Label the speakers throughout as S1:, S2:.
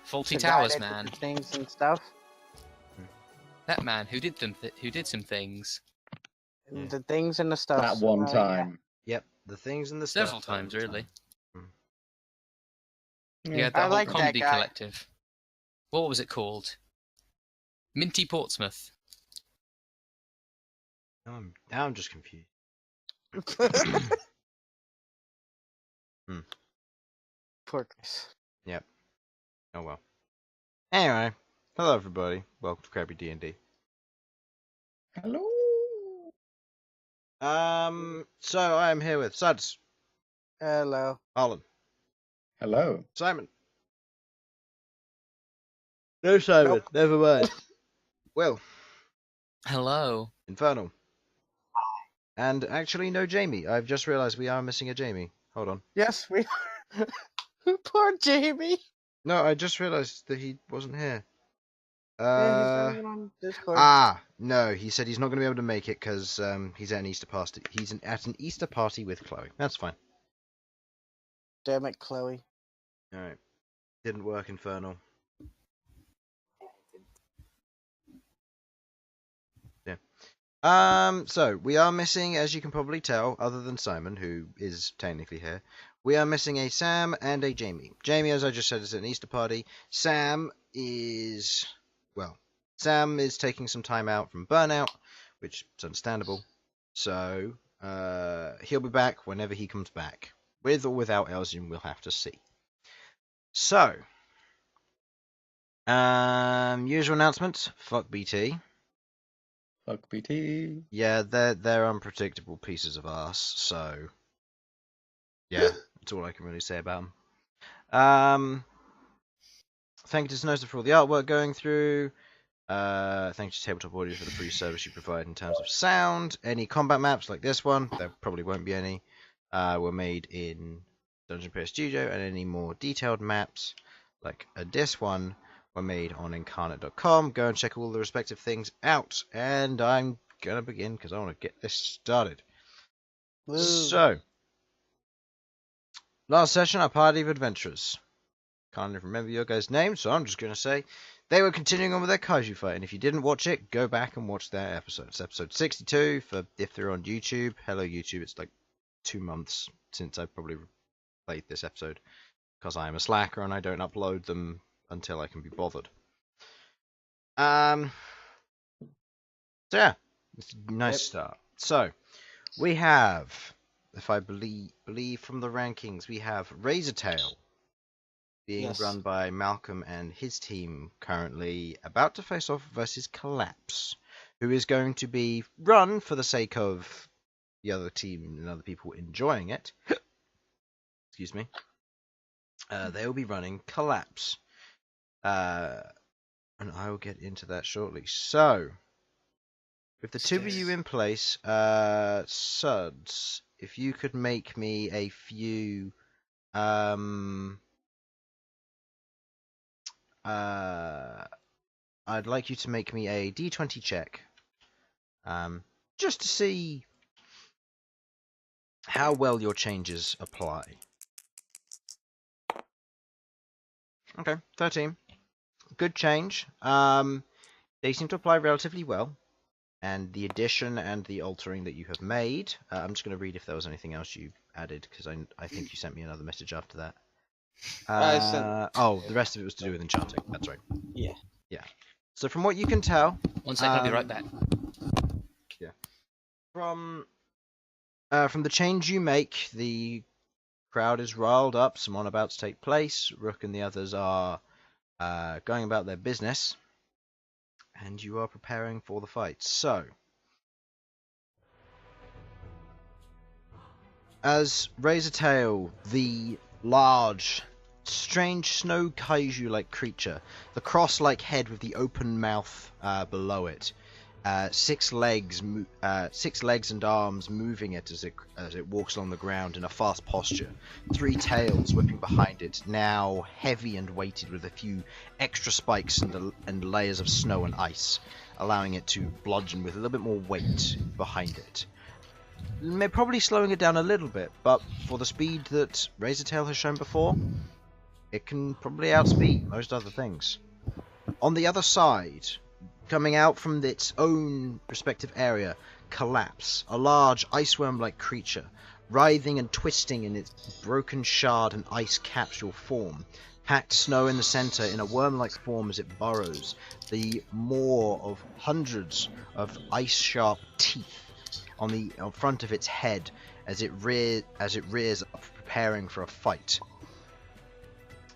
S1: Faulty
S2: The guy
S1: Towers
S2: that
S1: man.
S2: did things and stuff.
S1: That man who did who did some things.
S3: Yeah.
S2: The things and the stuff.
S4: That one time.
S3: Yep, the things and the
S1: Several
S3: stuff.
S1: times, really.
S4: Yeah.
S1: Yeah, the
S2: I
S1: whole
S2: like that
S1: comedy
S2: guy.
S1: collective. What was it called? Minty Portsmouth.
S3: Now I'm just confused.
S2: Poor Chris.
S3: Oh well. Anyway, hello everybody. Welcome to Crabby D&D.
S4: Hello.
S3: So I am here with Sudz,
S2: Hello.
S3: Harlan,
S4: Hello.
S3: Simon. No Simon,
S2: Nope.
S3: never mind. Will,
S1: Hello.
S3: Infernal. And actually no Jamie. I've just realised we are missing a Jamie. Hold on.
S2: Yes, we. Poor Jamie.
S3: No, I just realised that he wasn't here.
S2: Yeah, he's on Discord.
S3: No, he said he's not going to be able to make it because he's at an Easter party. He's at an Easter party with Chloe. That's fine.
S2: Damn it, Chloe.
S3: All right. Didn't work, Infernal. Yeah. So we are missing, as you can probably tell, other than Simon, who is technically here, we are missing a Sam and a Jamie. Jamie, as I just said, is at an Easter party. Sam is taking some time out from burnout, which is understandable. So he'll be back whenever he comes back. With or without Elsyan, we'll have to see. So, usual announcements. Fuck BT.
S4: Fuck BT.
S3: Yeah, they're unpredictable pieces of arse. So, yeah, that's all I can really say about them. Thank you to Snow for all the artwork going through. Thank you to Tabletop Audio for the free service you provide in terms of sound. Any combat maps like this one, there probably won't be any, were made in Dungeon Player Studio, and any more detailed maps like this one were made on incarnate.com. Go and check all the respective things out. And I'm going to begin because I want to get this started.
S2: Woo.
S3: So, last session, our party of adventurers. Can't even remember your guys' names, so I'm just going to say they were continuing on with their kaiju fight. And if you didn't watch it, go back and watch their episode. It's episode 62 for if they're on YouTube. Hello, YouTube. It's like 2 months since I probably played this episode because I am a slacker and I don't upload them until I can be bothered. So yeah, it's a nice start. So we have, if I believe from the rankings, we have Razortail being run by Malcom and his team, currently about to face off versus Collapse, who is going to be run for the sake of the other team and other people enjoying it. Excuse me. They will be running Collapse. And I will get into that shortly. So, with the two of you in place, Sudz, if you could make me a few, I'd like you to make me a D20 check, just to see how well your changes apply. Okay, 13. Good change. They seem to apply relatively well. And the addition and the altering that you have made, I'm just going to read if there was anything else you added, because I think you sent me another message after that. The rest of it was to do with enchanting. That's right.
S2: Yeah.
S3: Yeah. So from what you can tell...
S1: 1 second, I'll be right back.
S3: Yeah. From the change you make, the crowd is riled up, some on-abouts take place, Rook and the others are going about their business, and you are preparing for the fight. So, as Razortail, the large, strange snow kaiju-like creature, the cross-like head with the open mouth below it, 6 legs and arms moving it as it walks along the ground in a fast posture, 3 tails whipping behind it, now heavy and weighted with a few extra spikes and layers of snow and ice, allowing it to bludgeon with a little bit more weight behind it. Probably slowing it down a little bit, but for the speed that Razortail has shown before, it can probably outspeed most other things. On the other side, coming out from its own respective area, Collapse, a large iceworm-like creature, writhing and twisting in its broken shard and ice capsule form, packed snow in the center in a worm-like form as it burrows, the maw of hundreds of ice-sharp teeth on the front of its head as it rears up, preparing for a fight.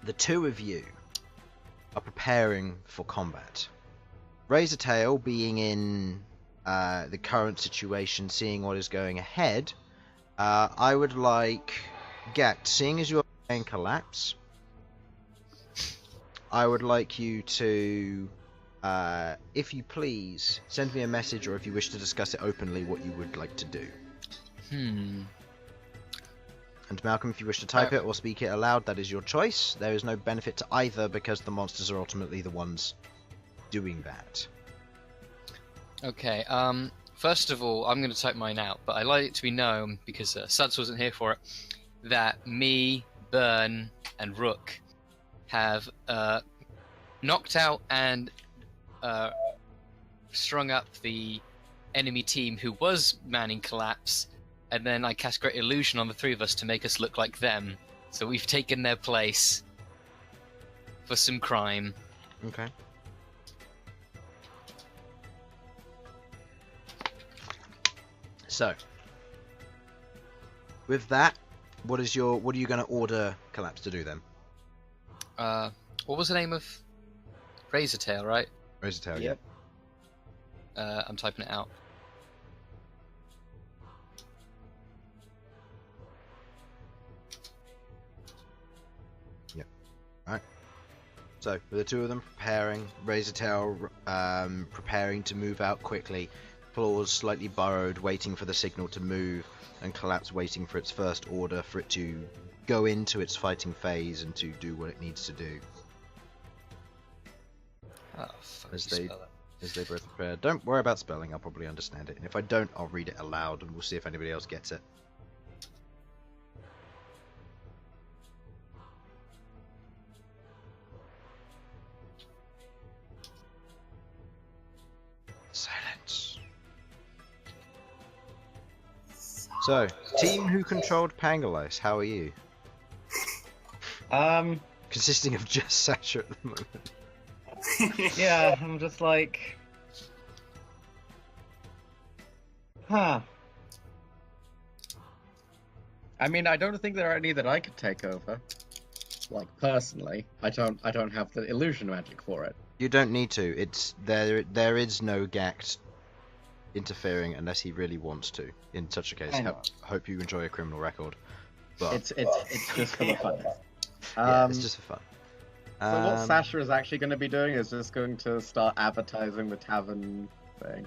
S3: The two of you are preparing for combat. Razortail, being in the current situation, seeing what is going ahead, I would like Ghaakt, seeing as you are playing Collapse, I would like you to, if you please, send me a message, or if you wish to discuss it openly, what you would like to do. And Malcolm, if you wish to type it or speak it aloud, that is your choice. There is no benefit to either, because the monsters are ultimately the ones doing that.
S1: Okay, first of all, I'm going to type mine out, but I like it to be known, because Sudz wasn't here for it, that me, Bern, and Rook have knocked out and strung up the enemy team who was manning Collapse, and then I cast Great Illusion on the three of us to make us look like them. So we've taken their place for some crime.
S3: Okay. So, with that, what are you going to order Collapse to do then?
S1: What was the name of Razortail, right?
S3: Razortail,
S2: Yep.
S1: I'm typing it out.
S3: Yep. Alright. So, with the two of them preparing, Razortail preparing to move out quickly, claws slightly burrowed, waiting for the signal to move, and Collapse waiting for its first order for it to go into its fighting phase and to do what it needs to do.
S1: Oh, fuck,
S3: As
S1: you
S3: they-
S1: spell it.
S3: As they both prepare. Don't worry about spelling, I'll probably understand it. And if I don't, I'll read it aloud and we'll see if anybody else gets it. Silence. So, team who controlled Pangolice, how are you? Consisting of just Sasha at the moment.
S4: Yeah, I'm just like, huh. I mean, I don't think there are any that I could take over. Like personally, I don't have the illusion magic for it.
S3: You don't need to. It's there is no Ghaakt interfering unless he really wants to. In such a case,
S4: I know.
S3: hope you enjoy a criminal record. But
S4: It's just for the fun.
S3: yeah, it's just for fun.
S4: So what Sasha is actually going to be doing is just going to start advertising the tavern thing.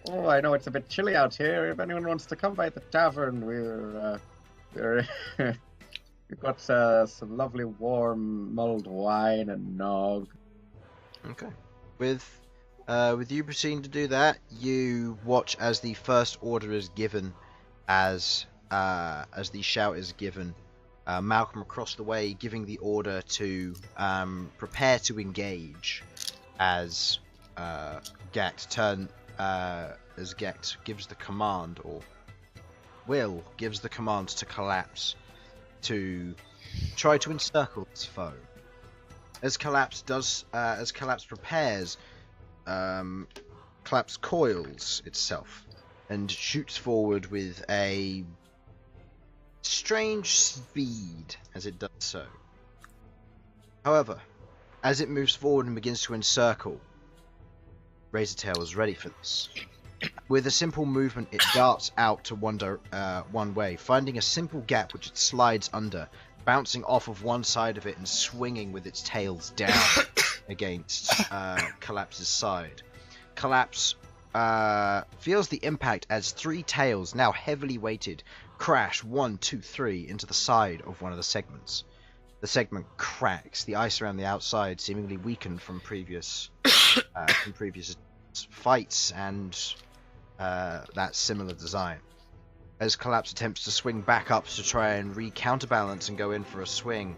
S4: Oh, I know it's a bit chilly out here. If anyone wants to come by the tavern, we've got some lovely warm mulled wine and nog.
S3: Okay. With you proceeding to do that, you watch as the first order is given, as the shout is given. Malcom across the way giving the order to prepare to engage, as Ghaakt gives the command, or Will gives the command to Collapse to try to encircle its foe. As Collapse prepares, Collapse coils itself and shoots forward with a strange speed as it does so. However, as it moves forward and begins to encircle, Razortail is ready for this. With a simple movement, it darts out to one way, finding a simple gap which it slides under, bouncing off of one side of it and swinging with its tails down against Collapse's side. Collapse feels the impact as three tails, now heavily weighted, crash 1, 2, 3 into the side of one of the segments. The segment cracks, the ice around the outside seemingly weakened from previous fights and that similar design. As Collapse attempts to swing back up to try and counterbalance and go in for a swing,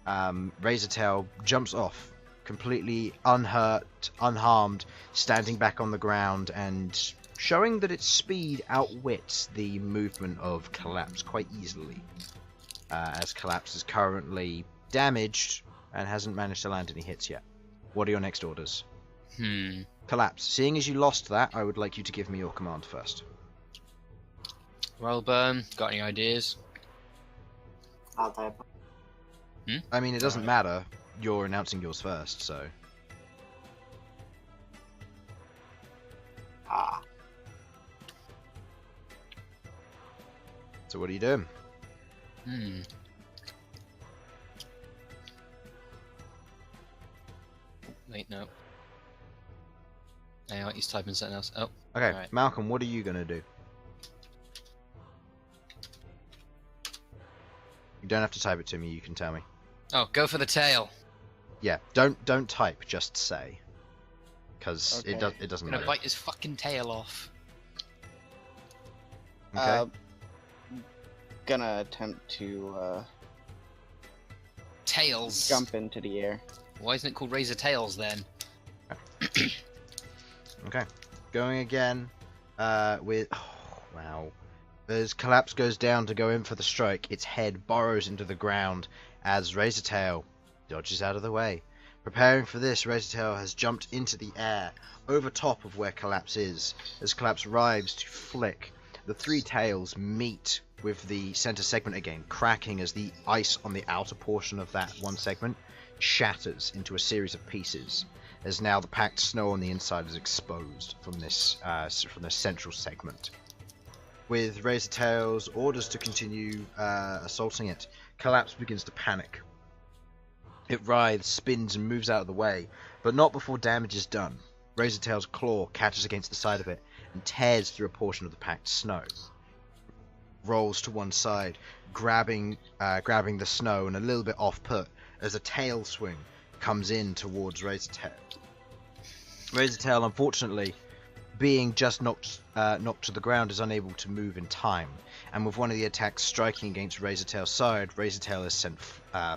S3: Razortail jumps off, completely unhurt, unharmed, standing back on the ground and showing that its speed outwits the movement of Collapse quite easily. As Collapse is currently damaged and hasn't managed to land any hits yet. What are your next orders? Collapse, seeing as you lost that, I would like you to give me your command first.
S1: Well, Bern, got any ideas?
S5: I'll type.
S3: I mean, it doesn't matter. You're announcing yours first, so... So what are you doing?
S1: Wait, no. Hang on, he's typing something else. Oh.
S3: Okay,
S1: Right.
S3: Malcom, what are you gonna do? You don't have to type it to me, you can tell me.
S1: Oh, go for the tail.
S3: Yeah, don't type, just say. Because it
S2: Okay.
S3: doesn't
S1: I'm gonna
S3: matter.
S1: bite his fucking tail off.
S3: Okay.
S2: Gonna attempt to
S1: Tails.
S2: jump into the air.
S1: Why isn't it called Razor Tails then?
S3: Okay. Going again with... Oh, wow. As Collapse goes down to go in for the strike, its head burrows into the ground as Razortail dodges out of the way. Preparing for this, Razortail has jumped into the air over top of where Collapse is. As Collapse arrives to flick, the three tails meet with the center segment again, cracking as the ice on the outer portion of that one segment shatters into a series of pieces, as now the packed snow on the inside is exposed from this central segment. With Razortail's orders to continue assaulting it, Collapse begins to panic. It writhes, spins, and moves out of the way, but not before damage is done. Razortail's claw catches against the side of it and tears through a portion of the packed snow. Rolls to one side, grabbing the snow and a little bit off-put as a tail swing comes in towards Razortail. Razortail, unfortunately, being just knocked to the ground, is unable to move in time, and with one of the attacks striking against Razortail's side, Razortail is sent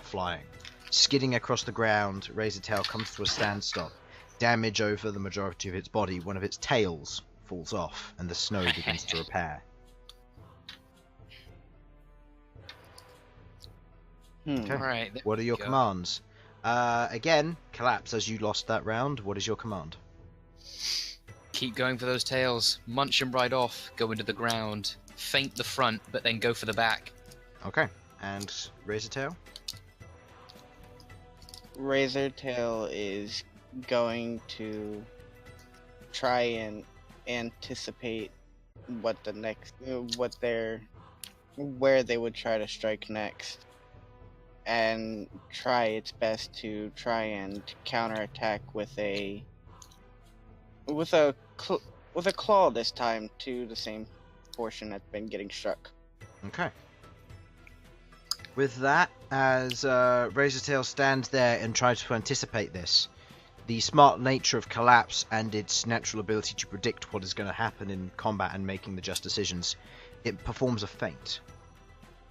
S3: flying. Skidding across the ground, Razortail comes to a standstop. Damage over the majority of its body, one of its tails falls off, and the snow begins to repair. Okay.
S1: Right.
S3: What are your
S1: go.
S3: commands? Again, Collapse, as you lost that round, what is your command?
S1: Keep going for those tails. Munch them right off. Go into the ground. Feint the front, but then go for the back.
S3: Okay. And Razortail?
S2: Razortail is going to try and anticipate what the next, where they would try to strike next, and try its best to try and counterattack with a claw this time to the same portion that's been getting struck.
S3: Okay. With that, as Razortail stands there and tries to anticipate this, the smart nature of Collapse and its natural ability to predict what is going to happen in combat and making the just decisions, it performs a feint.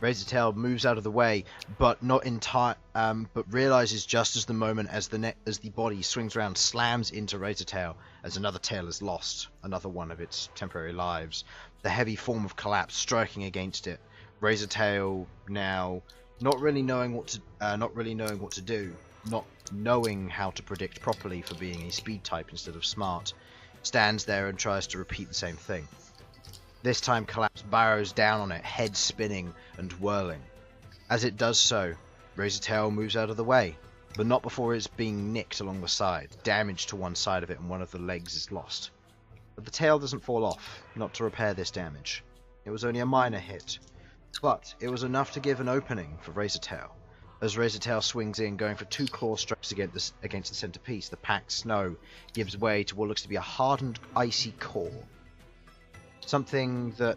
S3: Razortail moves out of the way, but not in time. But realizes just as the moment as the body swings around, slams into Razortail as another tail is lost, another one of its temporary lives. The heavy form of Collapse striking against it. Razortail now not really knowing what to do, not knowing how to predict properly for being a speed type instead of smart, stands there and tries to repeat the same thing. This time Collapse burrows down on it, head spinning and whirling. As it does so, Razortail moves out of the way, but not before it's being nicked along the side. Damage to one side of it and one of the legs is lost. But the tail doesn't fall off, not to repair this damage. It was only a minor hit, but it was enough to give an opening for Razortail. As Razortail swings in, going for two claw strikes against the centerpiece, the packed snow gives way to what looks to be a hardened, icy core. Something that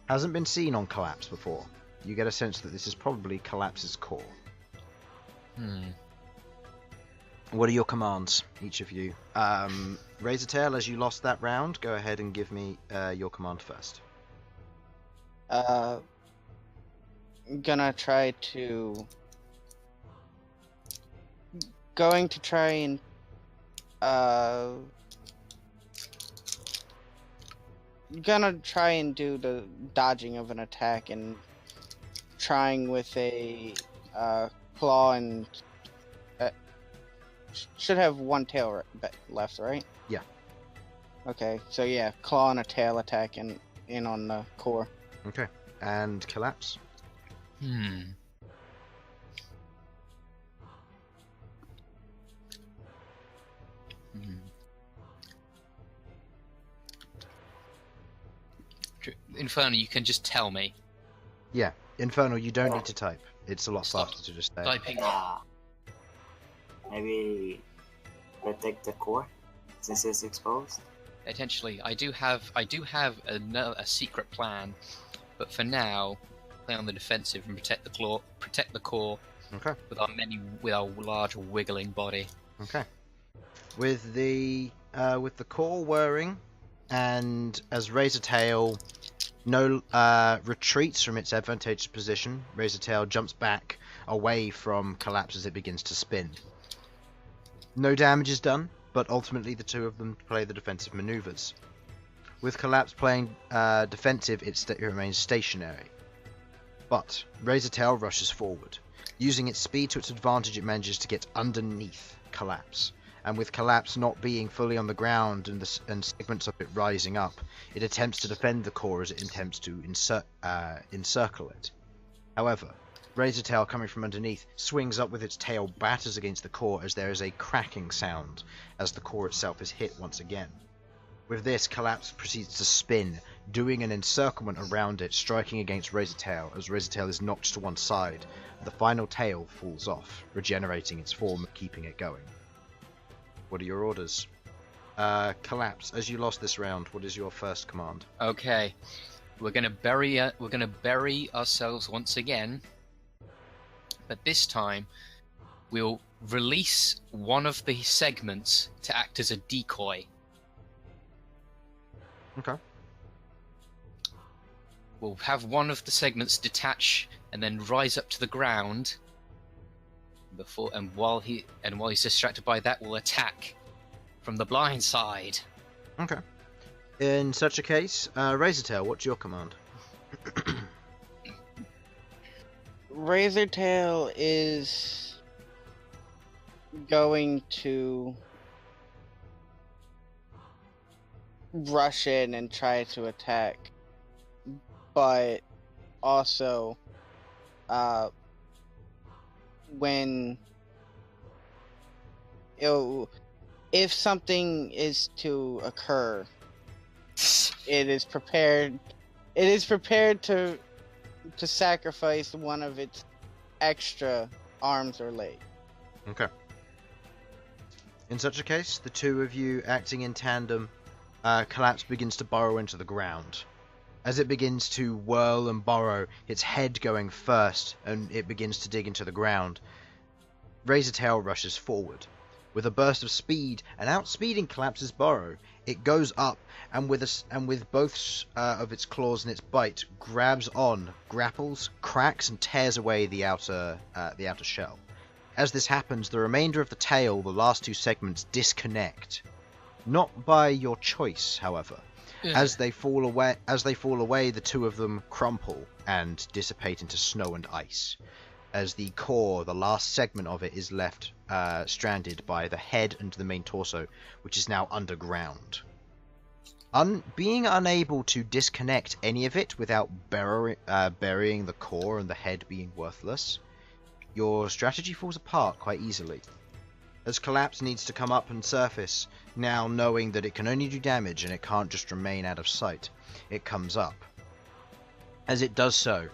S3: hasn't been seen on Collapse before. You get a sense that this is probably Collapse's core. What are your commands, each of you? Razortail, as you lost that round, go ahead and give me your command first.
S2: Gonna try to going to try and gonna try and do the dodging of an attack and trying with a claw and should have one tail left, right?
S3: Yeah.
S2: Okay, so yeah, claw and a tail attack in on the core.
S3: Okay, and collapse.
S1: Infernal, you can just tell me.
S3: Yeah, Infernal, you don't need to type. It's a lot faster to just say.
S1: Typing.
S5: Maybe protect the core since it's exposed.
S1: Potentially, I do have a secret plan, but for now, play on the defensive and protect the core.
S3: Okay.
S1: With our large wiggling body.
S3: Okay. With the core whirring, and as Razortail retreats from its advantageous position, Razortail jumps back away from Collapse as it begins to spin. No damage is done, but ultimately the two of them play the defensive maneuvers. With Collapse playing defensive, it remains stationary. But Razortail rushes forward. Using its speed to its advantage, it manages to get underneath Collapse. And with Collapse not being fully on the ground and segments of it rising up, it attempts to defend the core as it attempts to encircle it. However, Razortail, coming from underneath, swings up with its tail, batters against the core as there is a cracking sound as the core itself is hit once again. With this, Collapse proceeds to spin, doing an encirclement around it, striking against Razortail as Razortail is knocked to one side. The final tail falls off, regenerating its form and keeping it going. What are your orders? Collapse, as you lost this round, what is your first command?
S1: Okay, we're gonna bury ourselves once again, but this time we'll release one of the segments to act as a decoy. Okay. We'll have one of the segments detach and then rise up to the ground. While he's distracted by that, we'll attack from the blind side.
S3: Okay. In such a case, Razortail, what's your command?
S2: Razortail is going to rush in and try to attack, but also if something is to occur, it is prepared to sacrifice one of its extra arms or legs.
S3: Okay. In such a case, the two of you acting in tandem, Collapse begins to burrow into the ground. As it begins to whirl and burrow, its head going first, and it begins to dig into the ground, Razortail rushes forward. With a burst of speed, and outspeeding Collapse's burrow, it goes up, and with both of its claws and its bite, grapples, cracks, and tears away the outer shell. As this happens, the remainder of the tail, the last two segments, disconnect. Not by your choice, however. As they fall away, the two of them crumple and dissipate into snow and ice. As the core, the last segment of it, is left stranded by the head and the main torso, which is now underground. Being unable to disconnect any of it without burying the core and the head being worthless, your strategy falls apart quite easily. As Collapse needs to come up and surface, now knowing that it can only do damage and it can't just remain out of sight, it comes up. As it does so,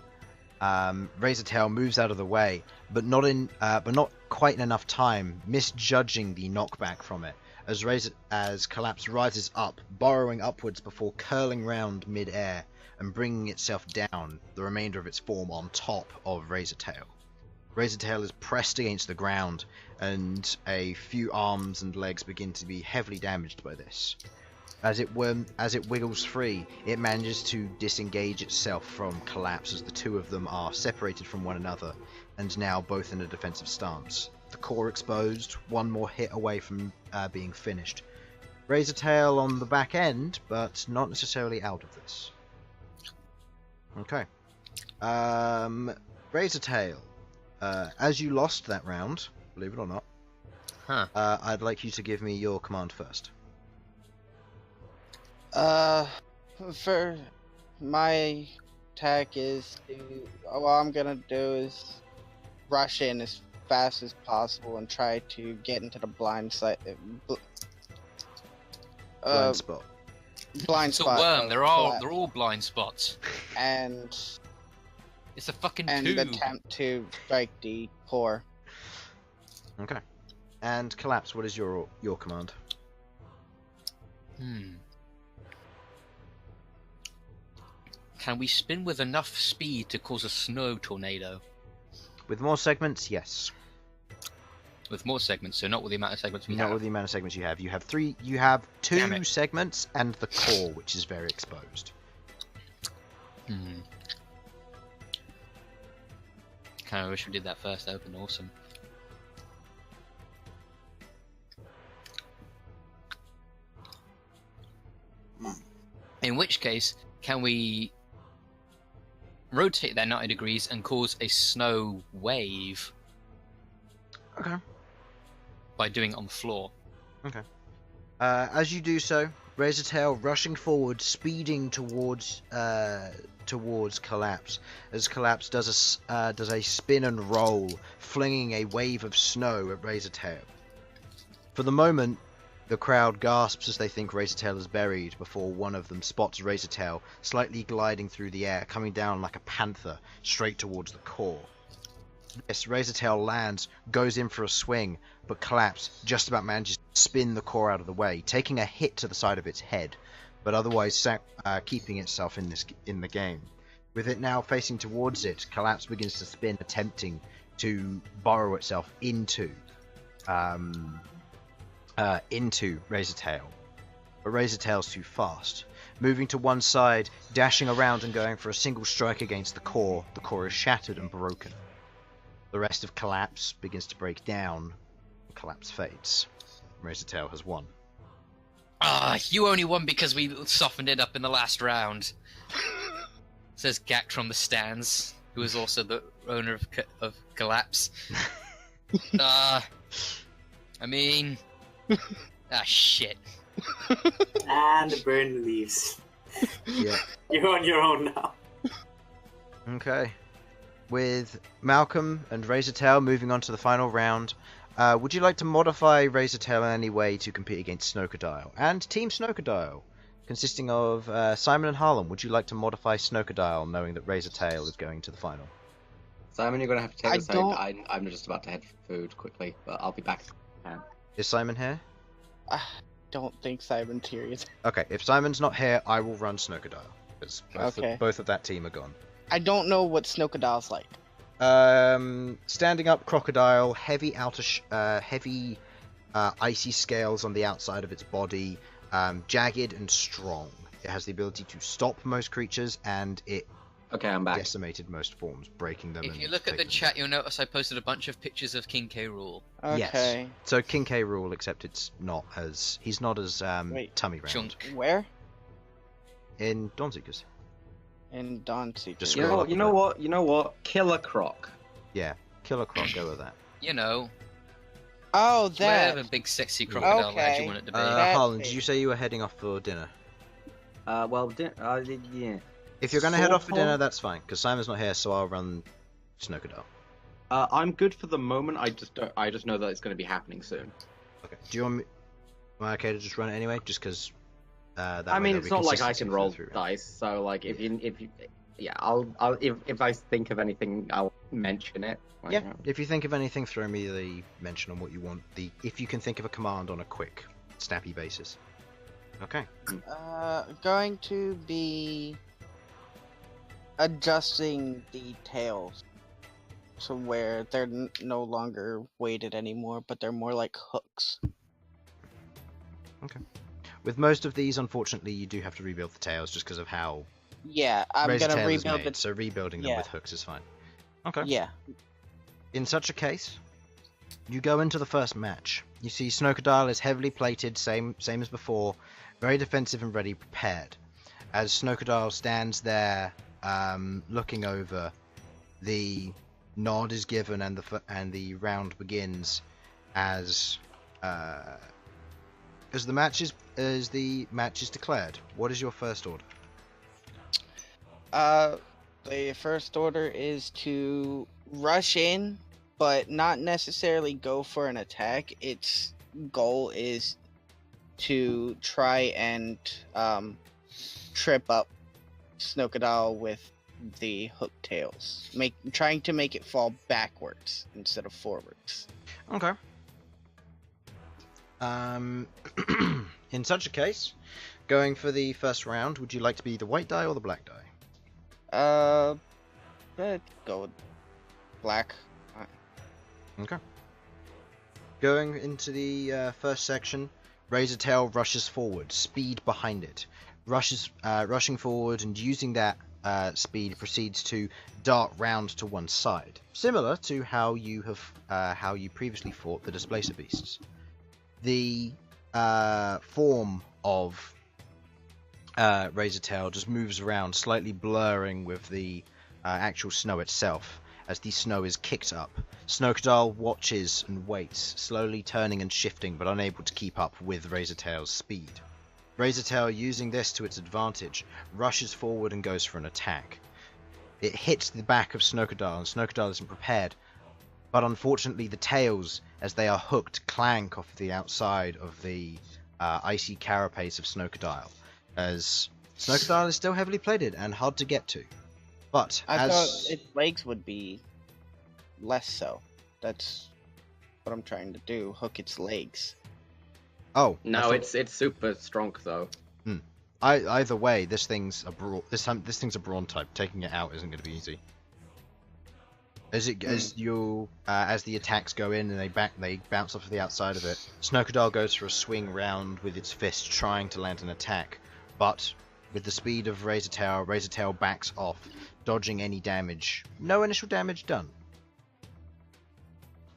S3: Razortail moves out of the way, but not quite in enough time, misjudging the knockback from it, as Collapse rises up, burrowing upwards before curling round mid-air and bringing itself down, the remainder of its form on top of Razortail. Razortail is pressed against the ground, and a few arms and legs begin to be heavily damaged by this. As it wiggles free, it manages to disengage itself from Collapse as the two of them are separated from one another, and now both in a defensive stance. the core exposed, one more hit away from being finished. Razortail on the back end, but not necessarily out of this. Okay. Razortail, as you lost that round, believe it or not, I'd like you to give me your command first.
S2: For my attack is to, what I'm gonna do is rush in as fast as possible and try to get into the blind side.
S3: Blind spot.
S2: Blind
S1: It's
S2: spot.
S1: a worm. They're
S2: collapse.
S1: all blind spots.
S2: And
S1: It's a fucking
S2: and
S1: tube.
S2: attempt to strike the core.
S3: Okay. And collapse. What is your command?
S1: Can we spin with enough speed to cause a snow tornado?
S3: With more segments, yes.
S1: With more segments, so not with the amount of segments we
S3: Not
S1: have.
S3: with the amount of segments you have. You have three. You have
S1: Damn
S3: 2
S1: it.
S3: segments and the core, which is very exposed.
S1: Kind of wish we did that first. That would have been awesome. In which case, can we rotate that 90 degrees and cause a snow wave
S3: Okay.
S1: by doing it on the floor?
S3: Okay. As you do so, Razortail rushing forward, speeding towards Collapse, as Collapse does a spin and roll, flinging a wave of snow at Razortail. For the moment, the crowd gasps as they think Razortail is buried before one of them spots Razortail slightly gliding through the air, coming down like a panther straight towards the core. Yes, Razortail lands, goes in for a swing, but Collapse just about manages to spin the core out of the way, taking a hit to the side of its head, but otherwise keeping itself in the game. With it now facing towards it, Collapse begins to spin, attempting to burrow itself into Razortail. But Razortail's too fast. Moving to one side, dashing around and going for a single strike against the core is shattered and broken. The rest of Collapse begins to break down, and Collapse fades. Razortail has won.
S1: You only won because we softened it up in the last round. Says Ghaakt from the stands, who is also the owner of Collapse. I mean... shit.
S5: And Bern leaves.
S3: Yeah.
S5: You're on your own now.
S3: Okay. With Malcom and Razortail moving on to the final round, would you like to modify Razortail in any way to compete against Snokadile? And Team Snokadile, consisting of Simon and Harlan, would you like to modify Snokadile, knowing that Razortail is going to the final?
S4: Simon, you're going to have to take
S2: I
S4: a second. I'm just about to head for food quickly, but I'll be back.
S3: Is Simon here?
S2: I don't think Simon's here yet.
S3: Okay, if Simon's not here, I will run Snokadile. Because both of that team are gone.
S2: I don't know what Snokadile's like.
S3: Standing up crocodile, heavy icy scales on the outside of its body, jagged and strong. It has the ability to stop most creatures, and it
S4: Okay, I'm back.
S3: decimated most forms, breaking them.
S1: If
S3: and
S1: you look at the
S3: taking them
S1: chat,
S3: down.
S1: you'll notice I posted a bunch of pictures of King K. Rool.
S2: Okay.
S3: Yes. So King K. Rool, except he's not as
S2: Wait.
S3: tummy round
S1: Chunk.
S2: Where?
S3: in Dawnseekers.
S2: In Dawnseekers.
S3: Just
S4: You
S3: scroll
S4: know
S3: up a
S4: what? You know what? Killer Croc.
S3: Yeah, Killer Croc, go with that.
S1: You know,
S2: Oh, that.
S1: whatever big sexy crocodile
S2: Okay.
S1: lad you want it to be.
S2: That
S3: Harlan,
S2: thing.
S3: did you say you were heading off for dinner?
S4: Yeah.
S3: If you're going to head off for
S4: Sort
S3: dinner,
S4: of.
S3: that's fine, because Simon's not here, so I'll run Snokadile.
S4: I'm good for the moment. I just know that it's going to be happening soon.
S3: Okay. Do you want me? Am I okay to just run it anyway? Just because.
S4: I mean, it's not like I can roll dice, so like if I think of anything, I'll mention it. Like,
S3: Yeah. If you think of anything, throw me the mention on what you want. If you can think of a command on a quick, snappy basis. Okay.
S2: Going to be adjusting the tails to where they're no longer weighted anymore, but they're more like hooks.
S3: With most of these, unfortunately, you do have to rebuild the tails just because of how
S2: Yeah, I'm
S3: Razor
S2: gonna
S3: Tail is
S2: rebuild
S3: made,
S2: it.
S3: so rebuilding them
S2: yeah.
S3: with hooks is fine. Okay.
S2: Yeah.
S3: In such a case, You go into the first match. You see Snokadile is heavily plated, same as before, very defensive and ready, prepared. As Snokadile stands there, looking over, the nod is given and the round begins as the match is declared. What is your first order?
S2: The first order is to rush in, but not necessarily go for an attack. Its goal is to try and trip up Snokadile with the hook tails, trying to make it fall backwards instead of forwards.
S3: Okay. In such a case, going for the first round, would you like to be the white die or the black die?
S2: Let's go with black.
S3: Okay. Going into the first section, Razortail rushes forward, speed behind it. Rushing forward and using that speed proceeds to dart round to one side, similar to how you previously fought the Displacer Beasts. The form of Razortail just moves around, slightly blurring with the actual snow itself, as the snow is kicked up. Snokadile watches and waits, slowly turning and shifting, but unable to keep up with Razortail's speed. Razortail, using this to its advantage, rushes forward and goes for an attack. It hits the back of Snokadile, and Snokadile isn't prepared, but unfortunately the tails, as they are hooked, clank off the outside of the icy carapace of Snokadile, as Snokadile is still heavily plated and hard to get to. But
S2: I thought its legs would be less so. That's what I'm trying to do, hook its legs.
S3: Oh
S4: no, it's super strong though.
S3: Either way, this thing's a brawn type. Taking it out isn't going to be easy. As the attacks go in and they bounce off of the outside of it, Snokadile goes for a swing round with its fist, trying to land an attack, but with the speed of Razortail backs off, dodging any damage. No initial damage done,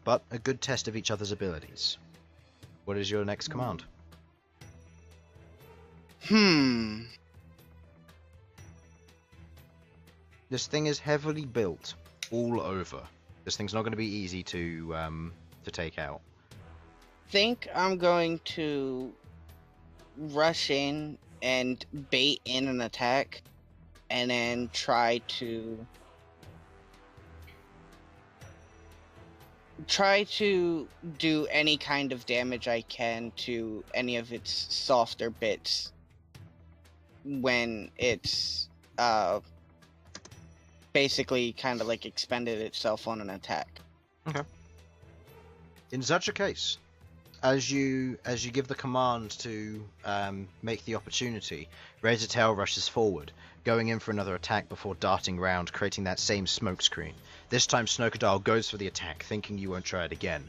S3: but a good test of each other's abilities. What is your next command? This thing is heavily built all over. This thing's not going to be easy to take out.
S2: Think I'm going to rush in and bait in an attack, and then try to do any kind of damage I can to any of its softer bits when it's basically kind of like expended itself on an attack.
S3: Okay. In such a case, as you give the command to make the opportunity, Razortail rushes forward, going in for another attack before darting round, creating that same smokescreen. This time Snokadile goes for the attack, thinking you won't try it again.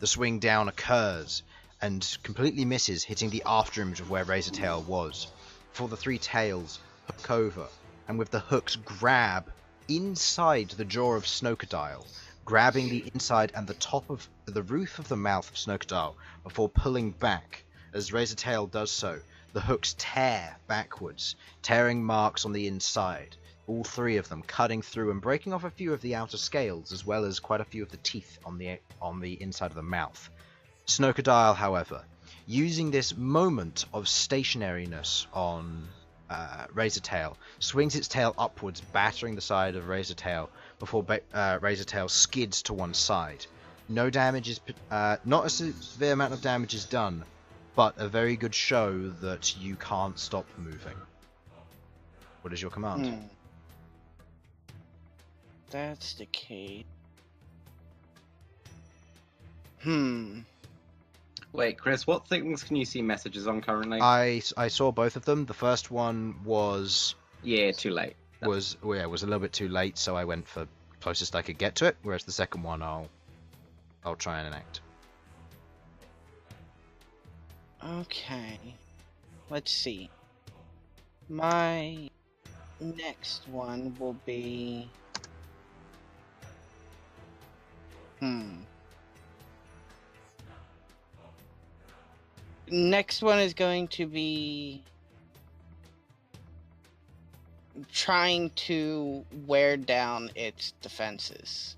S3: The swing down occurs, and completely misses, hitting the afterimage of where Razortail was, before the three tails hook over, and with the hooks grab inside the jaw of Snokadile, grabbing the inside and the top of the roof of the mouth of Snokadile before pulling back. As Razortail does so, the hooks tear backwards, tearing marks on the inside, all three of them cutting through and breaking off a few of the outer scales, as well as quite a few of the teeth on the inside of the mouth. Snokadile, however, using this moment of stationariness on Razortail, swings its tail upwards, battering the side of Razortail before Razortail skids to one side. No damage is, not a severe amount of damage is done, but a very good show that you can't stop moving. What is your command?
S2: That's the case.
S4: Wait, Chris, what things can you see messages on currently?
S3: I saw both of them. The first one was...
S4: Yeah, too late.
S3: Was a little bit too late, so I went for closest I could get to it, whereas the second one I'll try and enact.
S2: Okay. Let's see. My next one will be... Next one is going to be trying to wear down its defenses.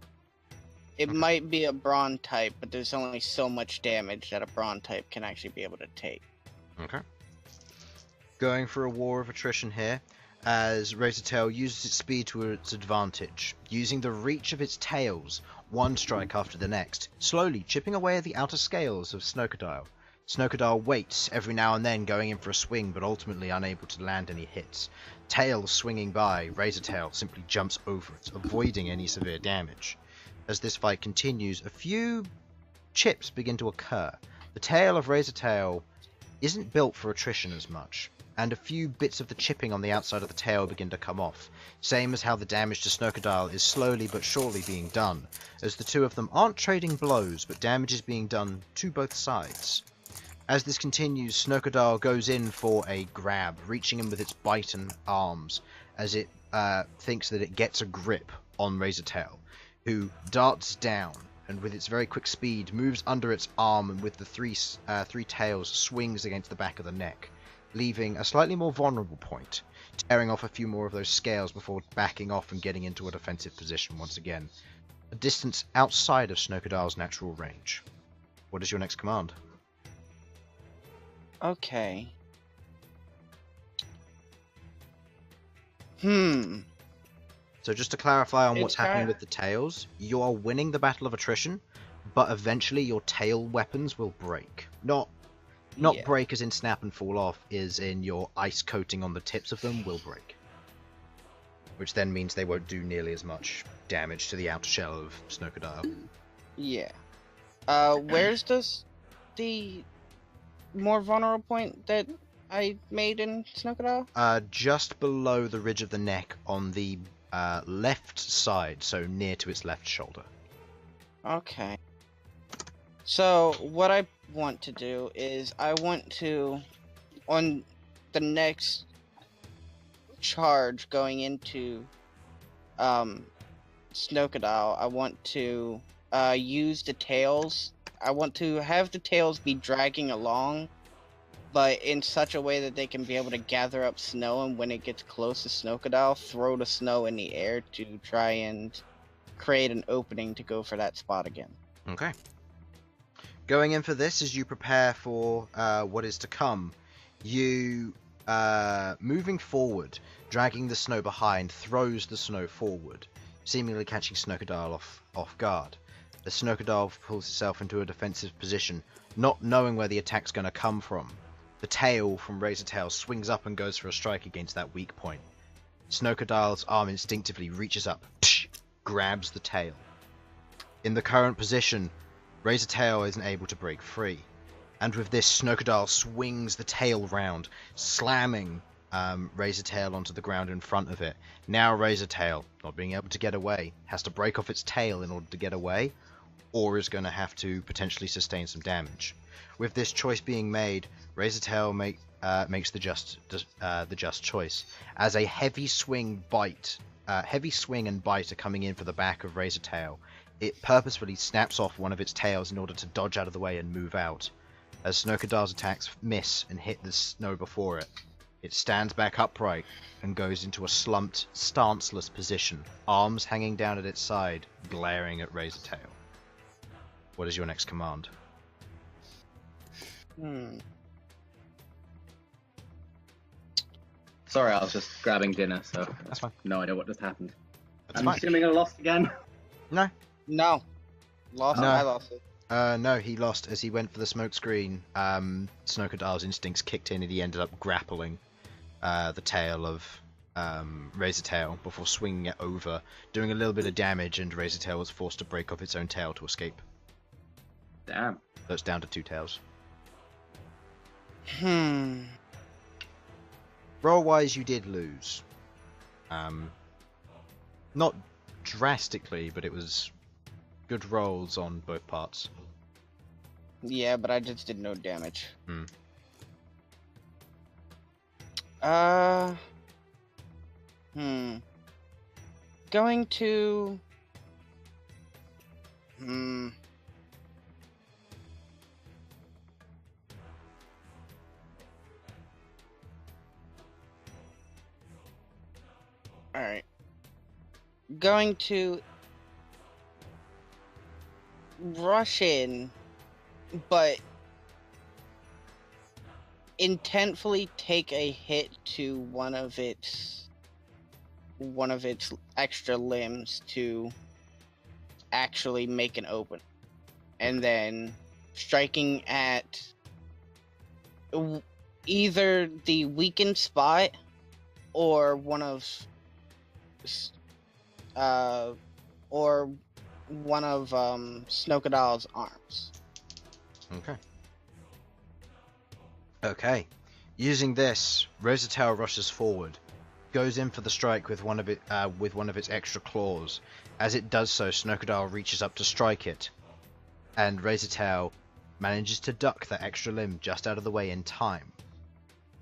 S2: It might be a brawn type, but there's only so much damage that a brawn type can actually be able to take.
S3: Okay. Going for a war of attrition here, as Razortail uses its speed to its advantage, using the reach of its tails, one strike after the next, slowly chipping away at the outer scales of Snokadile. Snokadile waits, every now and then going in for a swing, but ultimately unable to land any hits. Tail swinging by, Razortail simply jumps over it, avoiding any severe damage. As this fight continues, a few chips begin to occur. The tail of Razortail isn't built for attrition as much, and a few bits of the chipping on the outside of the tail begin to come off, same as how the damage to Snokadile is slowly but surely being done, as the two of them aren't trading blows, but damage is being done to both sides. As this continues, Snokadile goes in for a grab, reaching in with its bite and arms, as it thinks that it gets a grip on Razortail, who darts down, and with its very quick speed moves under its arm, and with the three tails swings against the back of the neck, leaving a slightly more vulnerable point, tearing off a few more of those scales before backing off and getting into a defensive position once again, a distance outside of Snokadile's natural range. What is your next command?
S2: Okay.
S3: So just to clarify on
S2: It's
S3: what's happening
S2: got-
S3: with the tails, you are winning the battle of attrition, but eventually your tail weapons will break. Not
S2: Yeah.
S3: break as in snap and fall off, is in your ice coating on the tips of them will break. Which then means they won't do nearly as much damage to the outer shell of Snokadile.
S2: Yeah. Where's the more vulnerable point that I made in Snokadile?
S3: Just below the ridge of the neck on the left side, so near to its left shoulder.
S2: Okay. So, what I want to do is I want to, on the next charge going into Snokadile, I want to use the tails. I want to have the tails be dragging along, but in such a way that they can be able to gather up snow, and when it gets close to Snokadile, throw the snow in the air to try and create an opening to go for that spot again.
S3: Okay. Going in for this, as you prepare for what is to come, you, moving forward, dragging the snow behind, throws the snow forward, seemingly catching Snokadile off guard. The Snokadile pulls itself into a defensive position, not knowing where the attack's going to come from. The tail from Razortail swings up and goes for a strike against that weak point. Snokadile's arm instinctively reaches up, grabs the tail. In the current position, Razortail isn't able to break free, and with this, Snokadile swings the tail round, slamming Razortail onto the ground in front of it. Now Razortail, not being able to get away, has to break off its tail in order to get away, or is going to have to potentially sustain some damage. With this choice being made, Razortail makes the just choice, as a heavy swing and bite are coming in for the back of Razortail. It purposefully snaps off one of its tails in order to dodge out of the way and move out. As Snokadile's attacks miss and hit the snow before it, it stands back upright and goes into a slumped, stanceless position, arms hanging down at its side, glaring at Razortail. What is your next command?
S4: Sorry, I was just grabbing dinner, so
S3: That's fine.
S4: no idea what just happened.
S3: That's
S4: I'm
S3: fine.
S4: assuming I lost again.
S3: No.
S2: No. Lost.
S3: No.
S2: I lost it.
S3: No, he lost as he went for the smoke screen. Snokadile's instincts kicked in and he ended up grappling the tail of Razortail before swinging it over, doing a little bit of damage, and Razortail was forced to break off its own tail to escape.
S4: Damn.
S3: So it's down to 2 tails. Roll-wise, you did lose. Not drastically, but it was good rolls on both parts.
S2: Yeah, but I just did no damage. Going to... Alright. Going to rush in, but intentfully take a hit to one of its extra limbs to actually make an open, and then striking at either the weakened spot or one of Snokadal's arms.
S3: Okay. Using this, Rosatail rushes forward, goes in for the strike with one of its extra claws. As it does so, Snokadal reaches up to strike it, and Rosatail manages to duck that extra limb just out of the way in time.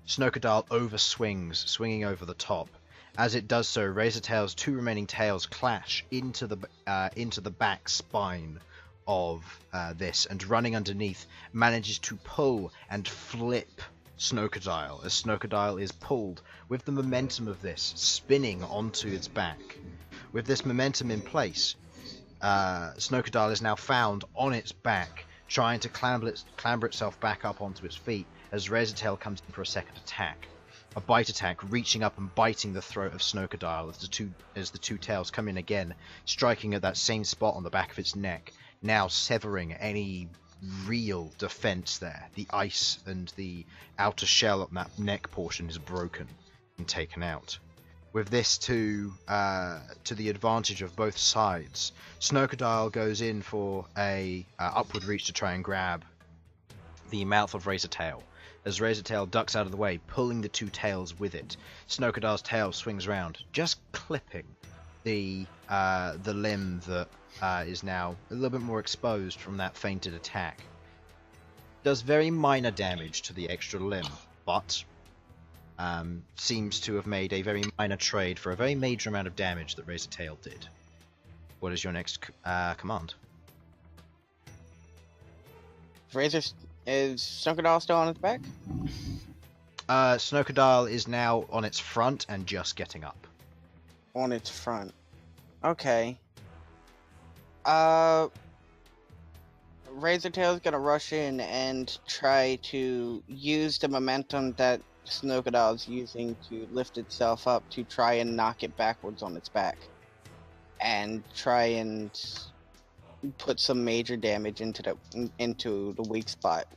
S3: Snokadal overswings, swinging over the top. As it does so, Razortail's two remaining tails clash into the back spine of this, and running underneath, manages to pull and flip Snokadile, as Snokadile is pulled with the momentum of this, spinning onto its back. With this momentum in place, Snokadile is now found on its back, trying to clamber itself back up onto its feet, as Razortail comes in for a second attack. A bite attack, reaching up and biting the throat of Snokadile as the two tails come in again, striking at that same spot on the back of its neck, now severing any real defense there. The ice and the outer shell of that neck portion is broken and taken out. With this to the advantage of both sides, Snokadile goes in for a upward reach to try and grab the mouth of Razortail, as Razortail ducks out of the way, pulling the two tails with it. Snokadil's tail swings round, just clipping the limb that is now a little bit more exposed from that feinted attack. Does very minor damage to the extra limb, but seems to have made a very minor trade for a very major amount of damage that Razortail did. What is your next command?
S2: Is Snokadile still on its back?
S3: Snokadile is now on its front and just getting up.
S2: On its front. Okay. Razortail's gonna rush in and try to use the momentum that Snokadile's using to lift itself up to try and knock it backwards on its back. And try and put some major damage into the weak spot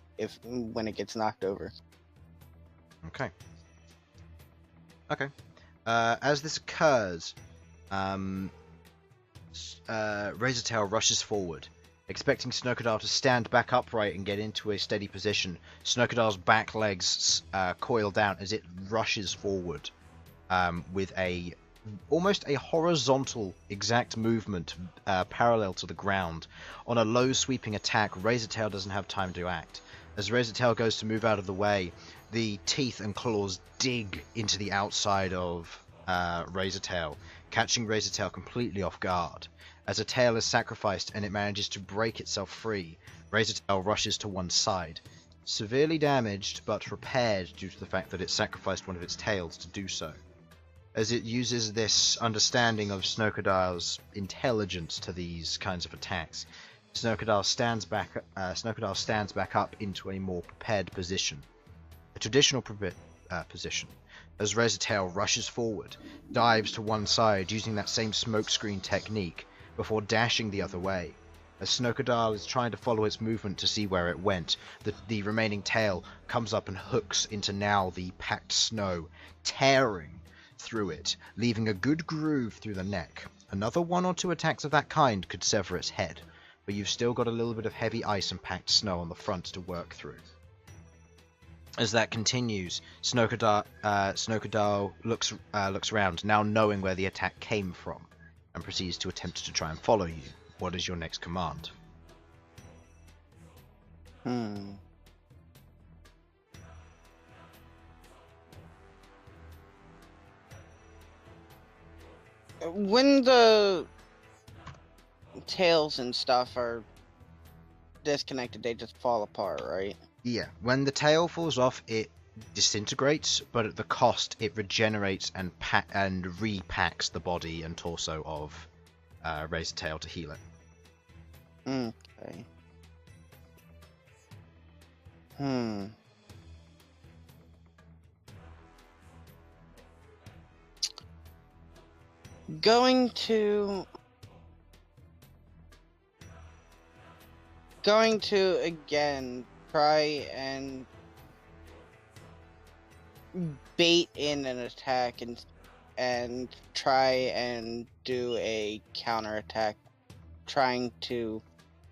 S2: when it gets knocked over.
S3: Okay. As this occurs, Razortail rushes forward, expecting Snokadile to stand back upright and get into a steady position. Snokadile's back legs coil down as it rushes forward with almost a horizontal exact movement parallel to the ground. On a low sweeping attack, Razortail doesn't have time to act. As Razortail goes to move out of the way, the teeth and claws dig into the outside of Razortail, catching Razortail completely off guard. As a tail is sacrificed and it manages to break itself free, Razortail rushes to one side, severely damaged but repaired due to the fact that it sacrificed one of its tails to do so. As it uses this understanding of Snokadile's intelligence to these kinds of attacks, Snokadile stands back up into a more prepared position, a traditional position, as Razortail rushes forward, dives to one side using that same smokescreen technique before dashing the other way. As Snokadile is trying to follow its movement to see where it went, the remaining tail comes up and hooks into now the packed snow, tearing through it, leaving a good groove through the neck. Another one or two attacks of that kind could sever its head, but you've still got a little bit of heavy ice and packed snow on the front to work through. As that continues, Snokadile looks around, now knowing where the attack came from, and proceeds to attempt to try and follow you. What is your next command?
S2: When the tails and stuff are disconnected, they just fall apart, right?
S3: Yeah, when the tail falls off, it disintegrates, but at the cost it regenerates and repacks the body and torso of Razortail to heal it.
S2: Okay. Going to again try and bait in an attack and try and do a counterattack, trying to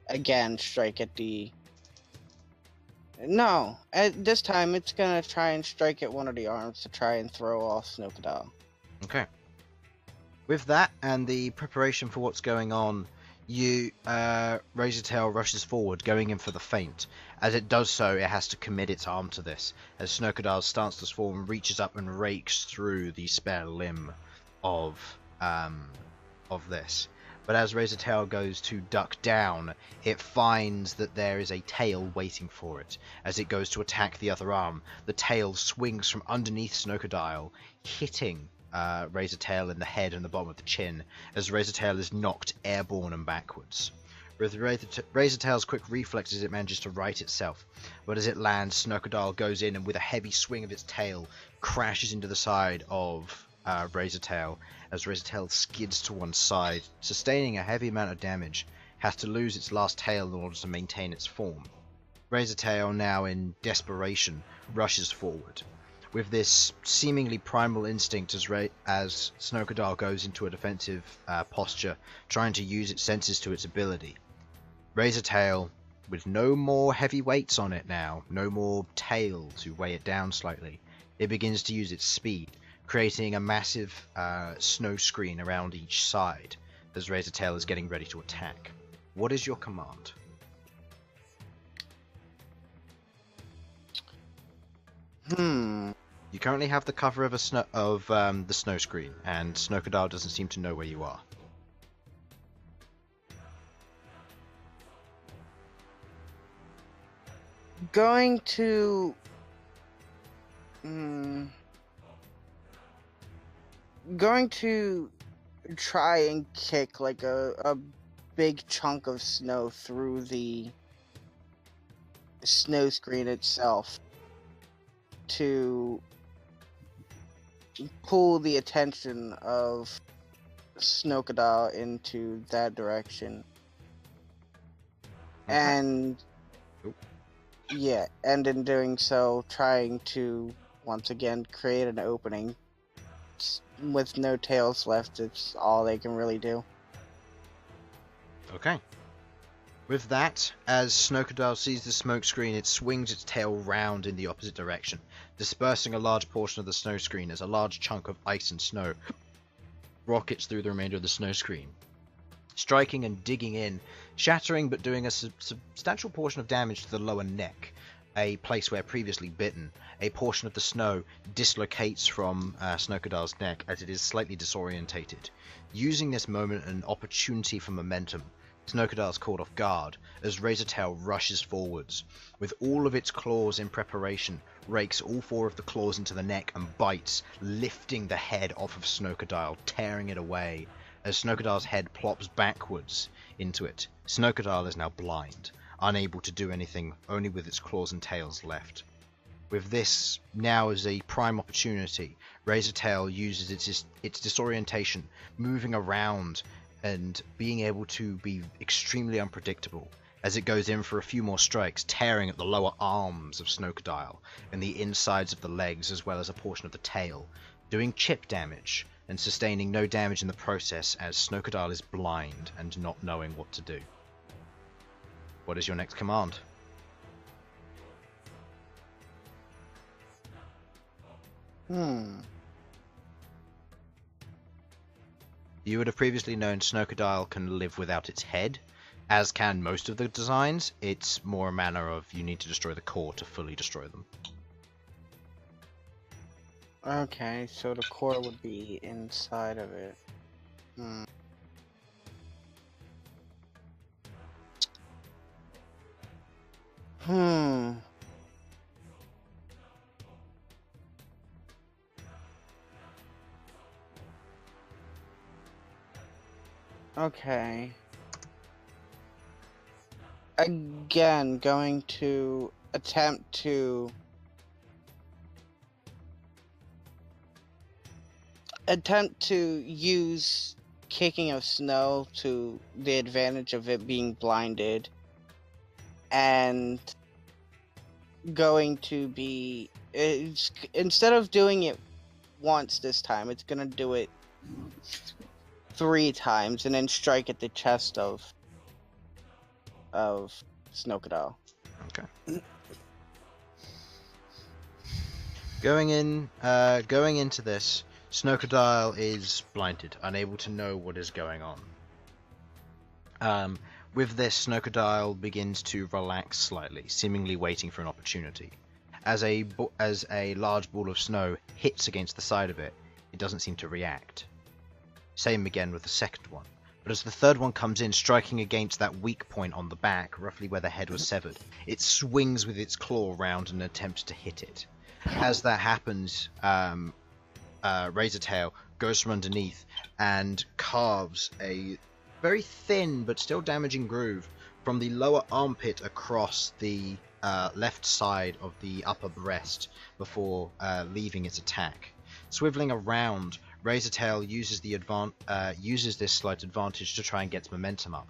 S2: again strike at the. No, at this time it's gonna try and strike at one of the arms to try and throw off Snookadow.
S3: Okay. With that and the preparation for what's going on, Razortail rushes forward, going in for the feint. As it does so, it has to commit its arm to this, as Snookadow starts to form, reaches up and rakes through the spare limb of this. But as Razortail goes to duck down, it finds that there is a tail waiting for it. As it goes to attack the other arm, the tail swings from underneath Snookadow, hitting Razortail in the head and the bottom of the chin, as Razortail is knocked airborne and backwards. With Razortail's quick reflexes, it manages to right itself, but as it lands, Snookadow goes in and with a heavy swing of its tail, crashes into the side of Razortail, as Razortail skids to one side, sustaining a heavy amount of damage, has to lose its last tail in order to maintain its form. Razortail, now in desperation, rushes forward. With this seemingly primal instinct as Snookadow goes into a defensive posture, trying to use its senses to its ability. Razortail, with no more heavy weights on it now, no more tail to weigh it down slightly, it begins to use its speed, creating a massive snow screen around each side as Razortail is getting ready to attack. What is your command? You currently have the cover of the snow screen, and Snookadow doesn't seem to know where you are.
S2: Going to try and kick like a big chunk of snow through the snow screen itself to pull the attention of Snookadow into that direction.
S3: Okay.
S2: And yeah, and in doing so, trying to once again create an opening. With no tails left, it's all they can really do.
S3: Okay. With that, as Snookadow sees the smoke screen, it swings its tail round in the opposite direction, dispersing a large portion of the snow screen as a large chunk of ice and snow rockets through the remainder of the snow screen, striking and digging in, shattering but doing a substantial portion of damage to the lower neck, a place where previously bitten. A portion of the snow dislocates from Snookadow's neck as it is slightly disorientated. Using this moment and opportunity for momentum, Snookadow is caught off guard as Razortail rushes forwards. With all of its claws in preparation, rakes all four of the claws into the neck and bites, lifting the head off of Snookadow, tearing it away. As Snookadow's head plops backwards into it, Snookadow is now blind, unable to do anything, only with its claws and tails left. With this now as a prime opportunity, Razortail uses its disorientation, moving around and being able to be extremely unpredictable as it goes in for a few more strikes, tearing at the lower arms of Snookadow and the insides of the legs as well as a portion of the tail, doing chip damage and sustaining no damage in the process as Snookadow is blind and not knowing what to do. What is your next command? You would have previously known Snookadow can live without its head, as can most of the designs. It's more a matter of you need to destroy the core to fully destroy them.
S2: Okay, so the core would be inside of it. Okay. Again, going to attempt to use kicking of snow to the advantage of it being blinded, and going to be instead of doing it once this time, it's gonna do it 3 times and then strike at the chest of Snowcadile.
S3: Okay. Going into this, Snowcadile is blinded, unable to know what is going on. With this, Snowcadile begins to relax slightly, seemingly waiting for an opportunity. As a large ball of snow hits against the side of it, it doesn't seem to react. Same again with the second one. But as the third one comes in, striking against that weak point on the back, roughly where the head was severed, it swings with its claw around and attempts to hit it. As that happens, Razortail goes from underneath and carves a very thin but still damaging groove from the lower armpit across the left side of the upper breast before leaving its attack. Swiveling around, Razortail uses this slight advantage to try and get momentum up.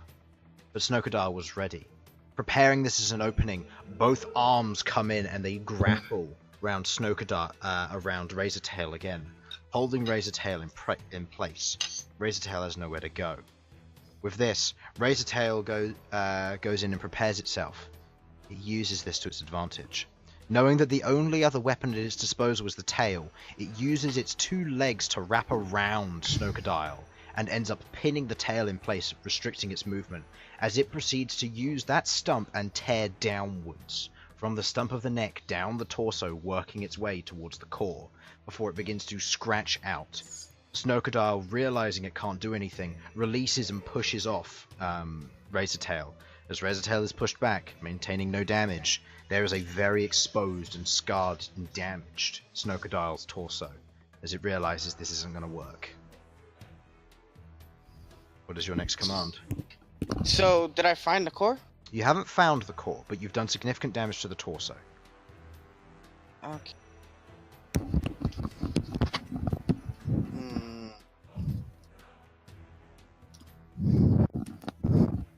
S3: But Snowcadile was ready. Preparing this as an opening, both arms come in and they grapple around Snowcadile, around Razortail again, holding Razortail in place. Razortail has nowhere to go. With this, Razortail goes in and prepares itself. It uses this to its advantage. Knowing that the only other weapon at its disposal was the tail, it uses its 2 legs to wrap around Snowcadile and ends up pinning the tail in place, restricting its movement, as it proceeds to use that stump and tear downwards, from the stump of the neck down the torso, working its way towards the core, before it begins to scratch out. Snowcadile, realizing it can't do anything, releases and pushes off Razortail. As Razortail is pushed back, maintaining no damage, there is a very exposed and scarred and damaged Snowcadile's torso, as it realizes this isn't going to work. What is your next command?
S2: So, did I find the core?
S3: You haven't found the core, but you've done significant damage to the torso.
S2: Okay.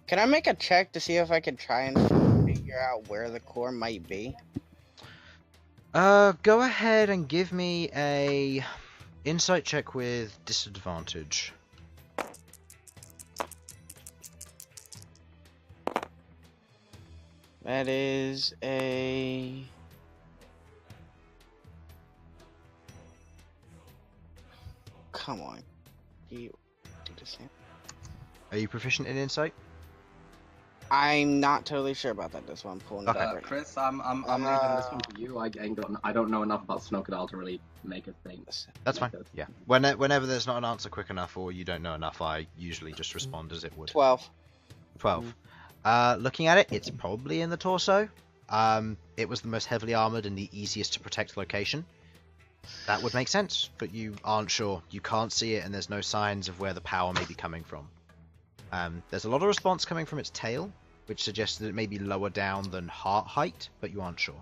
S2: Can I make a check to see if I can try and figure out where the core might be?
S3: Go ahead and give me a insight check with disadvantage.
S2: That is a... Come on. You do the same.
S3: Are you proficient in insight?
S2: I'm not totally sure about that. This one pulling it up right now.
S4: Chris, I'm leaving this one for you. I don't know enough about Snowcadile to really make a thing.
S3: That's fine. Yeah. Whenever there's not an answer quick enough or you don't know enough, I usually just respond as it would.
S2: 12.
S3: 12. Looking at it, it's probably in the torso. It was the most heavily armored and the easiest to protect location. That would make sense, but you aren't sure. You can't see it, and there's no signs of where the power may be coming from. There's a lot of response coming from its tail, which suggests that it may be lower down than heart height, but you aren't sure.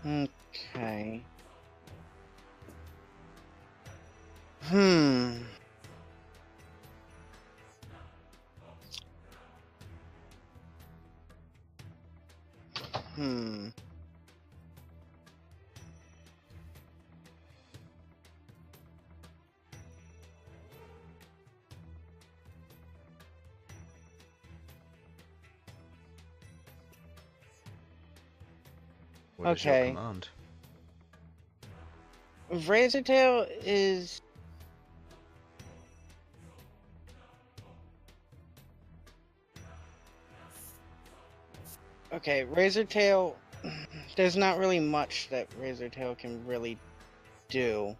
S2: Okay.
S3: What is your command?
S2: Razortail is... Okay, Razortail... There's not really much that Razortail can really do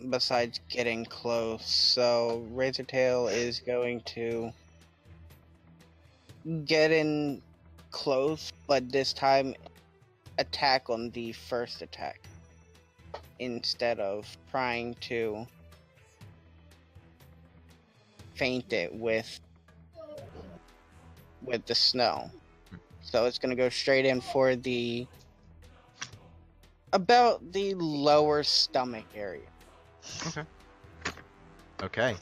S2: besides getting close. So Razortail is going to get in close, but this time attack on the first attack instead of trying to feint it with the snow. So it's gonna go straight in for about the lower stomach area.
S3: Okay.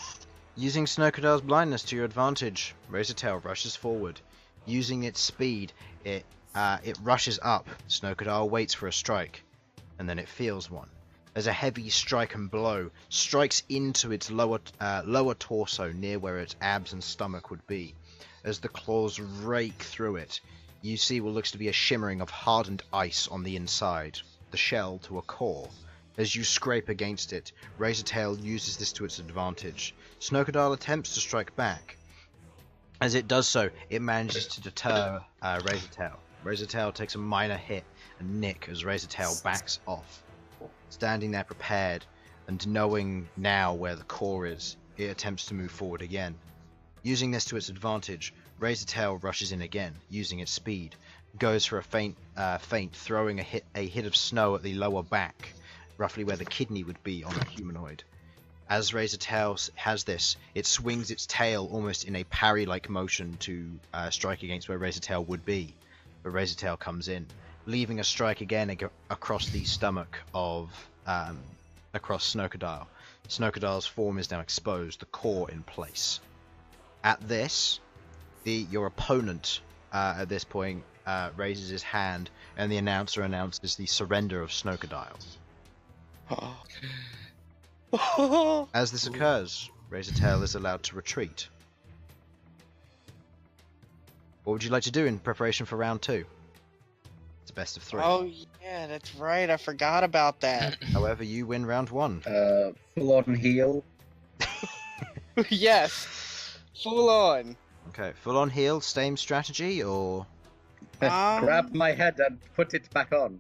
S3: Using Snowcrocodile's blindness to your advantage, Razortail rushes forward. Using its speed, it rushes up. Snowcrocodile waits for a strike, and then it feels one. As a heavy strike and blow strikes into its lower torso near where its abs and stomach would be. As the claws rake through it, you see what looks to be a shimmering of hardened ice on the inside, the shell to a core. As you scrape against it, Razortail uses this to its advantage. Snowcrocodile attempts to strike back. As it does so, it manages to deter Razortail. Razortail takes a minor hit and nick as Razortail backs off. Standing there prepared, and knowing now where the core is, it attempts to move forward again. Using this to its advantage, Razortail rushes in again, using its speed. Goes for a feint, throwing a hit of snow at the lower back, roughly where the kidney would be on a humanoid. As Razortail has this, it swings its tail almost in a parry-like motion to strike against where Razortail would be. But Razortail comes in, leaving a strike again across the stomach of across Snowcrocodile. Snowcrocodile's form is now exposed, the core in place. At this, your opponent at this point raises his hand, and the announcer announces the surrender of Snowcrocodile. As this occurs, Razortail is allowed to retreat. What would you like to do in preparation for round 2? It's a best of 3.
S2: Oh yeah, that's right. I forgot about that.
S3: However, you win round 1.
S4: Full on heal.
S2: Yes, full on.
S3: Okay, full on heal, same strategy, or
S4: Grab my head and put it back on.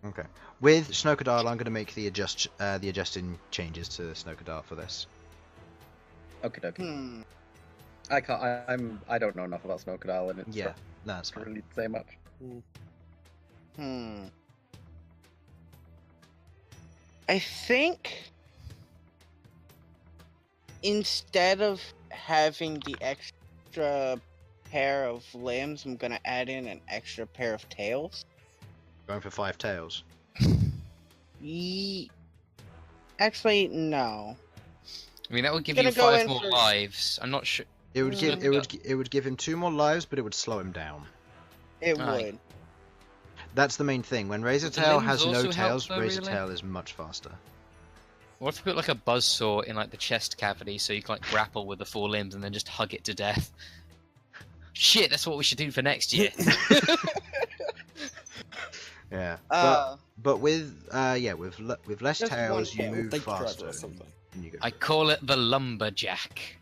S3: okay. With Snowcrocodile, I'm going to make the adjusting changes to Snowcrocodile for this.
S4: Okay. I can't. I don't know enough about Snowcrocodile, and it's
S3: That's
S4: not
S3: fine.
S4: really say much.
S2: I think instead of having the extra pair of limbs, I'm gonna add in an extra pair of tails.
S3: Going for 5 tails.
S2: Actually, no.
S1: I mean, that would give
S2: Gonna
S1: you
S2: go
S1: 5
S2: in
S1: more
S2: for-
S1: lives. I'm not sure.
S3: It would give him 2 more lives, but it would slow him down.
S2: It
S1: Aye.
S2: would.
S3: That's the main thing. When Razortail
S1: limbs
S3: has no
S1: also help,
S3: tails,
S1: though, really?
S3: Razortail is much faster.
S1: What if we put like a buzzsaw in like the chest cavity so you can like grapple with the 4 limbs and then just hug it to death? Shit, that's what we should do for next year.
S3: Yeah.
S2: Uh,
S3: But with with less
S6: Just
S3: tails,
S6: one
S3: you
S6: tail,
S3: move
S6: like Trevor
S3: faster.
S6: or something.
S3: And you go.
S1: I call it the lumberjack.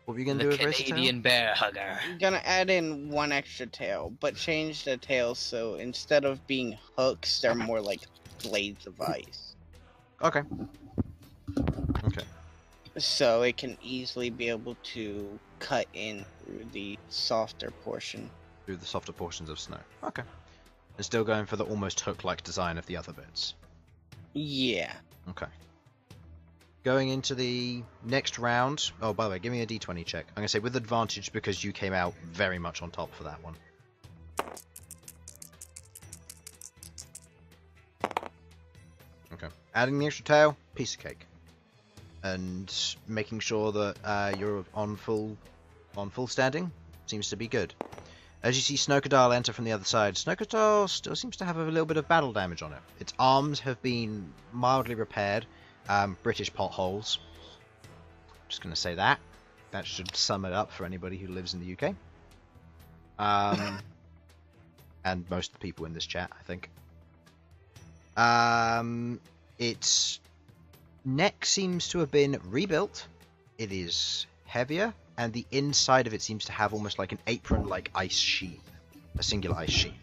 S3: What were you gonna
S1: The
S3: do with Razortail?
S1: Canadian bear hugger.
S2: I'm gonna add in 1 extra tail, but change the tails so instead of being hooks, they're more like blades of ice.
S3: Okay. Okay.
S2: So it can easily be able to cut in through the softer portion.
S3: Through the softer portions of snow. Okay. And still going for the almost hook-like design of the other bits.
S2: Yeah.
S3: Okay. Going into the next round. Oh, by the way, give me a d20 check. I'm going to say with advantage because you came out very much on top for that one. Okay. Adding the extra tail, piece of cake. And making sure that you're on full standing seems to be good. As you see Snowcrocodile enter from the other side, Snowcrocodile still seems to have a little bit of battle damage on it. Its arms have been mildly repaired. British potholes. Just going to say that. That should sum it up for anybody who lives in the UK. And most of the people in this chat, I think. Its neck seems to have been rebuilt. It is heavier, and the inside of it seems to have almost like an apron-like ice sheet. A singular ice sheet.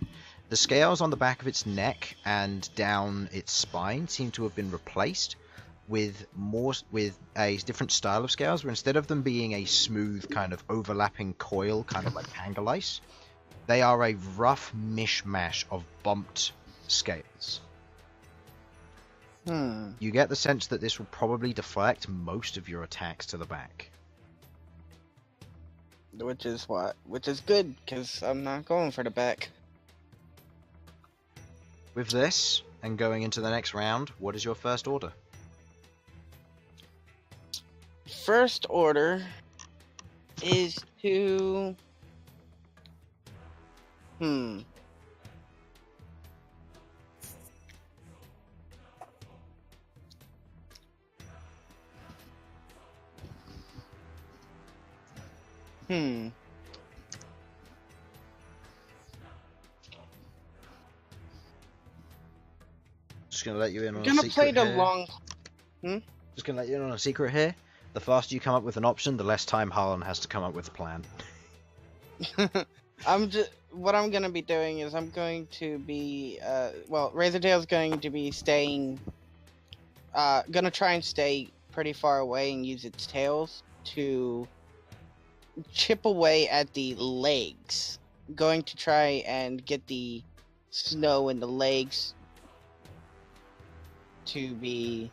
S3: The scales on the back of its neck and down its spine seem to have been replaced with a different style of scales, where instead of them being a smooth kind of overlapping coil, kind of like Tangle Ice, they are a rough mishmash of bumped scales. You get the sense that this will probably deflect most of your attacks to the back.
S2: which is good because I'm not going for the back.
S3: With this, and going into the next round, what is your first order?
S2: First order is to...
S3: Just gonna let you in on
S2: I'm gonna
S3: a
S2: play
S3: secret
S2: the
S3: here.
S2: long...
S3: Just gonna let you in on a secret here. The faster you come up with an option, the less time Harlan has to come up with a plan.
S2: What I'm gonna be doing is I'm going to be Razortail's going to be staying gonna try and stay pretty far away and use its tails to chip away at the legs. Going to try and get the snow in the legs to be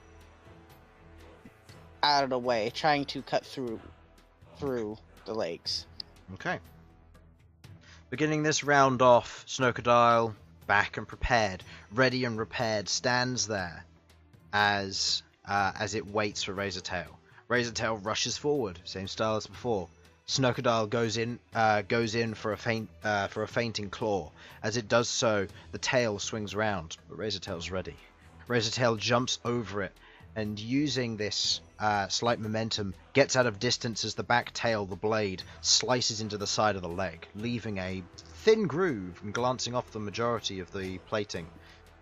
S2: out of the way, trying to cut through the legs.
S3: Okay. Beginning this round off, Snowcadile, back and prepared, ready and repaired, stands there as it waits for Razortail. Razortail rushes forward, same style as before. Snowcadile goes in for a fainting claw. As it does so, the tail swings round, but Razortail's ready. Razortail jumps over it, and using this slight momentum, gets out of distance as the back tail, the blade, slices into the side of the leg, leaving a thin groove and glancing off the majority of the plating.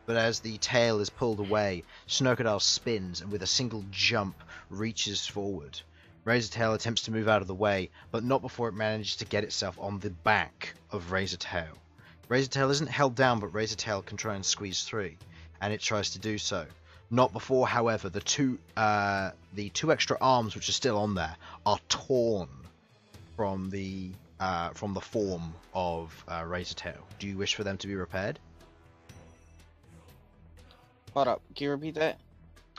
S3: But as the tail is pulled away, Snowcadile spins and with a single jump reaches forward. Razortail attempts to move out of the way, but not before it manages to get itself on the back of Razortail. Razortail isn't held down, but Razortail can try and squeeze through, and it tries to do so. Not before, however, the two extra arms which are still on there are torn from the form of Razortail. Do you wish for them to be repaired?
S2: Hold up, can you repeat that?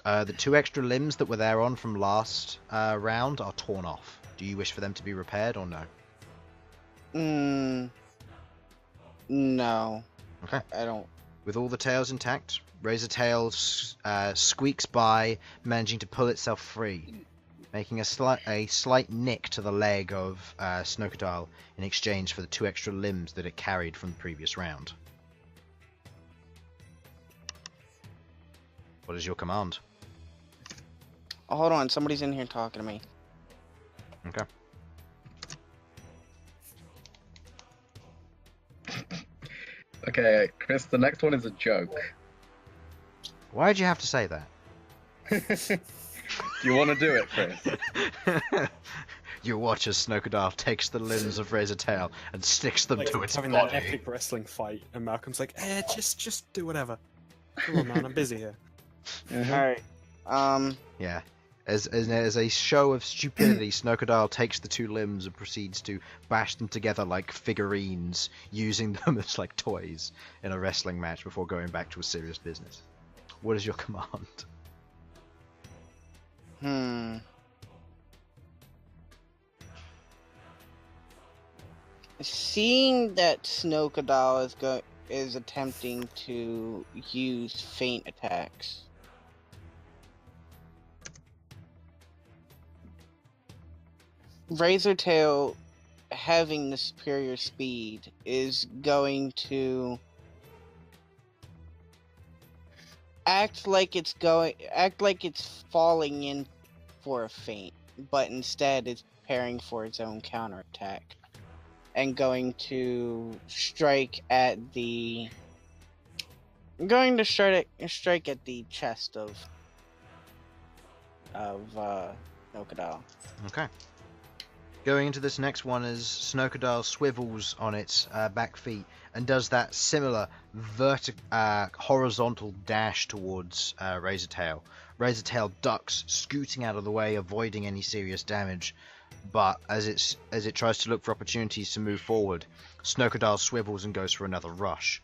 S3: The two extra limbs that were there on from last round are torn off. Do you wish for them to be repaired or no?
S2: No.
S3: Okay.
S2: I don't.
S3: With all the tails intact, Razortail squeaks by, managing to pull itself free, making a slight nick to the leg of Snowcadile in exchange for the two extra limbs that it carried from the previous round. What is your command?
S2: Oh, hold on, somebody's in here talking to me.
S3: Okay.
S4: Okay, Chris, the next one is a joke.
S3: Why'd you have to say that?
S4: Do you want to do it, Chris?
S3: You watch as Snowcadile takes the limbs of Razortail and sticks them to its
S6: having
S3: body.
S6: that epic wrestling fight, and Malcolm's like, just do whatever. Come on, man, I'm busy here.
S2: Alright.
S3: Yeah. As a show of stupidity, Snowcadile takes the two limbs and proceeds to bash them together like figurines, using them as like toys in a wrestling match before going back to a serious business. What is your command?
S2: Seeing that Snowcadile is attempting to use feint attacks. Razortail, having the superior speed, is going to act like it's falling in for a feint, but instead it's preparing for its own counterattack, and going to strike at the chest of Snowcadile.
S3: Okay. Going into this next one as Snowcadile swivels on its back feet and does that similar horizontal dash towards Razortail. Razortail ducks, scooting out of the way, avoiding any serious damage. But as it tries to look for opportunities to move forward, Snowcadile swivels and goes for another rush.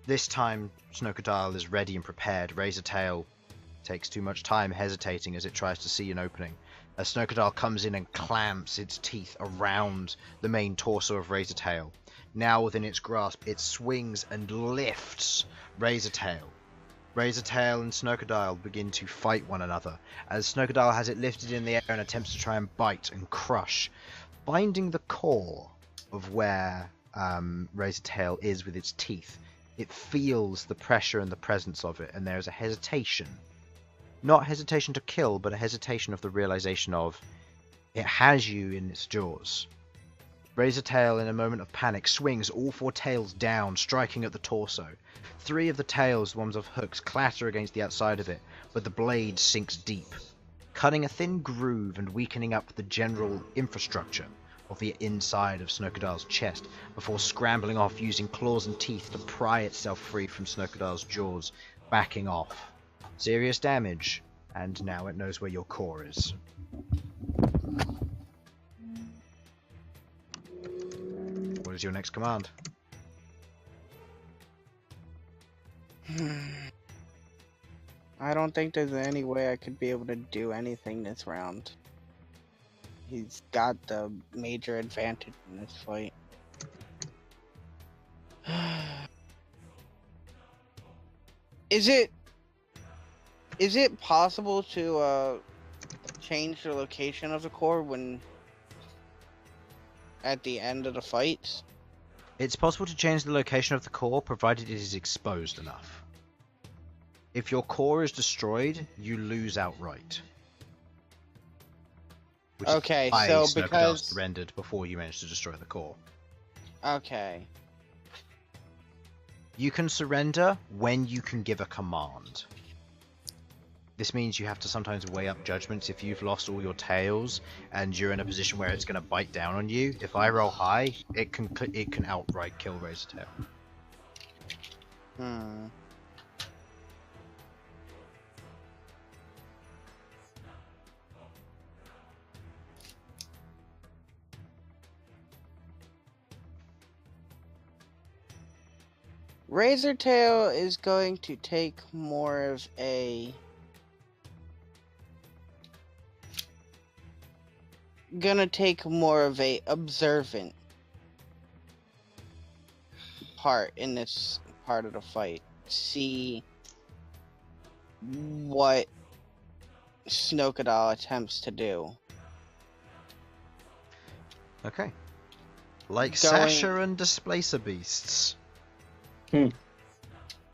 S3: This time, Snowcadile is ready and prepared. Razortail takes too much time hesitating as it tries to see an opening. as Snowcadile comes in and clamps its teeth around the main torso of Razortail. Now within its grasp, it swings and lifts Razortail. Razortail and Snowcadile begin to fight one another, as Snowcadile has it lifted in the air and attempts to try and bite and crush, finding the core of where Razortail is with its teeth. It feels the pressure and the presence of it, and there is a hesitation. Not hesitation to kill, but a hesitation of the realization of it has you in its jaws. Razortail, in a moment of panic, swings all 4 tails down, striking at the torso. 3 of the tails, the ones of hooks, clatter against the outside of it, but the blade sinks deep, cutting a thin groove and weakening up the general infrastructure of the inside of Snowcadile's chest, before scrambling off using claws and teeth to pry itself free from Snowcadile's jaws, backing off. Serious damage, and now it knows where your core is. What is your next command?
S2: I don't think there's any way I could be able to do anything this round. He's got the major advantage in this fight. Is it possible to change the location of the core when at the end of the fight?
S3: It's possible to change the location of the core, provided it is exposed enough. If your core is destroyed, you lose outright. Which
S2: Okay,
S3: is why
S2: so
S3: Snowcadile
S2: because...
S3: surrendered before you managed to destroy the core.
S2: Okay.
S3: You can surrender when you can give a command. This means you have to sometimes weigh up judgments. If you've lost all your tails and you're in a position where it's going to bite down on you, if I roll high, it can outright kill Razortail.
S2: Razortail is going to take more of a... observant part in this part of the fight. See what Snowcadile attempts to do.
S3: Okay. Like Sasha and Displacer Beasts.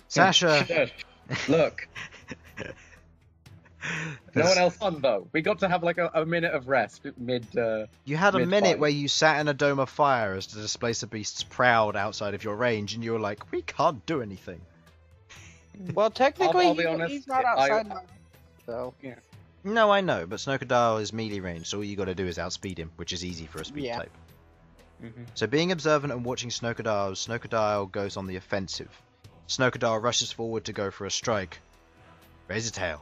S3: Sasha!
S4: Shush. Look. No one else on, though. We got to have like a minute of rest mid.
S3: You had a
S4: mid-fight.
S3: minute where you sat in a dome of fire as the Displacer Beasts prowled outside of your range, and you were like, we can't do anything.
S2: Well, technically,
S4: I'll be honest,
S2: he's not outside my... So, yeah.
S3: No, I know, but Snowcadile is melee range, so all you gotta do is outspeed him, which is easy for a speed type. So being observant and watching Snowcadile goes on the offensive. Snowcadile rushes forward to go for a strike. Razortail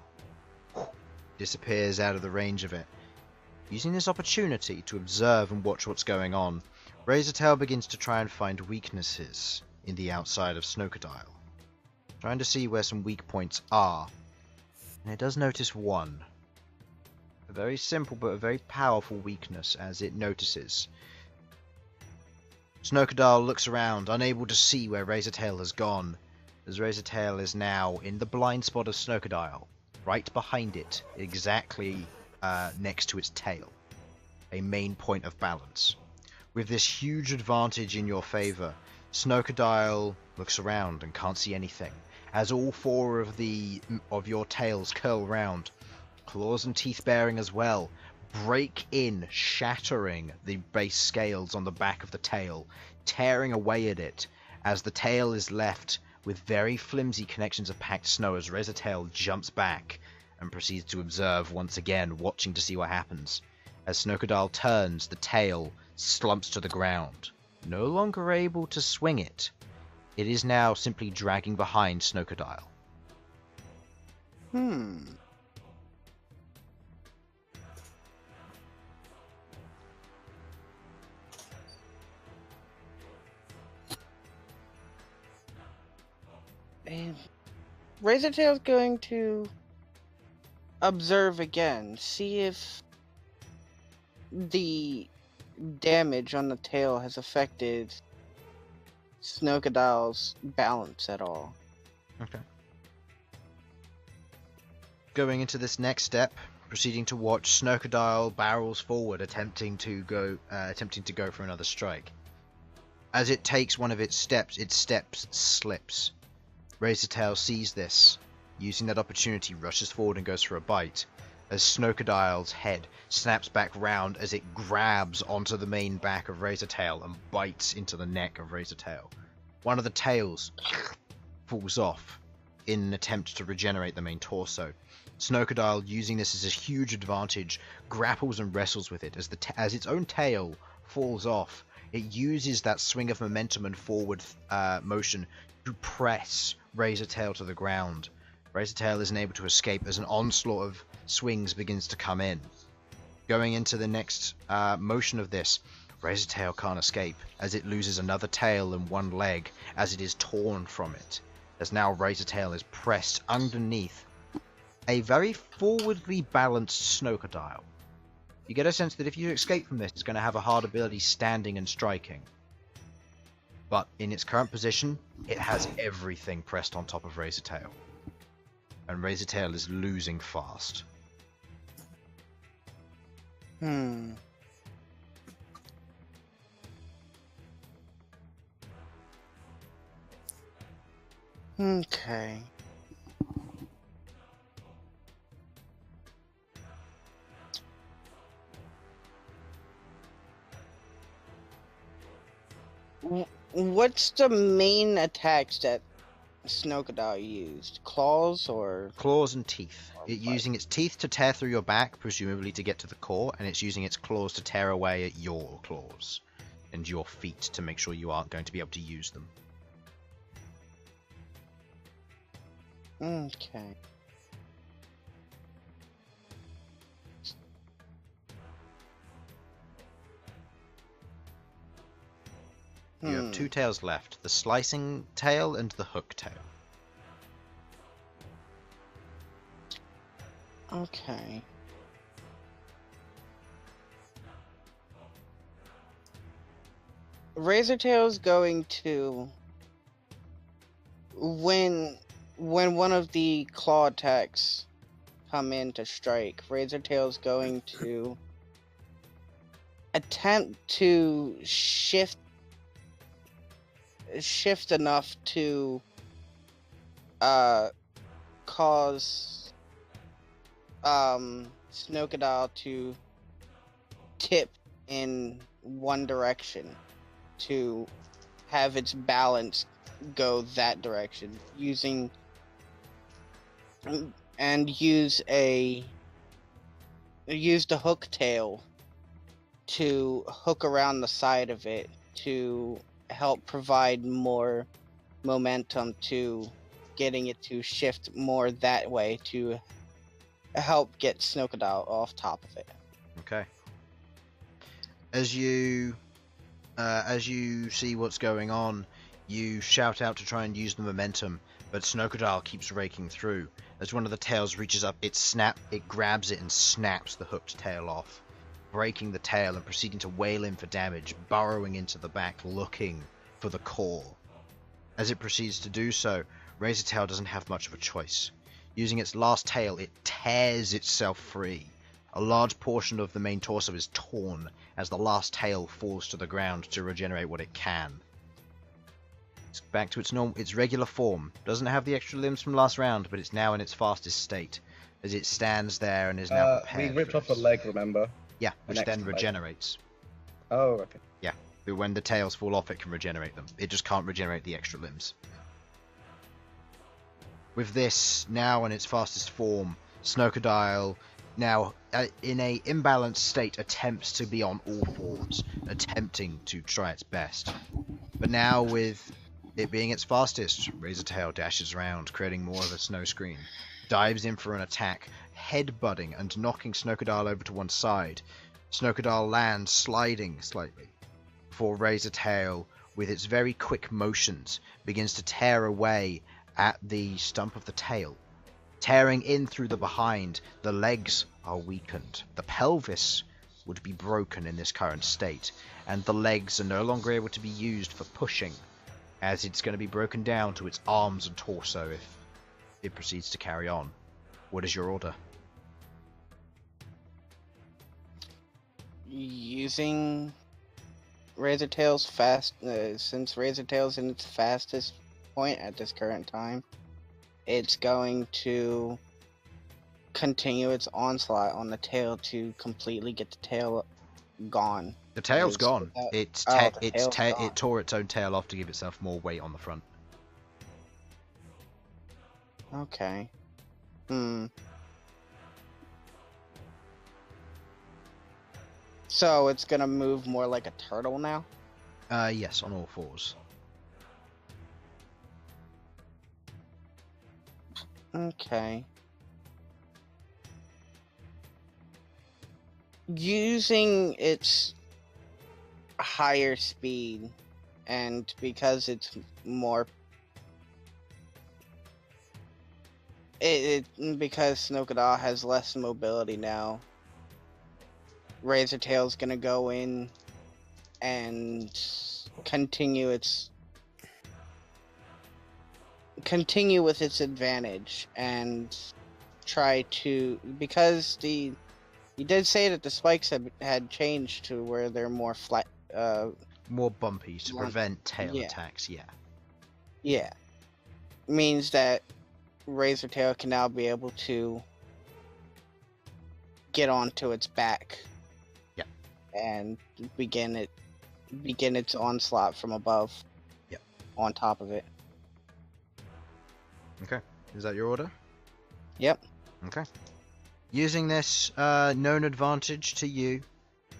S3: disappears out of the range of it. Using this opportunity to observe and watch what's going on, Razortail begins to try and find weaknesses in the outside of Snowcadile, trying to see where some weak points are. And it does notice one. A very simple but a very powerful weakness as it notices. Snowcadile looks around, unable to see where Razortail has gone, as Razortail is now in the blind spot of Snowcadile, right behind it, exactly next to its tail, a main point of balance. With this huge advantage in your favour, Snowcadile looks around and can't see anything, as all 4 of your tails curl round, claws and teeth bearing as well, break in, shattering the base scales on the back of the tail, tearing away at it, as the tail is left with very flimsy connections of packed snow as Razortail jumps back and proceeds to observe once again, watching to see what happens. As Snowcadile turns, the tail slumps to the ground, no longer able to swing it. It is now simply dragging behind Snowcadile.
S2: Razortail's going to observe again, see if the damage on the tail has affected Snookedale's balance at all.
S3: Okay. Going into this next step, proceeding to watch Snookedale barrels forward, attempting to go for another strike. As it takes one of its steps slips. Razortail sees this, using that opportunity, rushes forward and goes for a bite, as Snookedale's head snaps back round as it grabs onto the main back of Razortail and bites into the neck of Razortail. One of the tails falls off in an attempt to regenerate the main torso. Snookedale, using this as a huge advantage, grapples and wrestles with it. As its own tail falls off, it uses that swing of momentum and forward motion to press Razortail to the ground. Razortail isn't able to escape as an onslaught of swings begins to come in. Going into the next motion of this, Razortail can't escape, as it loses another tail and one leg as it is torn from it. As now Razortail is pressed underneath a very forwardly balanced Snookedale. You get a sense that if you escape from this, it's going to have a hard ability standing and striking. But in its current position, it has everything pressed on top of Razortail. And Razortail is losing fast.
S2: Okay. What's the main attacks that Snookedale used? Claws or?
S3: Claws and teeth. Using its teeth to tear through your back, presumably to get to the core, and it's using its claws to tear away at your claws and your feet to make sure you aren't going to be able to use them.
S2: Okay.
S3: You have two tails left, the slicing tail and the hook tail.
S2: Okay. Razortail's going to when one of the claw attacks come in to strike, Razortail's going to attempt to shift enough to cause Snookedale to tip in one direction to have its balance go that direction, use the hook tail to hook around the side of it to help provide more momentum to getting it to shift more that way to help get Snookedale off top of it.
S3: Okay. As you see what's going on, you shout out to try and use the momentum, but Snookedale keeps raking through. As one of the tails reaches up, it grabs it and snaps the hooked tail off, breaking the tail and proceeding to wail in for damage, burrowing into the back, looking for the core. As it proceeds to do so, Razortail doesn't have much of a choice. Using its last tail, it tears itself free. A large portion of the main torso is torn as the last tail falls to the ground to regenerate what it can. It's back to its regular form. Doesn't have the extra limbs from last round, but it's now in its fastest state, as it stands there and is now prepared.
S4: We ripped off a leg, remember?
S3: Yeah, which then regenerates.
S4: Oh, okay.
S3: Yeah, but when the tails fall off, it can regenerate them. It just can't regenerate the extra limbs. With this now in its fastest form, Snookedale, now in a imbalanced state, attempts to be on all fours, attempting to try its best. But now with it being its fastest, Razortail dashes around, creating more of a snow screen, dives in for an attack, headbutting and knocking Snookedale over to one side. Snookedale lands, sliding slightly, before Razortail, with its very quick motions, begins to tear away at the stump of the tail. Tearing in through the behind, the legs are weakened. The pelvis would be broken in this current state, and the legs are no longer able to be used for pushing, as it's going to be broken down to its arms and torso if it proceeds to carry on. What is your order?
S2: Using Razortail's fast, since Razortail's in its fastest point at this current time, it's going to continue its onslaught on the tail to completely get the tail gone.
S3: The tail's gone.
S2: Tail's gone.
S3: It tore its own tail off to give itself more weight on the front.
S2: Okay. So it's gonna move more like a turtle now?
S3: Yes, on all fours.
S2: Okay. Using its higher speed, and because it's more because Snowcadaw has less mobility now, Razortail's gonna go in and continue with its advantage and try to, because you did say that the spikes had changed to where they're more flat,
S3: more bumpy to prevent tail attacks.
S2: Yeah, means that Razortail can now be able to get onto its back.
S3: Yep.
S2: And begin its onslaught from above.
S3: Yep.
S2: On top of it.
S3: Okay. Is that your order?
S2: Yep.
S3: Okay. Using this known advantage to you,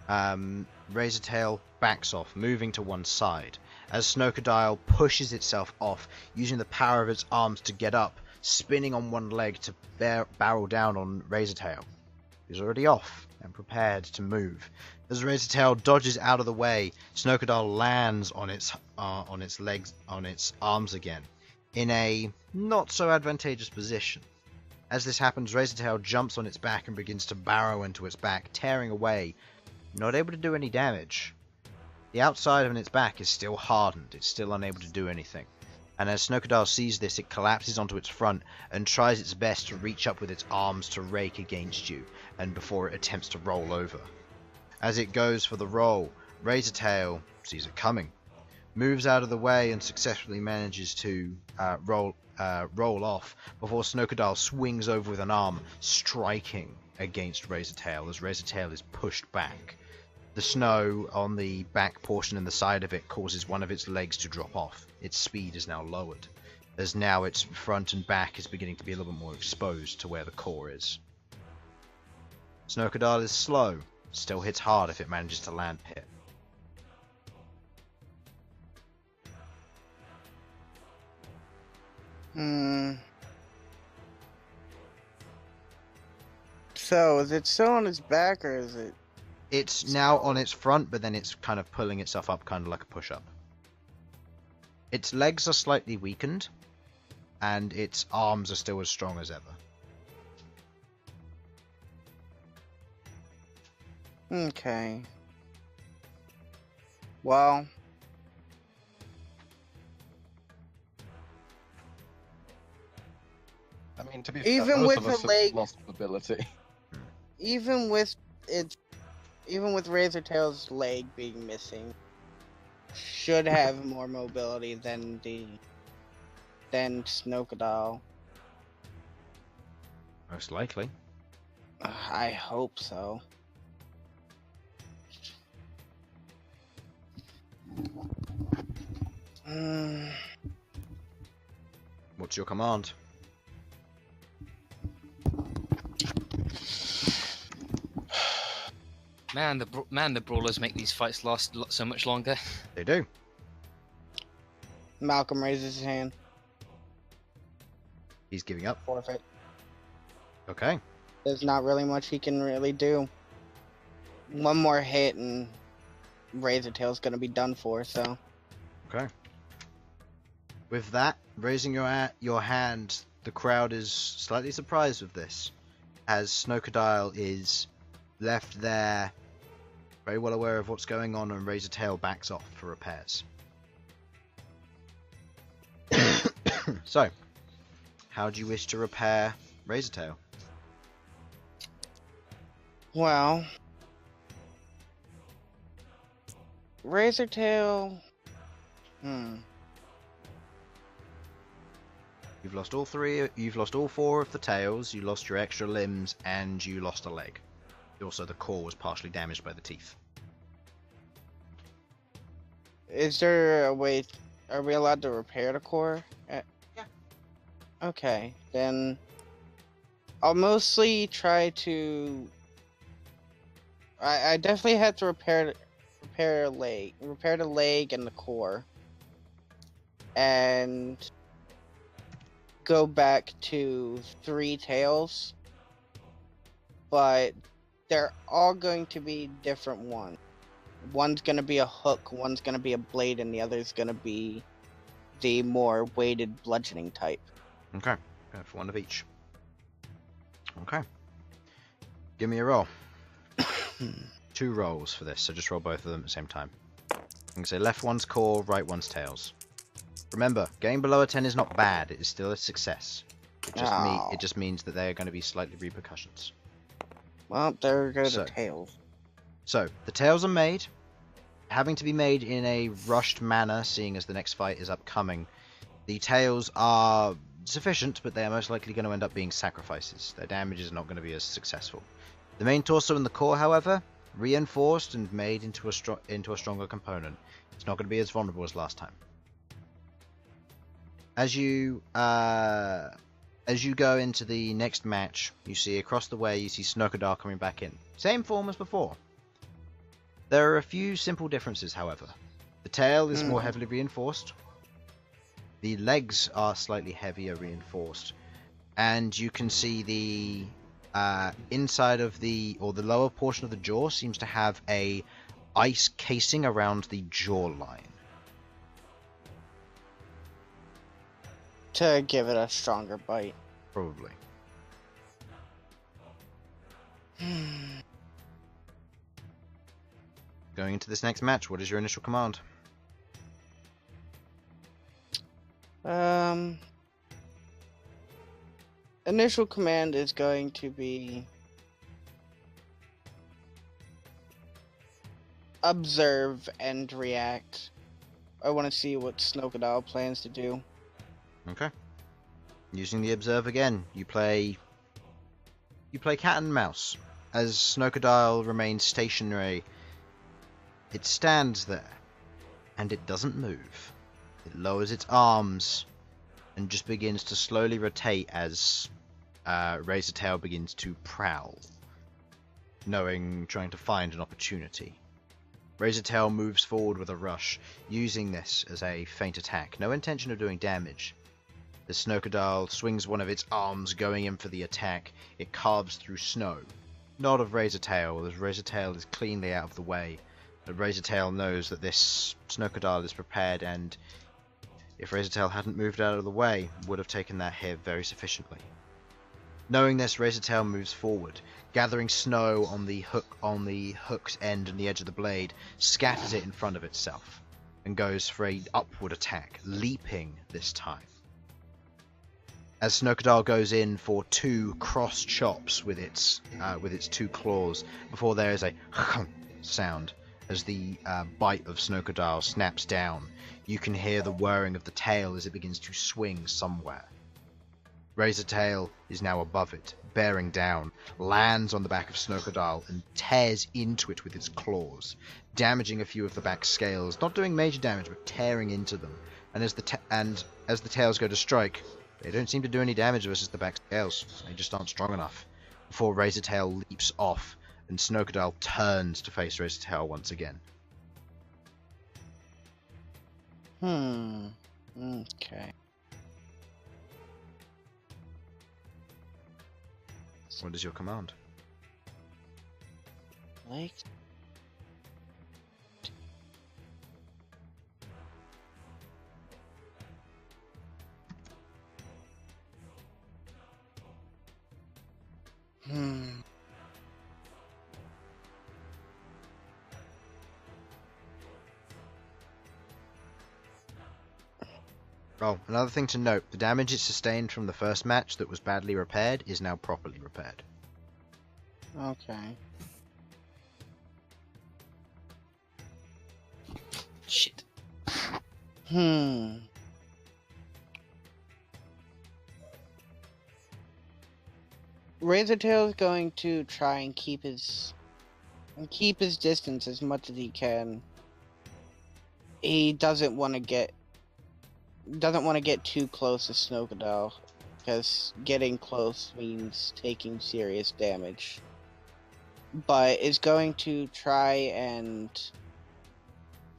S3: Razortail backs off, moving to one side, as Snowcadail pushes itself off, using the power of its arms to get up, spinning on one leg to barrel down on Razortail, who's already off and prepared to move. As Razortail dodges out of the way, Snowcadail lands on its legs, on its arms again, in a not so advantageous position. As this happens, Razortail jumps on its back and begins to barrow into its back, tearing away, not able to do any damage. The outside of its back is still hardened, it's still unable to do anything. And as Snowcadail sees this, it collapses onto its front and tries its best to reach up with its arms to rake against you, and before it attempts to roll over. As it goes for the roll, Razortail sees it coming, moves out of the way and successfully manages to roll off before Snowcadail swings over with an arm, striking against Razortail as Razortail is pushed back. The snow on the back portion and the side of it causes one of its legs to drop off. Its speed is now lowered, as now its front and back is beginning to be a little bit more exposed to where the core is. Snowcadail is slow, still hits hard if it manages to land hit.
S2: So, is it still on its back, or is it...
S3: It's now on its front, but then it's kind of pulling itself up, kind of like a push-up. Its legs are slightly weakened, and its arms are still as strong as ever.
S2: Okay. Well...
S4: I mean, to be
S2: Even
S4: fair, most
S2: with
S4: of
S2: the
S4: us have
S2: leg-
S4: lost mobility.
S2: Even with Razortail's leg being missing, should have more mobility than Snowcadail.
S3: Most likely.
S2: I hope so.
S3: What's your command?
S1: Man, the brawlers make these fights last so much longer.
S3: They do.
S2: Malcom raises his hand.
S3: He's giving up.
S2: Forfeit.
S3: Okay.
S2: There's not really much he can really do. One more hit and Razortail's gonna be done for, so...
S3: Okay. With that, raising your hand, the crowd is slightly surprised with this, as Snowcadail is left there very well aware of what's going on, and Razortail backs off for repairs. So, how do you wish to repair Razortail?
S2: Well, Razortail.
S3: You've lost all three. You've lost all four of the tails. You lost your extra limbs, and you lost a leg. Also, the core was partially damaged by the teeth.
S2: Is there a way? Are we allowed to repair the core?
S3: Yeah.
S2: Okay, then I'll mostly try to. I definitely have to repair the leg and the core, and go back to 3 tails. But they're all going to be different ones. One's going to be a hook, one's going to be a blade, and the other's going to be the more weighted bludgeoning type.
S3: Okay, go for one of each. Okay. Give me a roll. 2 rolls for this, so just roll both of them at the same time. I'm going to say left one's core, right one's tails. Remember, getting below a 10 is not bad, it is still a success. It just means that there are going to be slightly repercussions.
S2: Well, there go the tails.
S3: So, the tails are made. Having to be made in a rushed manner, seeing as the next fight is upcoming. The tails are sufficient, but they are most likely going to end up being sacrifices. Their damage is not going to be as successful. The main torso and the core, however, reinforced and made into a stronger component. It's not going to be as vulnerable as last time. As you go into the next match, you see across the way, you see Snokadar coming back in. Same form as before. There are a few simple differences, however. The tail is more heavily reinforced. The legs are slightly heavier reinforced. And you can see the inside of the lower portion of the jaw seems to have a ice casing around the jawline.
S2: To give it a stronger bite.
S3: Probably. Going into this next match, what is your initial command?
S2: Initial command is going to be observe and react. I want to see what Snokadal plans to do.
S3: Okay. Using the observe again, you play cat and mouse. As Snokadile remains stationary, it stands there, and it doesn't move. It lowers its arms, and just begins to slowly rotate as Razortail begins to prowl, trying to find an opportunity. Razortail moves forward with a rush, using this as a feint attack. No intention of doing damage. As Snokadile swings one of its arms going in for the attack, it carves through snow. Not of Razortail, as Razortail is cleanly out of the way. But Razortail knows that this Snokadile is prepared, and if Razortail hadn't moved out of the way, would have taken that hit very sufficiently. Knowing this, Razortail moves forward, gathering snow on the hook's end and the edge of the blade, scatters it in front of itself, and goes for an upward attack, leaping this time. As Snokadile goes in for 2 cross chops with its 2 claws, before there is a sound as the bite of Snokadile snaps down. You can hear the whirring of the tail as it begins to swing somewhere. Razortail is now above it, bearing down, lands on the back of Snokadile and tears into it with its claws, damaging a few of the back scales, not doing major damage but tearing into them. And as the tails go to strike, they don't seem to do any damage versus the back scales. They just aren't strong enough. Before Razortail leaps off, and Snokadile turns to face Razortail once again.
S2: Okay.
S3: What is your command?
S2: Like.
S3: Oh, another thing to note, the damage it sustained from the first match that was badly repaired is now properly repaired.
S2: Okay.
S1: Shit.
S2: Razortail's going to try and keep his distance as much as he can. He doesn't want to get too close to Snookadow, because getting close means taking serious damage. But is going to try and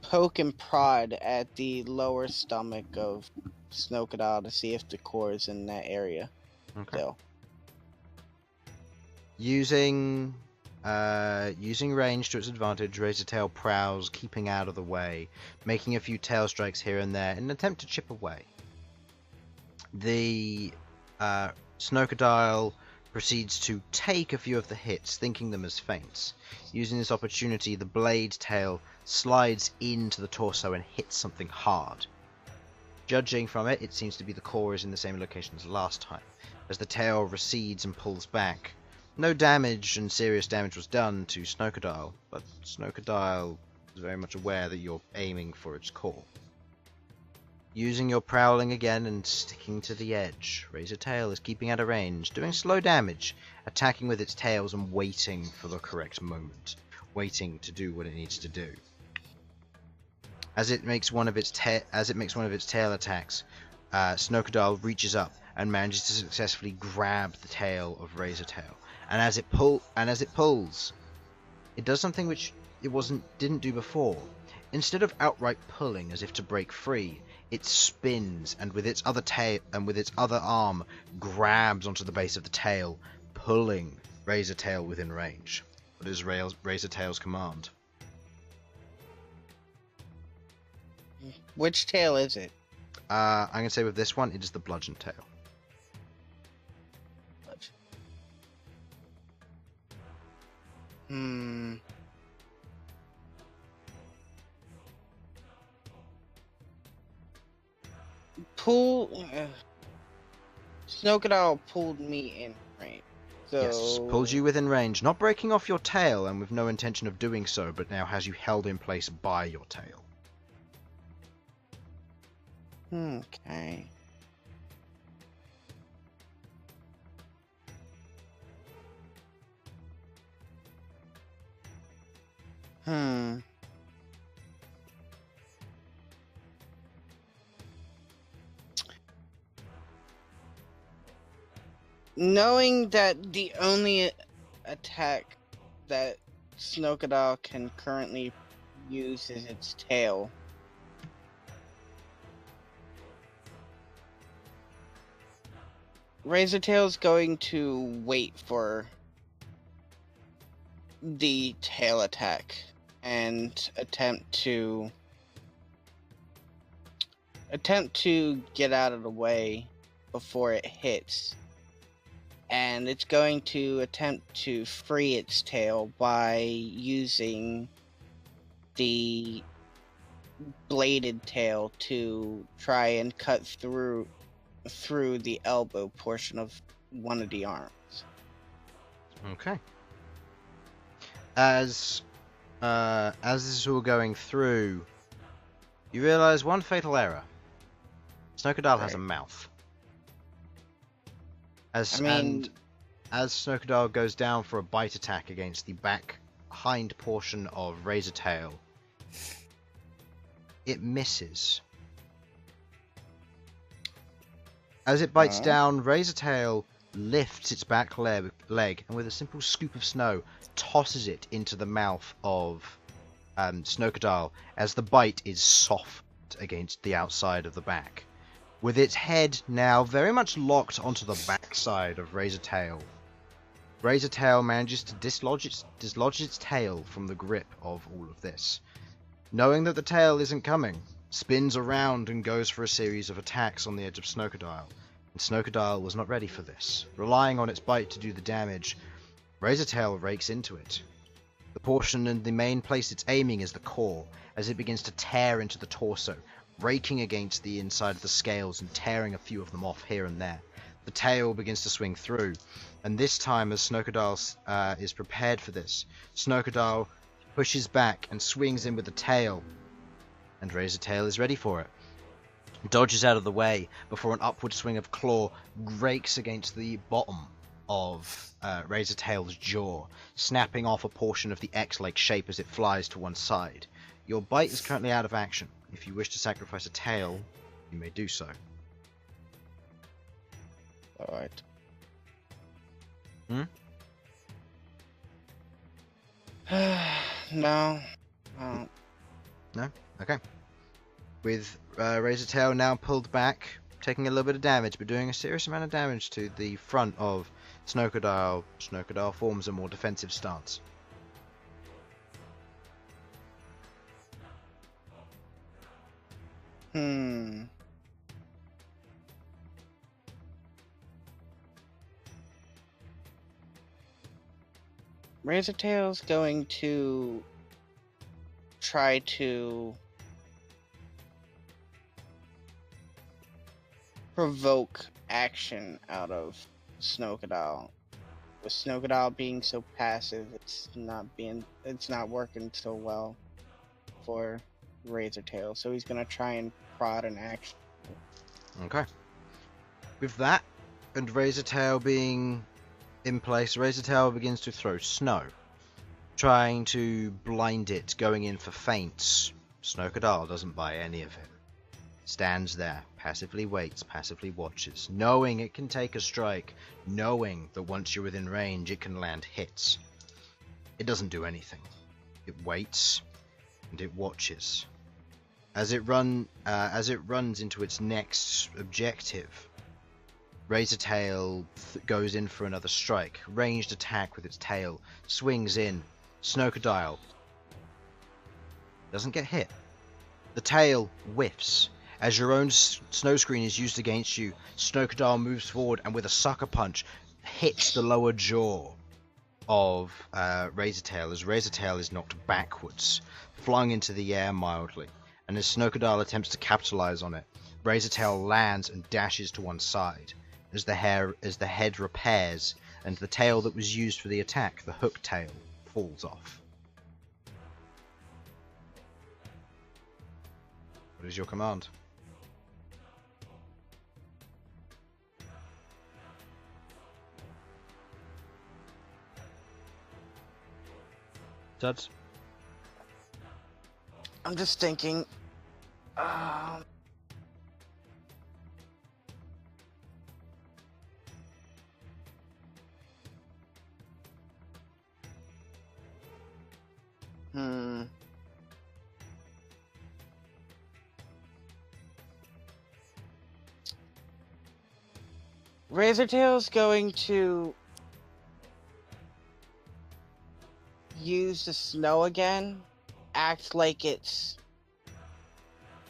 S2: poke and prod at the lower stomach of Snookadow to see if the core is in that area.
S3: Okay.
S2: Still.
S3: Using range to its advantage, Razortail prowls, keeping out of the way, making a few tail strikes here and there in an attempt to chip away. The Snookadow proceeds to take a few of the hits, thinking them as feints. Using this opportunity, the blade tail slides into the torso and hits something hard. Judging from it, it seems to be the core is in the same location as last time. As the tail recedes and pulls back, no damage and serious damage was done to Snookadow, but Snookadow is very much aware that you're aiming for its core. Using your prowling again and sticking to the edge, Razortail is keeping out of range, doing slow damage, attacking with its tails and waiting for the correct moment, waiting to do what it needs to do. As it makes one of its tail attacks, Snookadow reaches up and manages to successfully grab the tail of Razortail. And as it pulls, it does something which it didn't do before. Instead of outright pulling as if to break free, it spins and with its other arm grabs onto the base of the tail, pulling Razortail within range. What is Razortail's command?
S2: Which tail is it?
S3: I'm going to say with this one, it is the bludgeon tail.
S2: Snookadow pulled me in range. So...
S3: Yes, pulled you within range, not breaking off your tail and with no intention of doing so, but now has you held in place by your tail.
S2: Okay. Knowing that the only attack that Snookadow can currently use is its tail, Razortail's going to wait for the tail attack and attempt to get out of the way before it hits. And it's going to attempt to free its tail by using the bladed tail to try and cut through the elbow portion of one of the arms.
S3: Okay. As this is all going through, you realise one fatal error. Snookadow has a mouth. As Snookadow goes down for a bite attack against the back hind portion of Razortail, it misses. As it bites down, Razortail lifts its back leg and with a simple scoop of snow tosses it into the mouth of Snookadow as the bite is soft against the outside of the back. With its head now very much locked onto the backside of Razortail, Razortail manages to dislodge its tail from the grip of all of this. Knowing that the tail isn't coming, spins around and goes for a series of attacks on the edge of Snookadow. And Snookadow was not ready for this. Relying on its bite to do the damage, Razortail rakes into it. The portion and the main place it's aiming is the core, as it begins to tear into the torso, raking against the inside of the scales and tearing a few of them off here and there. The tail begins to swing through, and this time, as Snokadal is prepared for this, Snokadal pushes back and swings in with the tail, and Razortail is ready for it. Dodges out of the way before an upward swing of claw rakes against the bottom of Razortail's jaw, snapping off a portion of the X-like shape as it flies to one side. Your bite is currently out of action. If you wish to sacrifice a tail, you may do so.
S2: Alright. No.
S3: No? Okay. With Razortail now pulled back, taking a little bit of damage, but doing a serious amount of damage to the front of Snokadal, Snokadal forms a more defensive stance.
S2: Razortail's going to try to provoke action out of Snokadal. With Snokadal being so passive, it's not working so well for Razortail. So he's gonna try and prod an action.
S3: Okay. With that, and Razortail being in place, Razortail begins to throw snow, trying to blind it, going in for feints. Snokadal doesn't buy any of it. Stands there, passively waits, passively watches, knowing it can take a strike, knowing that once you're within range it can land hits. It doesn't do anything. It waits, and it watches. As it runs into its next objective, Razortail goes in for another strike. Ranged attack with its tail. Swings in. Snokadal doesn't get hit. The tail whiffs. As your own snow screen is used against you, Snokadal moves forward and with a sucker punch hits the lower jaw of Razortail as Razortail is knocked backwards, flung into the air mildly. And as Snokadal attempts to capitalize on it, Razortail lands and dashes to one side. As the head repairs, and the tail that was used for the attack, the hook tail, falls off. What is your command? Sudz?
S2: I'm just thinking. Razortail's going to use the snow again. Act like it's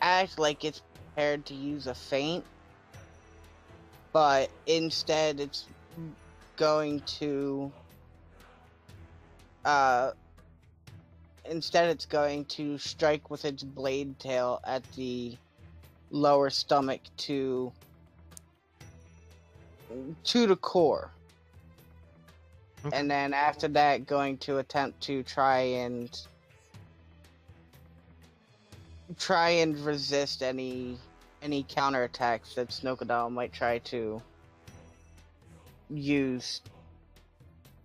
S2: prepared to use a feint, but instead it's going to strike with its blade tail at the lower stomach to the core.
S3: Okay.
S2: And then after that going to attempt to try and resist any counterattacks that Snokadal might try to use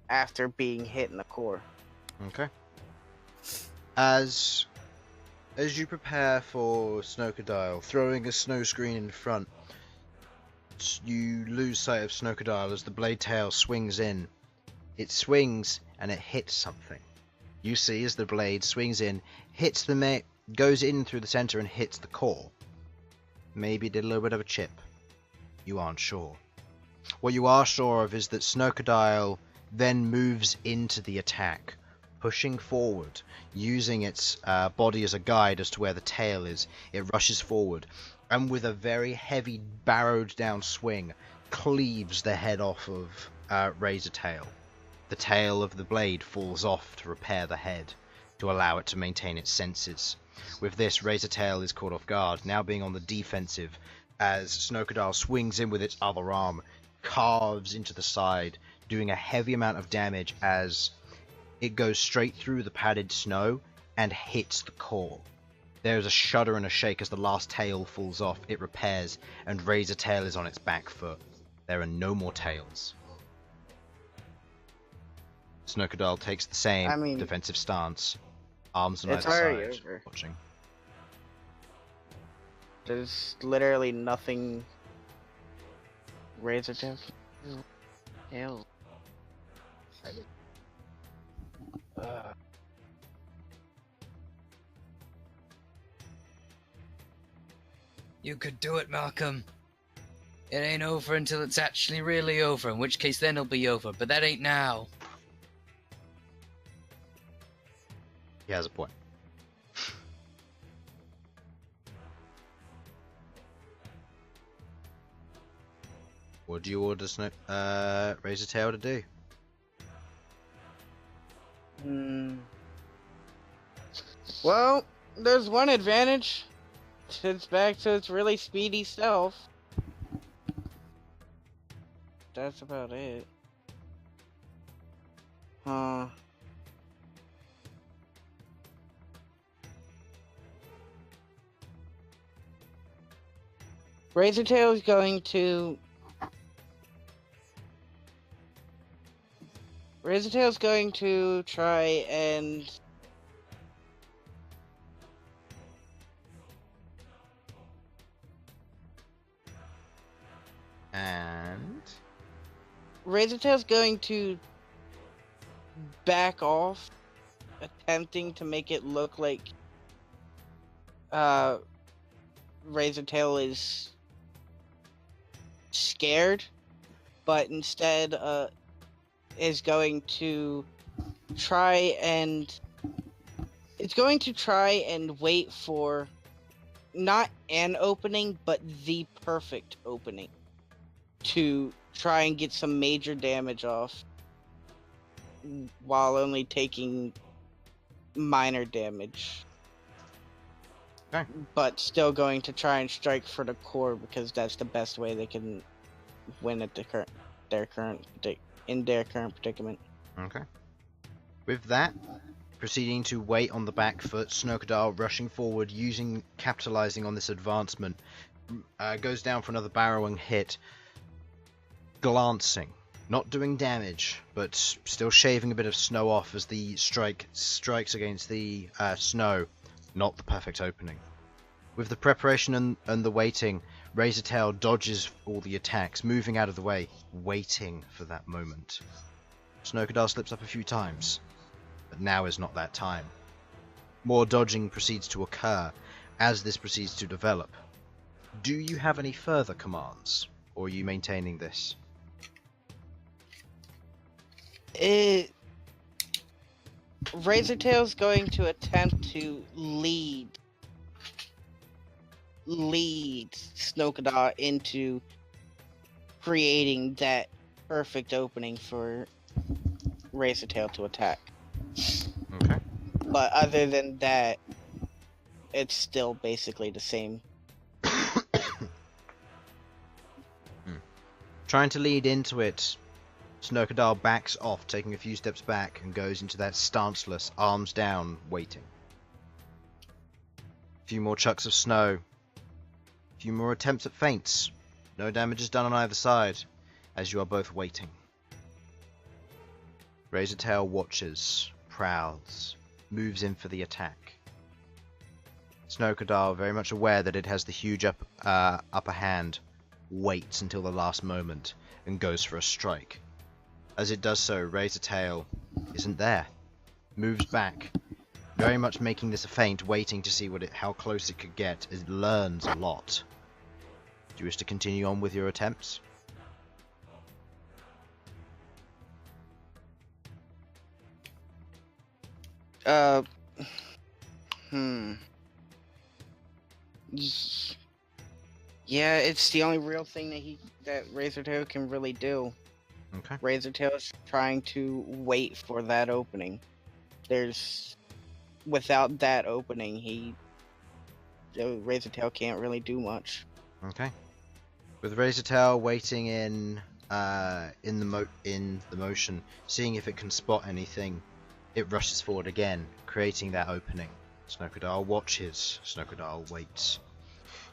S2: after being hit in the core.
S3: Okay. As you prepare for Snokadal, throwing a snow screen in front, you lose sight of Snokadal as the blade tail swings in. It swings and it hits something. You see as the blade swings in, hits the goes in through the center and hits the core. Maybe it did a little bit of a chip. You aren't sure. What you are sure of is that Snokadal then moves into the attack, pushing forward, using its body as a guide as to where the tail is. It rushes forward, and with a very heavy, barrowed down swing, cleaves the head off of Razortail. The tail of the blade falls off to repair the head. to allow it to maintain its senses. With this, Razortail is caught off guard, now being on the defensive, as Snowcadile swings in with its other arm, carves into the side, doing a heavy amount of damage as it goes straight through the padded snow and hits the core. There is a shudder and a shake as the last tail falls off, it repairs, and Razortail is on its back foot. There are no more tails. Snowcadile takes the same defensive stance, arms on either side, watching.
S2: There's literally nothing Razortail can do. Hell.
S1: You could do it, Malcom. It ain't over until it's actually really over, in which case then it'll be over, but that ain't now.
S3: He has a point. What do you order Razortail to do?
S2: Well, there's one advantage. It's back to its really speedy self. That's about it. Razortail is going to... Razortail's going to try and... Razortail's going to back off, attempting to make it look like Razortail is scared, but instead is going to try and wait for not an opening, but the perfect opening to try and get some major damage off while only taking minor damage.
S3: Okay.
S2: But still going to try and strike for the core because that's the best way they can win at their current predicament.
S3: Okay. With that, proceeding to wait on the back foot, Snowcadile rushing forward, capitalizing on this advancement, goes down for another barrowing hit, glancing, not doing damage, but still shaving a bit of snow off as the strikes against the snow. Not the perfect opening. With the preparation and the waiting, Razortail dodges all the attacks, moving out of the way, waiting for that moment. Snowcadile slips up a few times, but now is not that time. More dodging proceeds to occur as this proceeds to develop. Do you have any further commands, or are you maintaining this?
S2: Razortail's going to attempt to lead Snowcadile into creating that perfect opening for Razortail to attack.
S3: Okay.
S2: But other than that, it's still basically the same.
S3: Trying to lead into it, Snowcadile backs off, taking a few steps back, and goes into that stanceless, arms down, waiting. A few more chucks of snow. A few more attempts at feints. No damage is done on either side, as you are both waiting. Razortail watches, prowls, moves in for the attack. Snowcadile, very much aware that it has the huge upper hand, waits until the last moment, and goes for a strike. As it does so, Razortail isn't there. Moves back, very much making this a feint, waiting to see how close it could get. It learns a lot. Do you wish to continue on with your attempts?
S2: Yeah, it's the only real thing that Razortail can really do.
S3: Okay.
S2: Razortail is trying to wait for that opening. There's without that opening, Razortail can't really do much.
S3: Okay. With Razortail waiting in the motion, seeing if it can spot anything, it rushes forward again, creating that opening. Snowcadile watches. Snowcadile waits.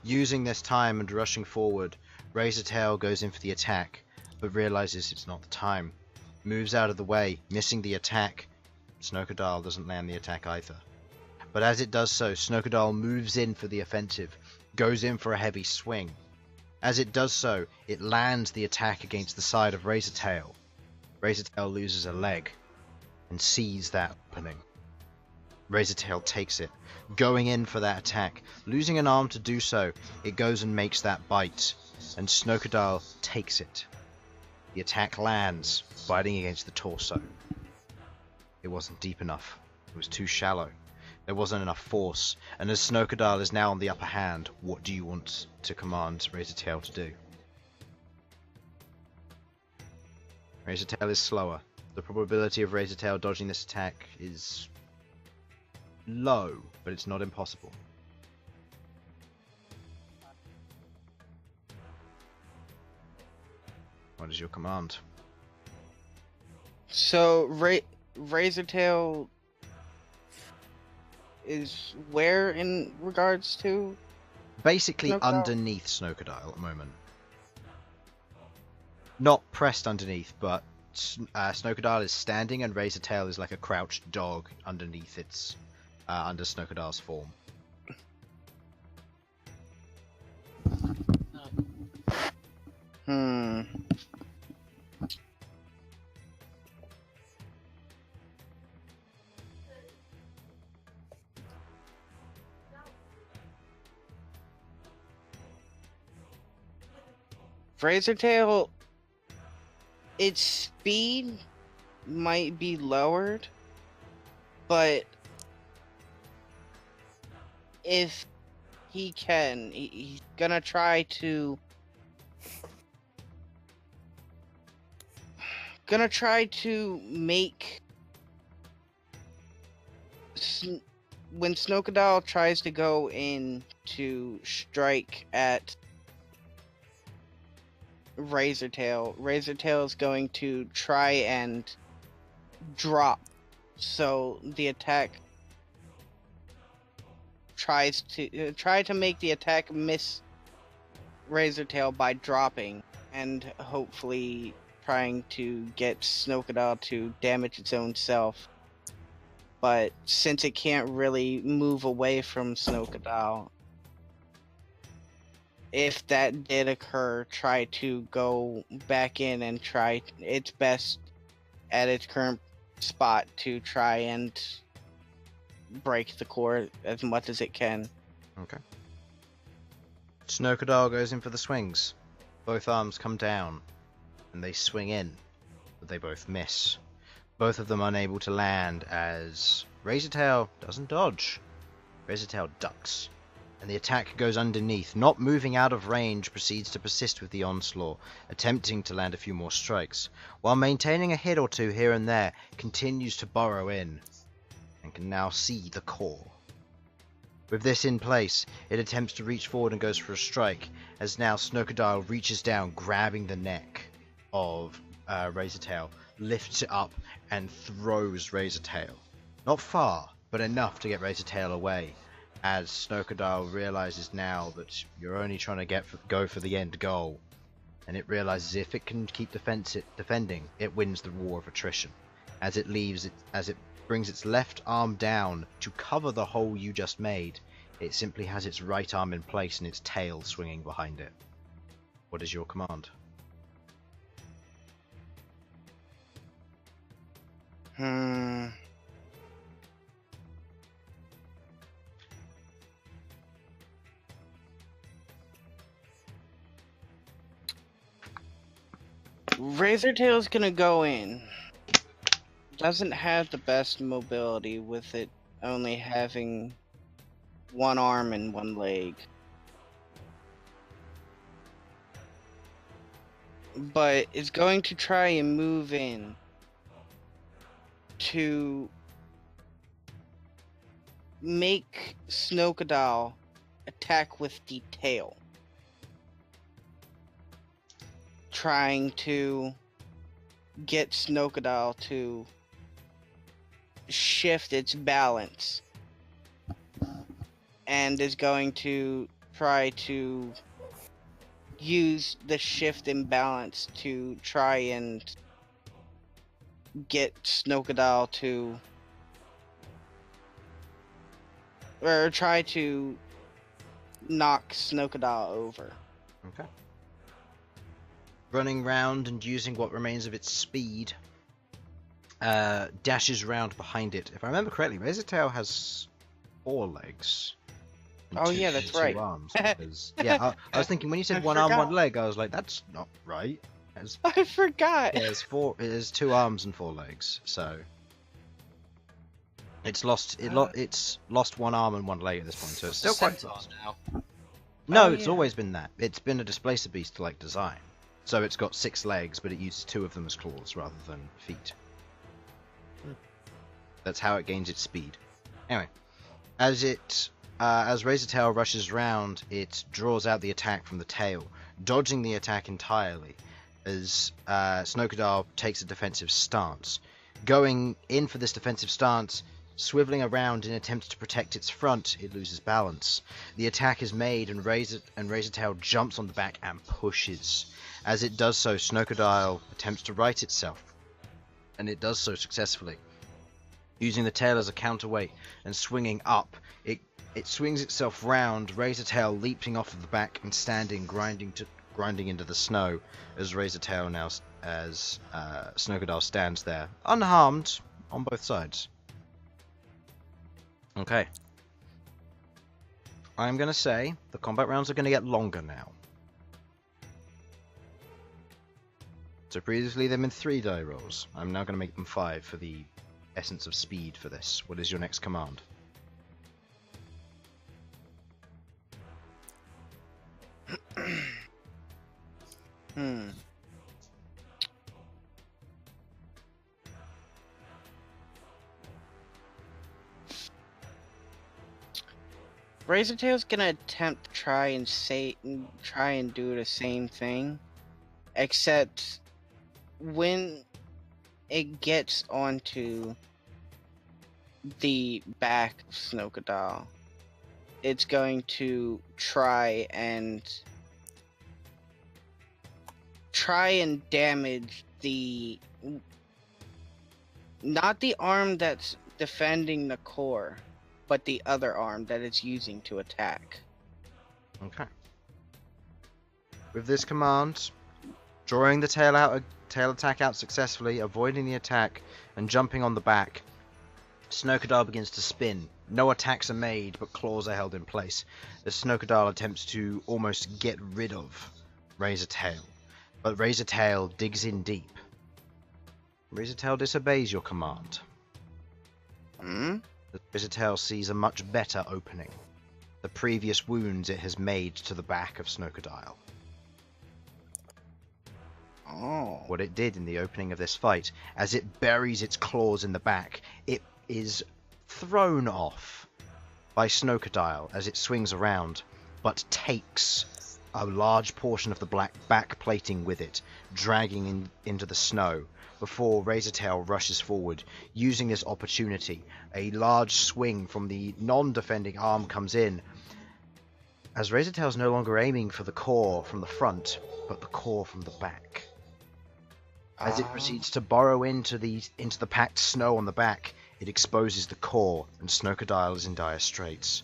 S3: Using this time and rushing forward, Razortail goes in for the attack, but realizes it's not the time. Moves out of the way, missing the attack. Snowcadile doesn't land the attack either. But as it does so, Snowcadile moves in for the offensive, goes in for a heavy swing. As it does so, it lands the attack against the side of Razortail. Razortail loses a leg and sees that opening. Razortail takes it, going in for that attack. Losing an arm to do so, it goes and makes that bite, and Snowcadile takes it. The attack lands, biting against the torso. It wasn't deep enough. It was too shallow. There wasn't enough force, and as Snowcadile is now on the upper hand, what do you want to command Razortail to do? Razortail is slower. The probability of Razortail dodging this attack is low, but it's not impossible. What is your command?
S2: So, Razortail is where in regards to?
S3: Basically
S2: Snowcadile?
S3: underneath Snowcadile at the moment. Not pressed underneath, but Snowcadile is standing and Razortail is like a crouched dog underneath its, under Snowcadile's form.
S2: Razortail, its speed might be lowered, but if he can, he's gonna try to make when Snowcadile tries to go in to strike at Razortail is going to try and drop, so the attack try to make the attack miss Razortail by dropping, and hopefully trying to get Snowcadile to damage its own self. But since it can't really move away from Snowcadile, if that did occur, try to go back in and try its best at its current spot to try and break the core as much as it can.
S3: Okay. Snowcadile goes in for the swings. Both arms come down, and they swing in, but they both miss. Both of them unable to land as Razortail doesn't dodge. Razortail ducks, and the attack goes underneath. Not moving out of range, proceeds to persist with the onslaught, attempting to land a few more strikes, while maintaining a hit or two here and there, continues to burrow in, and can now see the core. With this in place, it attempts to reach forward and goes for a strike, as now Snowcadile reaches down, grabbing the neck of Razortail, lifts it up, and throws Razortail. Not far, but enough to get Razortail away, as Snowcadile realizes now that you're only trying to go for the end goal, and it realizes if it can keep defending, it wins the war of attrition. As it brings its left arm down to cover the hole you just made, it simply has its right arm in place and its tail swinging behind it. What is your command?
S2: Razortail's gonna go in. Doesn't have the best mobility with it only having one arm and one leg. But is going to try and move in to make Snokadal attack with the tail, trying to get Snokadal to shift its balance, and is going to try to use the shift in balance to try and get Snokadal to, or try to knock Snokadal over.
S3: Okay. Running round and using what remains of its speed, dashes round behind it. If I remember correctly, Razortail has 4 legs. and
S2: Oh, yeah, that's right.
S3: 2 arms. Because, yeah, I was thinking when you said
S2: I
S3: 1 arm, 1
S2: forgot.
S3: leg, I was like, that's not right. It
S2: I forgot.
S3: has 4. It has 2 arms and 4 legs. So it's lost. It's lost 1 arm and 1 leg at this point. So it's still quite
S1: Centaur
S3: fast.
S1: now.
S3: No,
S2: Oh,
S3: it's
S2: yeah.
S3: always been that. It's been a displacer beast like design. So it's got 6 legs, but it uses 2 of them as claws rather than feet. That's how it gains its speed. Anyway, as Razortail rushes round, it draws out the attack from the tail, dodging the attack entirely as Snokadal takes a defensive stance. Going in for this defensive stance, swiveling around in attempts to protect its front, it loses balance. The attack is made and Razortail jumps on the back and pushes. As it does so, Snokadal attempts to right itself, and it does so successfully. Using the tail as a counterweight and swinging up, it swings itself round, Razortail leaping off of the back and standing, grinding into the snow as Snokadal stands there, unharmed on both sides. Okay. I'm going to say the combat rounds are going to get longer now. So previously they've been 3 die rolls. I'm now going to make them 5 for the essence of speed for this. What is your next command?
S2: Razortail's gonna attempt to try and do the same thing, except when it gets onto the back of Snokadal, it's going to try and damage not the arm that's defending the core, but the other arm that it's using to attack.
S3: Okay. With this command, drawing the tail attack out successfully, avoiding the attack, and jumping on the back, Snokadal begins to spin. No attacks are made, but claws are held in place as Snokadal attempts to almost get rid of Razortail. But Razortail digs in deep. Razortail disobeys your command. Razortail sees a much better opening. The previous wounds it has made to the back of Snokadal.
S2: Oh.
S3: What it did in the opening of this fight, as it buries its claws in the back, it is thrown off by Snokadal as it swings around, but takes a large portion of the black back plating with it, dragging into the snow, before Razortail rushes forward. Using this opportunity, a large swing from the non-defending arm comes in, as Razortail's no longer aiming for the core from the front, but the core from the back. As it proceeds to burrow into the packed snow on the back, it exposes the core, and Snokadal is in dire straits.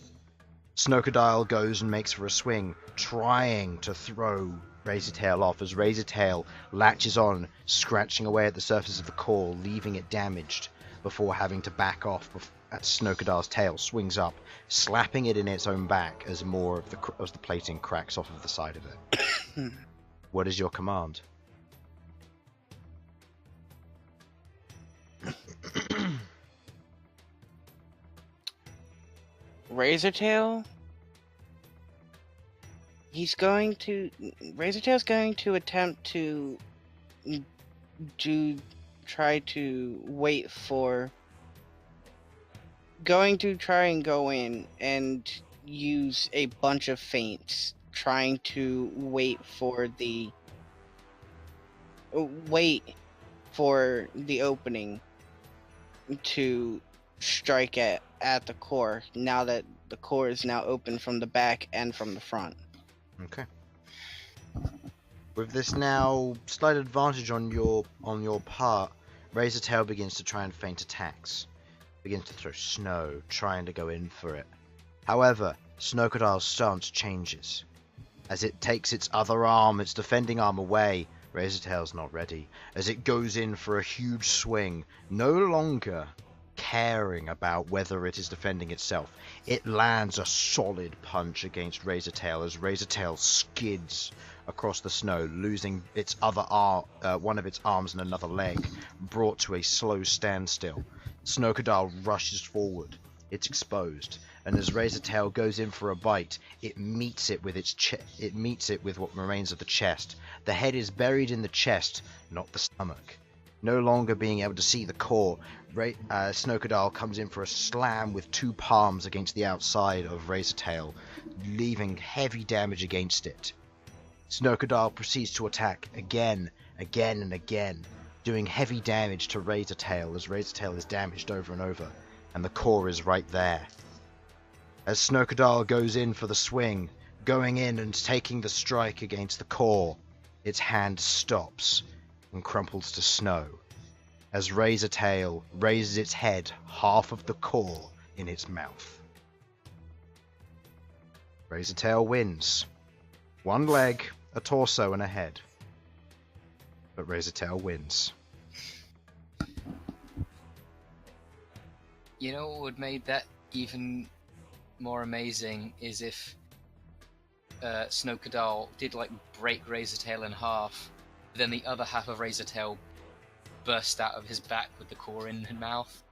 S3: Snokadal goes and makes for a swing, trying to throw Razortail off, as Razortail latches on, scratching away at the surface of the core, leaving it damaged, before having to back off as Snokadal's tail swings up, slapping it in its own back as more of the plating cracks off of the side of it. What is your command?
S2: Razortail? Razortail's going to attempt to try to wait for going to try and go in and use a bunch of feints, trying to wait for the opening to strike at the core, now that the core is now open from the back and from the front.
S3: Okay. With this now slight advantage on your part, Razortail begins to try and feint attacks. Begins to throw snow, trying to go in for it. However, Snowcadale's stance changes. As it takes its other arm, its defending arm away, Razortail's not ready. As it goes in for a huge swing, no longer caring about whether it is defending itself. It lands a solid punch against Razortail as Razortail skids across the snow, losing its other arm, one of its arms and another leg, brought to a slow standstill. Snowcadale rushes forward. It's exposed, and as Razortail goes in for a bite, it meets it with what remains of the chest. The head is buried in the chest, not the stomach. No longer being able to see the core, Snowcadale comes in for a slam with two palms against the outside of Razortail, leaving heavy damage against it. Snowcadale proceeds to attack again, and again, doing heavy damage to Razortail as Razortail is damaged over and over, and the core is right there. As Snowcadale goes in for the swing, going in and taking the strike against the core, its hand stops and crumples to snow, as Razortail raises its head, half of the core in its mouth. Razortail wins. One leg, a torso, and a head. But Razortail wins.
S1: You know what would made that even more amazing is if Snowcadale did like break Razortail in half, but then the other half of Razortail burst out of his back with the core in his mouth.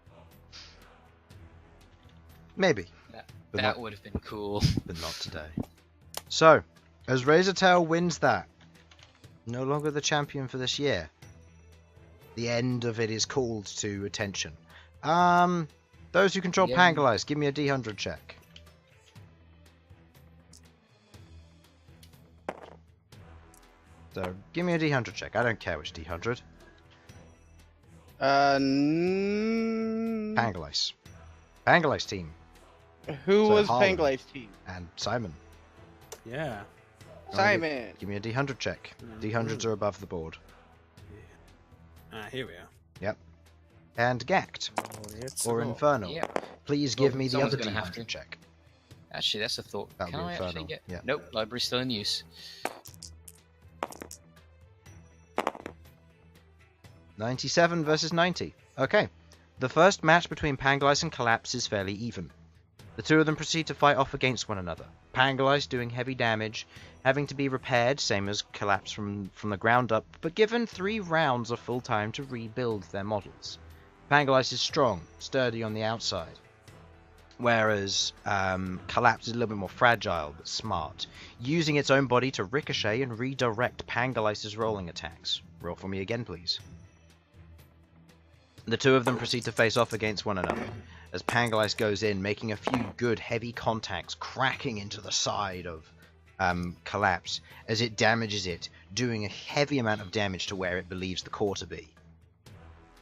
S3: Maybe.
S1: That would have been cool.
S3: But not today. So, as Razortail wins that, no longer the champion for this year. The end of it is called to attention. Those who control Pangolize, give me a D100 check. So, give me a D100 check. I don't care which D100. Pangolize. Pangolize team.
S2: Who
S3: So
S2: was
S3: Harlan.
S2: Pangolive's team?
S3: And Simon.
S6: Yeah.
S2: Simon.
S3: Give me a D100 check. D100s are above the board.
S6: Here we are.
S3: Yep. And Ghaakt.
S6: It's
S3: Or Infernal.
S1: Yep.
S3: Please give me the
S1: Someone's
S3: other
S1: gonna have to.
S3: D100 check.
S1: Actually, that's a thought.
S3: That'll
S1: Can
S3: be
S1: I
S3: Infernal.
S1: actually get...
S3: Yeah.
S1: Nope, library's still in use.
S3: 97 versus 90. Okay. The first match between Pangolize and Collapse is fairly even. The two of them proceed to fight off against one another. Pangolize doing heavy damage, having to be repaired, same as Collapse from the ground up, but given 3 rounds of full time to rebuild their models. Pangolize is strong, sturdy on the outside, whereas Collapse is a little bit more fragile but smart, using its own body to ricochet and redirect Pangolize's rolling attacks. Roll for me again, please. The two of them proceed to face off against one another, as Pangolize goes in, making a few good heavy contacts, cracking into the side of Collapse, as it damages it, doing a heavy amount of damage to where it believes the core to be.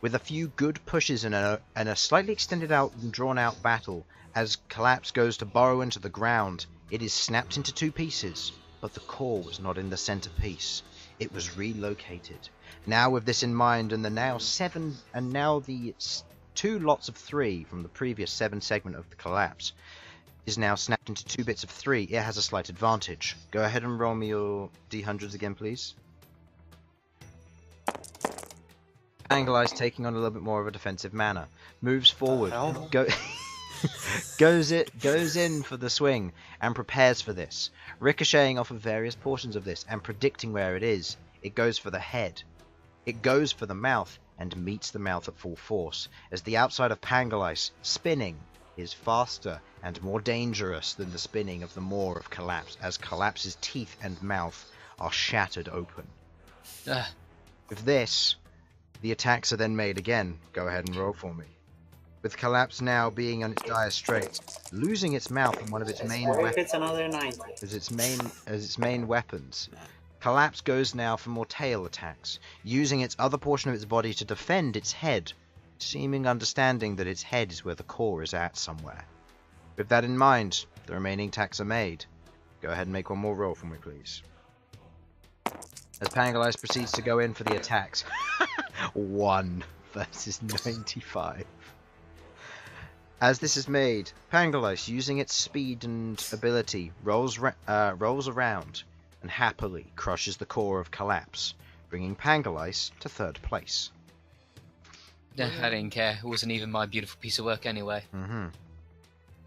S3: With a few good pushes and a slightly extended out and drawn out battle, as Collapse goes to burrow into the ground, it is snapped into 2 pieces, but the core was not in the center piece. It was relocated. Now with this in mind, and the 2 lots of 3 from the previous 7 segment of the Collapse is now snapped into 2 bits of 3, it has a slight advantage. Go ahead and roll me your D100s again, please. Pangolize taking on a little bit more of a defensive manner. Moves forward. Goes in for the swing and prepares for this. Ricocheting off of various portions of this and predicting where it is. It goes for the head. It goes for the mouth and meets the mouth at full force, as the outside of Pangolize, spinning, is faster and more dangerous than the spinning of the maw of Collapse, as Collapse's teeth and mouth are shattered open. With this, the attacks are then made again. Go ahead and roll for me. with Collapse now being on its dire straits, losing its mouth and one of its main
S5: What if
S3: weapons
S5: it's another 90?
S3: as its main weapons. Collapse goes now for more tail attacks, using its other portion of its body to defend its head, seeming understanding that its head is where the core is at somewhere. With that in mind, the remaining attacks are made. Go ahead and make one more roll for me, please. As Pangolice proceeds to go in for the attacks. 1 versus 95. As this is made, Pangolice, using its speed and ability, rolls around and happily crushes the core of Collapse, bringing Pangolice to 3rd place.
S1: Yeah, I didn't care. It wasn't even my beautiful piece of work anyway.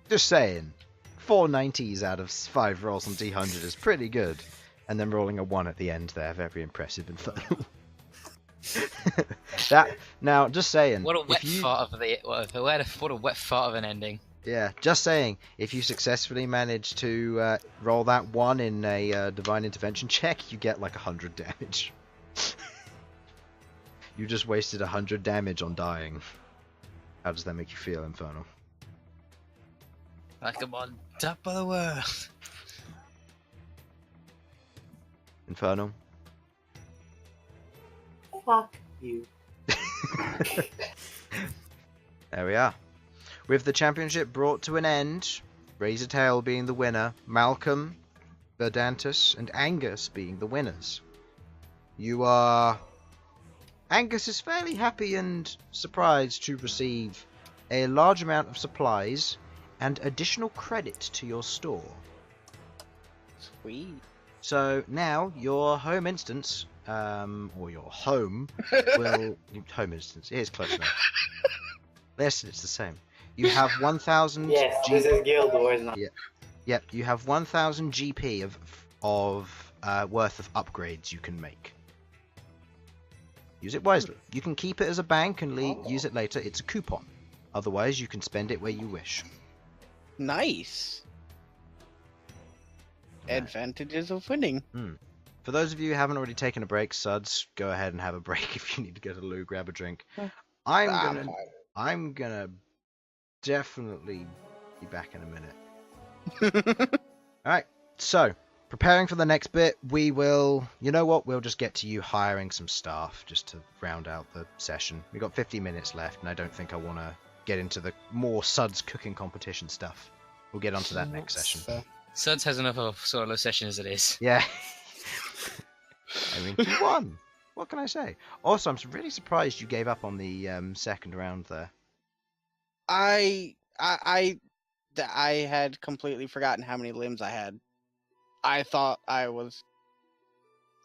S3: Just saying, 4 90s out of 5 rolls on D100 is pretty good. And then rolling a 1 at the end there, very impressive Infernal. Now, just saying.
S1: What a wet fart of an ending.
S3: Yeah, just saying. If you successfully manage to roll that 1 in a Divine Intervention check, you get like 100 damage. You just wasted 100 damage on dying. How does that make you feel, Infernal?
S1: Like I'm on top of the world.
S3: Infernal?
S5: Fuck you.
S3: There we are. With the championship brought to an end, Razortail being the winner, Malcom, Verdantus, and Angus being the winners. Angus is fairly happy and surprised to receive a large amount of supplies and additional credit to your store.
S2: Sweet.
S3: So now your home instance, or your home, will... home instance, it is close enough. Yes, it's the same. You have 1,000
S5: Yes, this is Guild Wars now.
S3: Yep, you have 1,000 GP of worth of upgrades you can make. Use it wisely. You can keep it as a bank and use it later. It's a coupon. Otherwise, you can spend it where you wish.
S2: Nice. Advantages of winning.
S3: For those of you who haven't already taken a break, Sudz, go ahead and have a break if you need to go to the loo, grab a drink. I'm gonna definitely be back in a minute. Alright, so, preparing for the next bit, we'll just get to you hiring some staff, just to round out the session. We've got 50 minutes left, and I don't think I want to get into the more Sudz cooking competition stuff. We'll get onto that next session.
S1: Sudz has enough of a solo session as it is.
S3: Yeah. I mean, he won. What can I say? Also, I'm really surprised you gave up on the second round there.
S2: I had completely forgotten how many limbs I had. I thought I was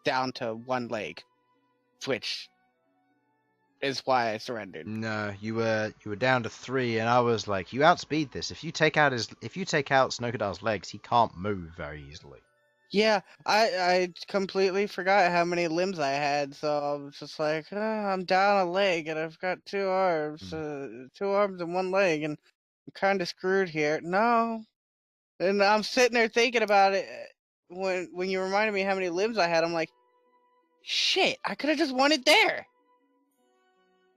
S2: down to 1 leg, which is why I surrendered.
S3: No, you were down to 3, and I was like, you outspeed this. If you take out Snowcadale's legs, he can't move very easily.
S2: Yeah, I completely forgot how many limbs I had, so I was just like, I'm down a leg, and I've got 2 arms, 2 arms and 1 leg, and I'm kind of screwed here. No, and I'm sitting there thinking about it when you reminded me how many limbs I had. I'm like, shit, I could have just won it there.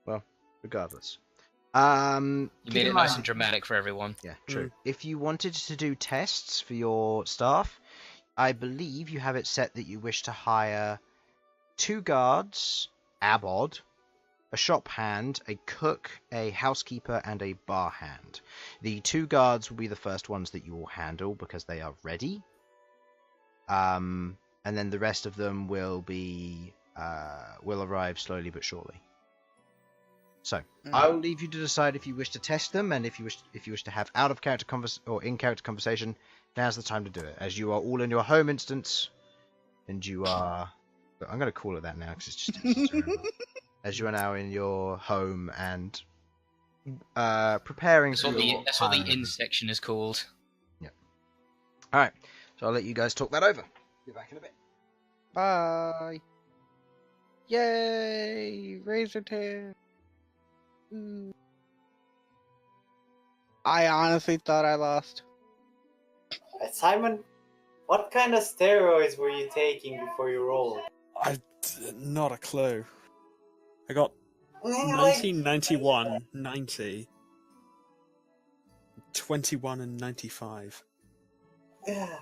S3: Well, regardless.
S1: You made it nice and dramatic for everyone.
S3: Yeah, true. If you wanted to do tests for your staff, I believe you have it set that you wish to hire 2 guards, Abod, a shop hand, a cook, a housekeeper, and a bar hand. The 2 guards will be the first ones that you will handle because they are ready. And then the rest of them will arrive slowly but surely. So I will leave you to decide if you wish to test them, and if you wish to have out of character or in character conversation. Now's the time to do it, as you are all in your home instance, and you are... I'm going to call it that now, because it's just terrible. As you are now in your home and preparing for your...
S1: That's what the in section is called.
S3: Yeah. Alright, so I'll let you guys talk that over. Be back in a bit.
S2: Bye. Yay, Razortail. I honestly thought I lost.
S5: Simon, what kind of steroids were you taking before you rolled?
S6: Not a clue. I got 1991, 90. 21 and 95.
S5: Yeah.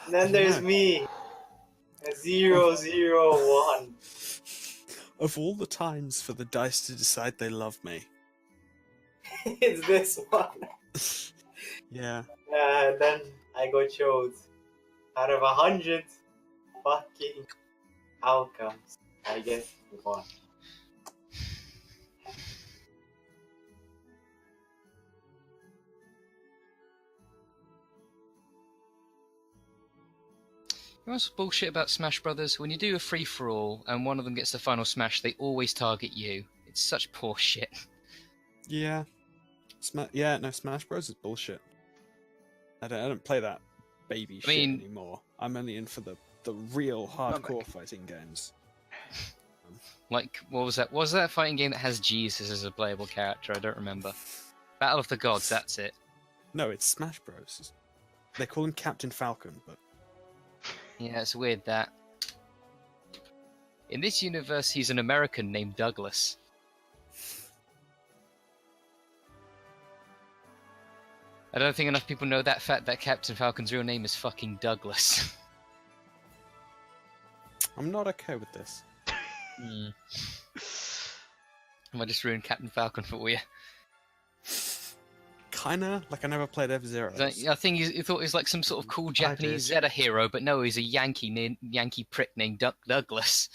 S5: Then there's me. A 001.
S6: Of all the times for the dice to decide they love me.
S5: It's this one.
S6: Yeah.
S5: Then I got chose. Out of 100 fucking outcomes, I get 1.
S1: You know what's bullshit about Smash Brothers? When you do a free-for-all and one of them gets the final smash, they always target you. It's such poor shit.
S6: Yeah. Smash Bros is bullshit. I don't play that baby shit anymore. I'm only in for the real hardcore fighting games.
S1: Like, what was that? What was that fighting game that has Jesus as a playable character? I don't remember. Battle of the Gods, that's it.
S6: No, it's Smash Bros. They call him Captain Falcon, but...
S1: Yeah, it's weird that. In this universe, he's an American named Douglas. I don't think enough people know that fact that Captain Falcon's real name is fucking Douglas.
S6: I'm not okay with this.
S1: I just ruined Captain Falcon for you.
S6: Kinda, like I never played F-Zero.
S1: I think you thought he was like some sort of cool Japanese Zeta hero, but no, he's a Yankee prick named Douglas.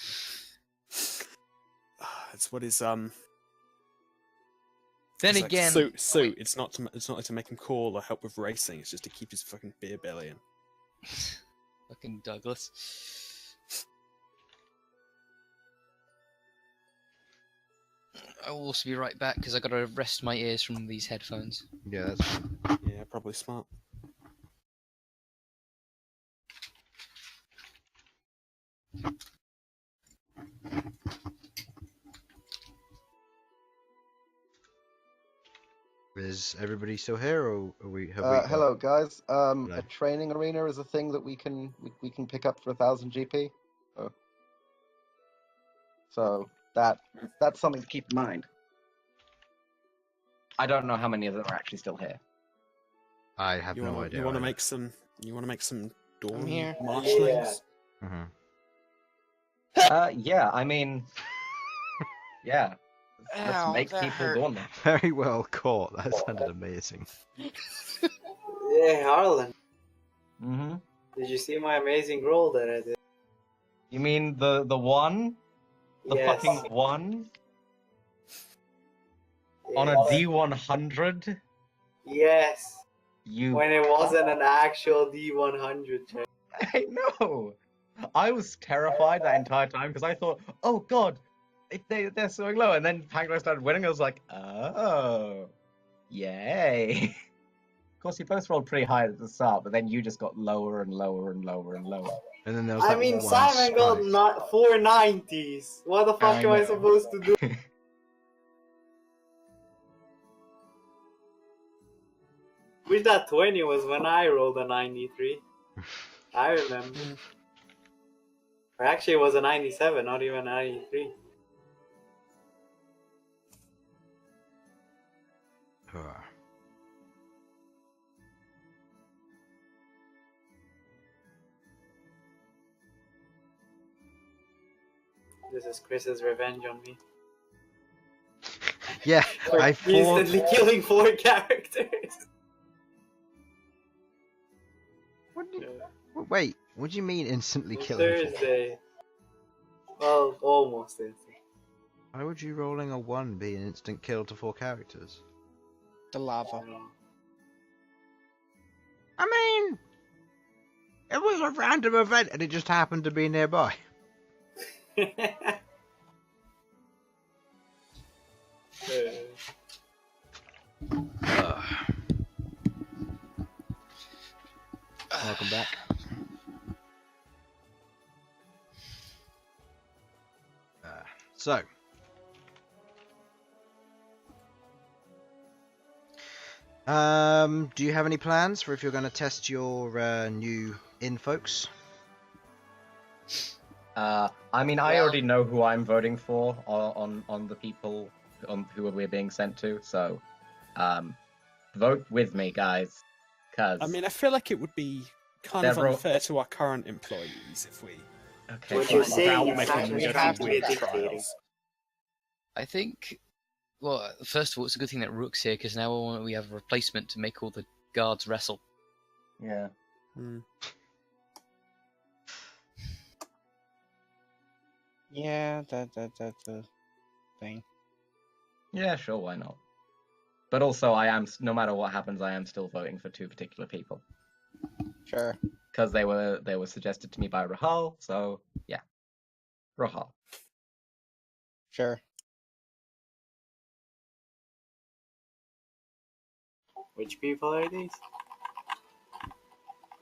S6: It's what his
S1: Then
S6: like,
S1: again,
S6: suit. It's not like to make him cool or help with racing. It's just to keep his fucking beer belly in.
S1: Fucking Douglas. I will also be right back because I gotta rest my ears from these headphones.
S3: Yeah, that's fine.
S6: Yeah, probably smart.
S3: Is everybody still here, or are we?
S7: Hello, guys.
S3: Hello.
S7: A training arena is a thing that we can pick up for 1,000 GP. So that's something to keep in mind. I don't know how many of them are actually still here.
S3: I have no idea.
S6: You want to make some? You want to make some dawn
S2: here.
S6: marshlings?
S7: Yeah. I mean, yeah. Let's make people dawn them.
S3: Very well caught. That sounded amazing.
S5: Yeah, Harlan.
S7: Mm-hmm.
S5: Did you see my amazing roll that I did?
S7: You mean the one? The
S5: Yes.
S7: fucking one? On a
S5: Yes.
S7: D100?
S5: Yes.
S7: You...
S5: When it wasn't an actual D100 check.
S7: I know! I was terrified that entire time because I thought, oh god, they're so low. And then Pangolin started winning. I was like, oh, yay. Of course, you both rolled pretty high at the start, but then you just got lower and lower and lower and lower.
S3: And then there was
S5: I
S3: that
S5: mean,
S3: one
S5: Simon
S3: spike.
S5: got 490s. What the fuck am I supposed to do? Wish that 20 was when I rolled a 93. I remember. Or actually, it was a 97, not even a 93. This is Chris's revenge on me.
S3: Yeah,
S5: For
S3: I thought.
S5: instantly killing 4 characters.
S3: Wait, what do you mean instantly killing?
S5: Thursday. Well, almost instantly.
S3: Why would you rolling a 1 be an instant kill to 4 characters?
S2: The lava.
S3: I mean, it was a random event and it just happened to be nearby. Welcome back. So, do you have any plans for if you're going to test your new folks?
S7: I mean, I already know who I'm voting for on the people who we're being sent to, so vote with me, guys. Cause
S6: I mean, I feel like it would be kind of
S7: They're all-
S6: unfair to our current employees if we
S7: okay,
S5: What
S7: fine.
S5: you're saying
S6: without
S5: is
S6: making them
S5: Sasha's
S6: go
S5: trying
S6: through
S5: to be a
S6: weird
S5: dictator.
S6: trials.
S1: I think. Well, first of all, it's a good thing that Rook's here because now we have a replacement to make all the guards wrestle.
S7: Yeah.
S6: Hmm.
S2: Yeah, that's a thing.
S7: Yeah, sure, why not? But also, I am, no matter what happens, I am still voting for two particular people.
S2: Sure.
S7: Because they were suggested to me by Rahal, so yeah. Rahal.
S2: Sure.
S5: Which people are these?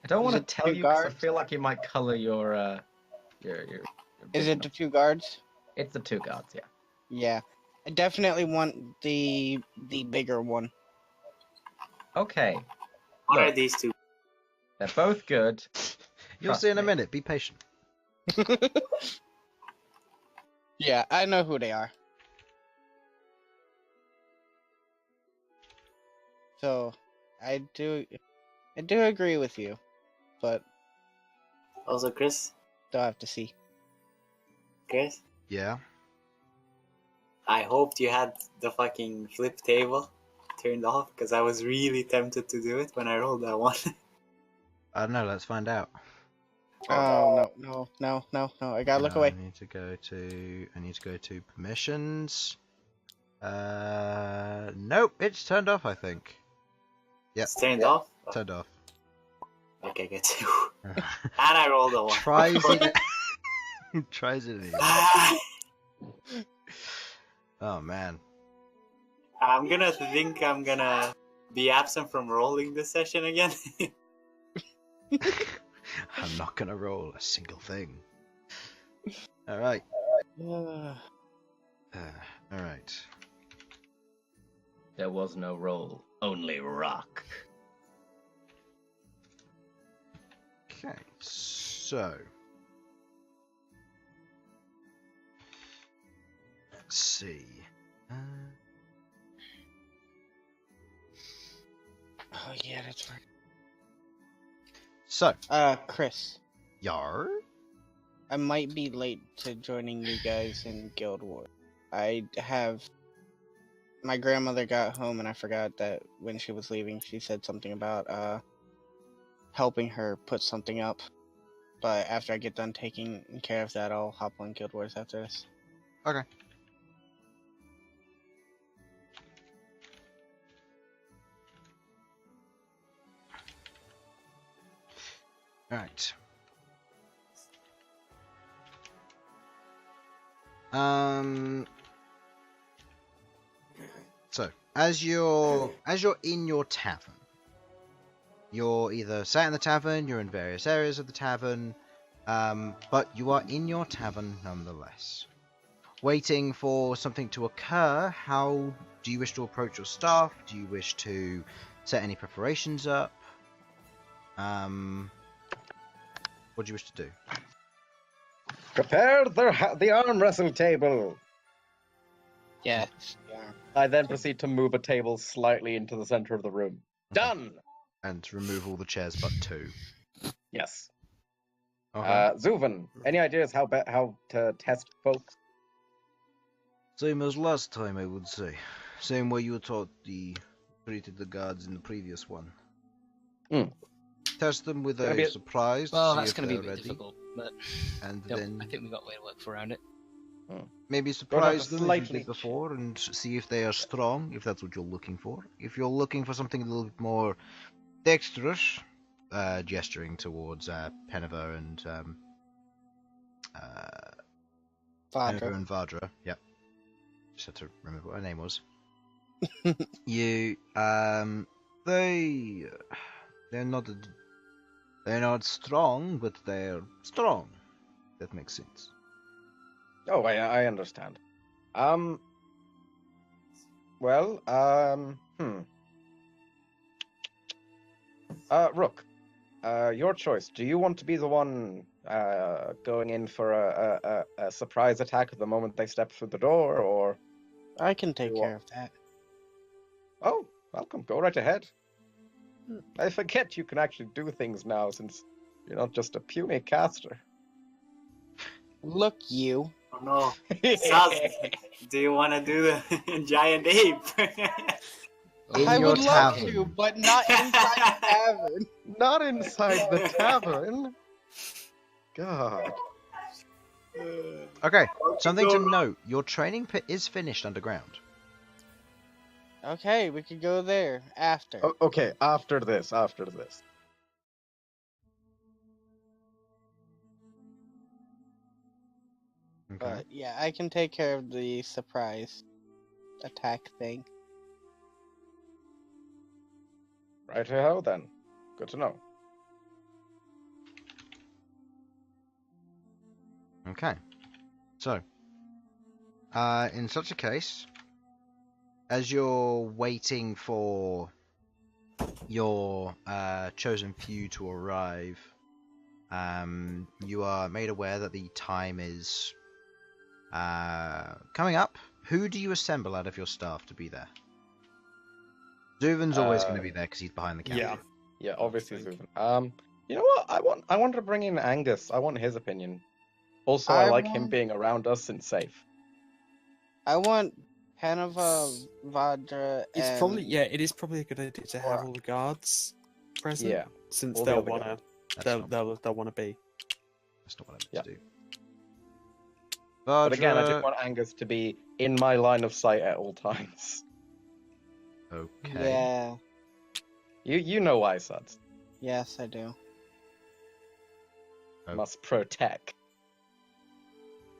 S7: I don't
S2: Is
S7: want to
S2: it
S7: tell
S2: two
S7: you because I
S2: guards?
S7: feel like it might color your
S2: Is it
S7: vision.
S2: the 2 guards?
S7: It's the 2 guards, yeah.
S2: Yeah. I definitely want the bigger one.
S7: Okay.
S5: What are
S7: Look,
S5: these two?
S7: they're both good.
S3: You'll
S7: Trust
S3: see in a
S7: me.
S3: minute. Be patient.
S2: Yeah, I know who they are. So, I do agree with you, but
S5: Also, Chris?
S2: still have to see.
S5: Chris?
S3: Yeah.
S5: I hoped you had the fucking flip table turned off because I was really tempted to do it when I rolled that one.
S3: I don't know. Let's find out.
S2: Oh no! I gotta look away.
S3: I need to go to permissions. Nope. It's turned off. I think. Yep.
S5: It's turned off? Oh,
S3: Turned off.
S5: okay, good. And I rolled a one.
S3: Tries it. Tries it. Anyway. Oh man.
S5: I'm gonna think I'm gonna be absent from rolling this session again.
S3: I'm not gonna roll a single thing. All right. All right.
S7: There was no roll, only rock.
S3: Okay. So. Let's see.
S2: Oh yeah, that's right.
S3: So.
S2: Chris,
S3: Yar.
S2: I might be late to joining you guys in Guild Wars. My grandmother got home and I forgot that when she was leaving, she said something about helping her put something up. But after I get done taking care of that, I'll hop on Guild Wars after this.
S3: Okay. Alright. So as you're in your tavern, you're either sat in the tavern, you're in various areas of the tavern, but you are in your tavern nonetheless. Waiting for something to occur, how do you wish to approach your staff? Do you wish to set any preparations up? What do you wish to do?
S4: Prepare the arm wrestle table.
S2: Yeah.
S4: I then proceed to move a table slightly into the center of the room. Done.
S3: And remove all the chairs but 2.
S4: Yes.
S3: Okay.
S4: Zuvan, any ideas how to test folks?
S3: Same as last time, I would say. Same way you treated the guards in the previous one. Test them with a surprise.
S1: Well,
S3: to
S1: that's
S3: see
S1: going to be a bit
S3: ready,
S1: difficult, but
S3: and
S1: no,
S3: then
S1: I think we've got a way to work around it.
S3: maybe surprise them as you
S4: slightly
S3: did before, and see if they are strong. If that's what you're looking for. If you're looking for something a little bit more dexterous, gesturing towards Penniver and Penniver and Vardra. Yep. Just had to remember what her name was. They're not strong, but they're strong. That makes sense.
S4: Oh, I understand. Rook, your choice. Do you want to be the one going in for a surprise attack at the moment they step through the door, or
S2: I can take care of that.
S4: Oh, Malcom, go right ahead. I forget you can actually do things now since you're not just a puny caster.
S2: Look, you.
S5: Oh no. Sudz, do you want to do the giant ape?
S2: I
S3: your
S2: would love
S3: tavern.
S2: to, but not inside the tavern.
S4: Not inside the tavern. God.
S3: Okay, something to note. Your training pit is finished underground.
S2: Okay, we could go there after.
S4: Okay, after this.
S3: Okay.
S2: But yeah, I can take care of the surprise attack thing.
S4: Right-o then. Good to know.
S3: Okay. So, in such a case, as you're waiting for your chosen few to arrive, you are made aware that the time is coming up. Who do you assemble out of your staff to be there? Zuvin's always going to be there because he's behind the counter.
S4: Yeah, obviously Zuvin. You know what? I want to bring in Angus. I want his opinion. Also, I like him being around us and safe.
S2: I want Panava, Vadra,
S6: It's
S2: and...
S6: probably it is probably a good idea to have all the guards present.
S4: Yeah,
S6: since
S4: all the
S6: they'll
S4: other
S6: wanna
S3: guards.
S6: they'll wanna be.
S3: That's not what I meant to do.
S4: But again, I
S3: Vadra-
S4: just want Angus to be in my line of sight at all times.
S3: Okay.
S2: Yeah,
S4: You know why, Sudz.
S2: yes, I do.
S3: Oh.
S4: Must protect.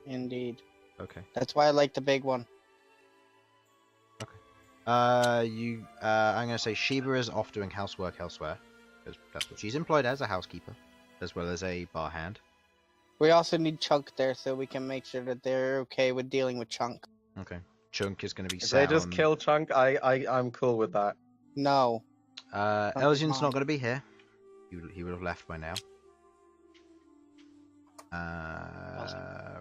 S2: Indeed.
S3: Okay.
S2: That's why I like the big one.
S3: I'm gonna say Sheba is off doing housework elsewhere, because that's what she's employed as, a housekeeper, as well as a bar hand.
S2: We also need Chunk there so we can make sure that they're okay with dealing with Chunk.
S3: Okay. Chunk is gonna be
S4: If
S3: sat
S4: they just
S3: on...
S4: kill Chunk, I'm cool with that.
S2: No.
S3: Elsyan's
S2: mine.
S3: not gonna be here. He would have left by now.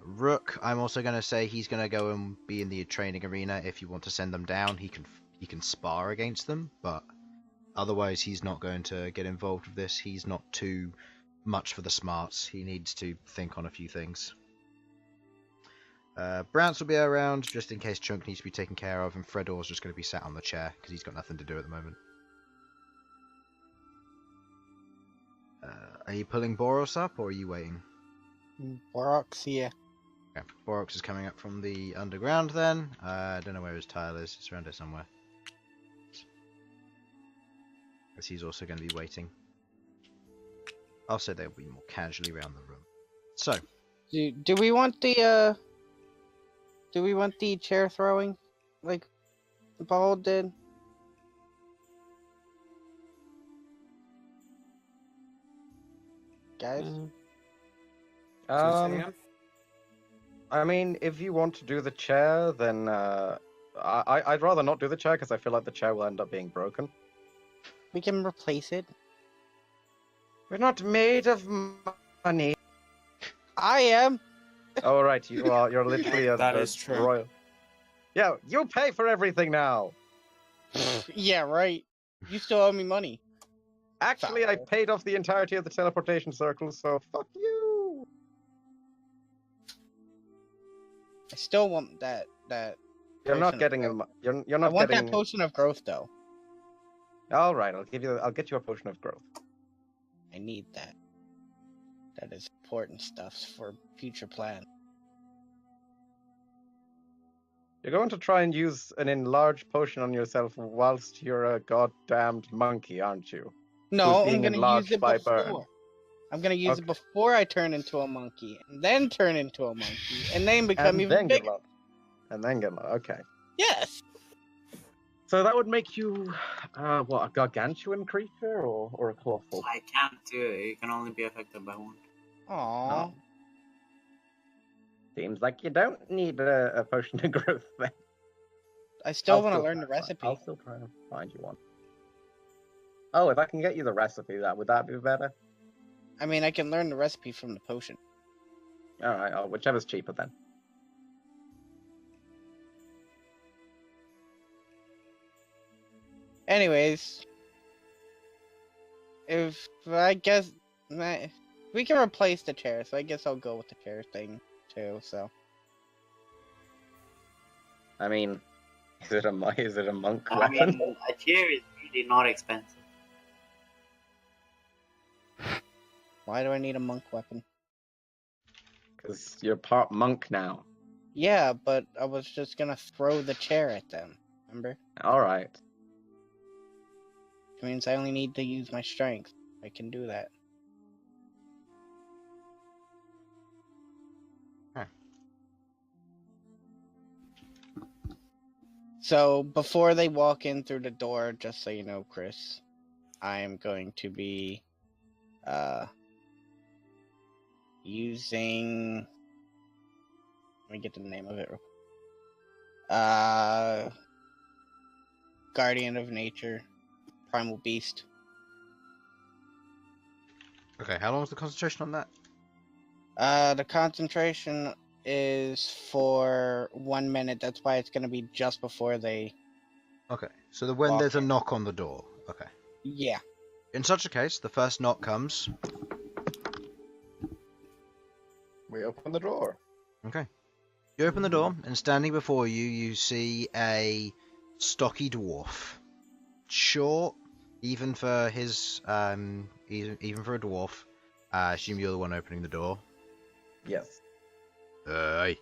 S3: Rook, I'm also going to say he's going to go and be in the training arena. If you want to send them down, he can spar against them, but otherwise he's not going to get involved with this. He's not too much for the smarts. He needs to think on a few things. Brance will be around just in case Chunk needs to be taken care of, and Fredor's just going to be sat on the chair because he's got nothing to do at the moment. Are you pulling Boros up, or are you waiting?
S2: Borok's here.
S3: Okay, Borox is coming up from the underground then. I don't know where his tile is. It's around here somewhere. Because he's also going to be waiting. I'll say they'll be more casually around the room. So.
S2: Do we want the chair throwing like the ball did? Guys?
S4: I mean, if you want to do the chair, then I'd rather not do the chair because I feel like the chair will end up being broken.
S2: We can replace it.
S4: We're not made of money.
S2: I am.
S4: Oh right, you are. You're literally a
S6: That is true.
S4: royal. Yeah, you pay for everything now.
S2: Yeah, right. You still owe me money.
S4: Actually, I paid off the entirety of the teleportation circle, so fuck you.
S2: I still want that.
S4: You're not
S2: potion
S4: getting
S2: of
S4: him.
S2: growth.
S4: You're
S2: I
S4: not
S2: want
S4: getting.
S2: that potion of growth though.
S4: All right, I'll get you a potion of growth.
S2: I need that. That is important stuff for future plan.
S4: You're going to try and use an enlarged potion on yourself whilst you're a goddamned monkey, aren't you?
S2: No,
S4: Who's being
S2: I'm gonna use
S4: enlarged
S2: it
S4: by
S2: before.
S4: Bern.
S2: I'm gonna use it
S4: Okay.
S2: before I turn into a monkey, and then turn into a monkey, and then become
S4: And
S2: even
S4: then get
S2: bigger.
S4: low. And then get low. Okay.
S2: Yes.
S4: So that would make you, what, a gargantuan creature or a clawful?
S5: I can't do it. You can only be affected by one.
S2: Aww.
S4: Oh. Seems like you don't need a potion of growth then.
S2: I still
S4: I'll
S2: want to
S4: still
S2: learn
S4: try
S2: the
S4: and find-
S2: recipe.
S4: I'll still try and find you one. Oh, if I can get you the recipe, would that be better?
S2: I mean, I can learn the recipe from the potion.
S4: Alright, whichever's cheaper then.
S2: Anyways, if I guess we can replace the chair, so I guess I'll go with the chair thing too. So.
S7: I mean, is it a monk
S5: I
S7: weapon?
S5: mean, a chair is really not expensive.
S2: Why do I need a monk weapon?
S7: Because you're part monk now.
S2: Yeah, but I was just gonna throw the chair at them. Remember?
S7: Alright.
S2: Which means I only need to use my strength. I can do that.
S3: Huh.
S2: So, before they walk in through the door, just so you know, Chris, I am going to be, using... Let me get the name of it. Guardian of Nature. Primal Beast.
S3: Okay, how long is the concentration on that?
S2: The concentration is for 1 minute. That's why it's going to be just before they...
S3: Okay, so when there's a knock on the door. Okay.
S2: Yeah.
S3: In such a case, the first knock comes.
S7: We open the door.
S3: Okay. You open the door, and standing before you, you see a stocky dwarf. Short, even for his, even for a dwarf. I assume you're the one opening the door.
S7: Yes.
S3: Hey.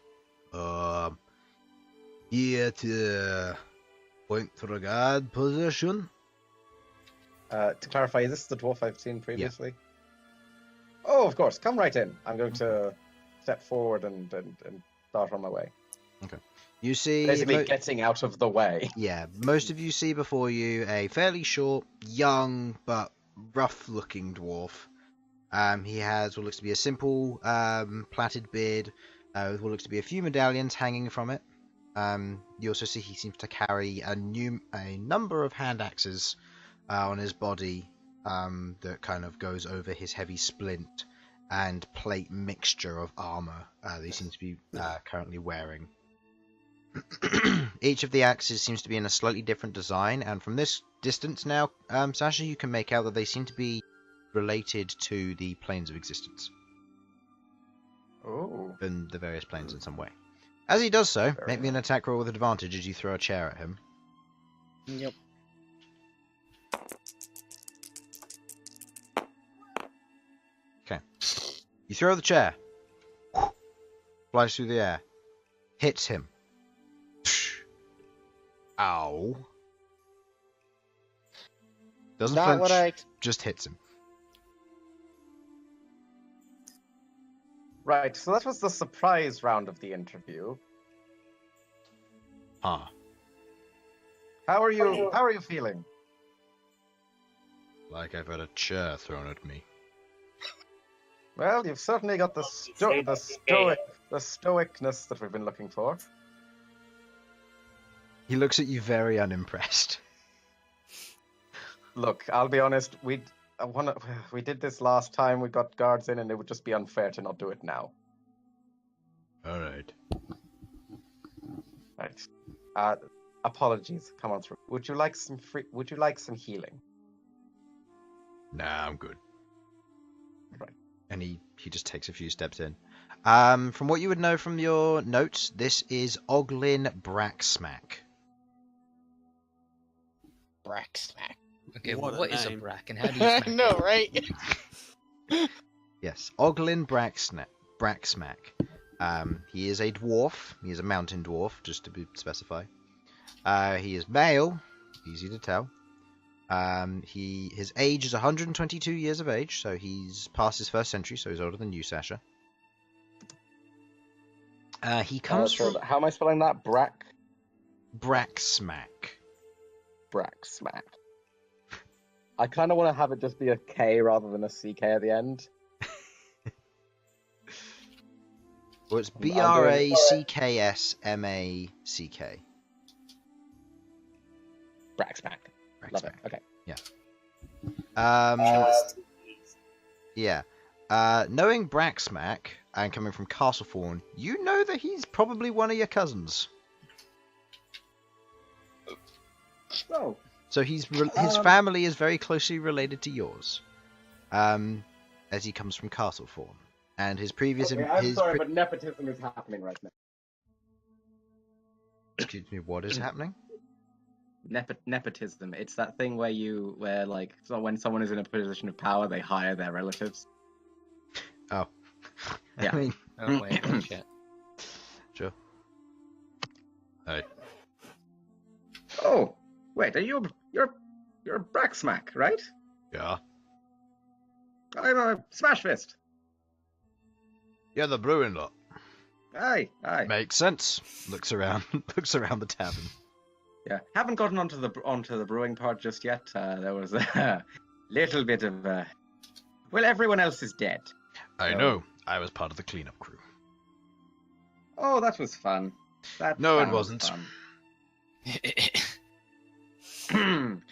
S3: Here to point for a guard position.
S7: To clarify, is this the dwarf I've seen previously? Yeah. Oh, of course. Come right in. I'm going to step forward and start on my way.
S3: Okay. You see...
S7: Basically getting out of the way.
S3: Yeah, most of you see before you a fairly short, young, but rough-looking dwarf. He has what looks to be a simple, plaited beard, with what looks to be a few medallions hanging from it. You also see he seems to carry a number of hand axes on his body that kind of goes over his heavy splint and plate mixture of armor that he seems to be currently wearing. Each of the axes seems to be in a slightly different design, and from this distance now, Sasha, you can make out that they seem to be related to the planes of existence.
S7: Oh.
S3: In the various planes in some way. As he does so, make me an attack roll with advantage as you throw a chair at him.
S2: Yep.
S3: Okay. You throw the chair. Flies through the air. Hits him. Ow. Doesn't
S2: Not
S3: flinch,
S2: what I...
S3: just hits him.
S7: Right, so that was the surprise round of the interview.
S3: Huh.
S7: How are you feeling?
S3: Like I've had a chair thrown at me.
S7: Well, you've certainly got the stoicness that we've been looking for.
S3: He looks at you very unimpressed.
S7: Look, I'll be honest, we did this last time, we got guards in, and it would just be unfair to not do it now.
S3: Alright.
S7: Right. Apologies, come on through. Would you like some healing?
S3: Nah, I'm good.
S7: Right.
S3: And he just takes a few steps in. From what you would know from your notes, this is Oglin Bracksmack.
S2: Bracksmack.
S1: Okay,
S6: What
S1: what
S6: a
S1: is a
S6: name.
S1: brack and how do you
S2: I
S1: smack
S2: know,
S1: it?
S2: right?
S3: Yes, Oglin Bracksmack. He is a dwarf. He is a mountain dwarf, just to specify. He is male, easy to tell. His age is 122 years of age, so he's past his first century, so he's older than you, Sasha. He comes from...
S7: How am I spelling that?
S3: Bracksmack.
S7: Bracksmack. I kind of want to have it just be a K rather than a CK at the end.
S3: Well, it's Bracksmack.
S7: Bracksmack. Love it. Okay.
S3: Yeah. Yeah. Knowing Bracksmack and coming from Castlethorne, you know that he's probably one of your cousins.
S7: Oh,
S3: So his family is very closely related to yours, as he comes from Castlethorne, and his previous.
S4: Okay, I'm sorry, but nepotism is happening right now.
S3: Excuse me, what is happening?
S7: Nepotism. It's that thing where like, so when someone is in a position of power, they hire their relatives.
S3: Oh.
S7: Yeah.
S3: I mean,
S1: Oh wait, one chat.
S3: sure. Hey.
S7: Oh, wait, you're Braxmack, right?
S3: Yeah.
S7: I'm a Smashfist.
S3: Yeah, the brewing lot.
S7: Aye.
S3: Makes sense. Looks around the tavern.
S7: Yeah, haven't gotten onto the brewing part just yet. There was a little bit of well, everyone else is dead.
S3: I know. I was part of the cleanup crew.
S7: Oh, that was fun.
S3: No, it wasn't.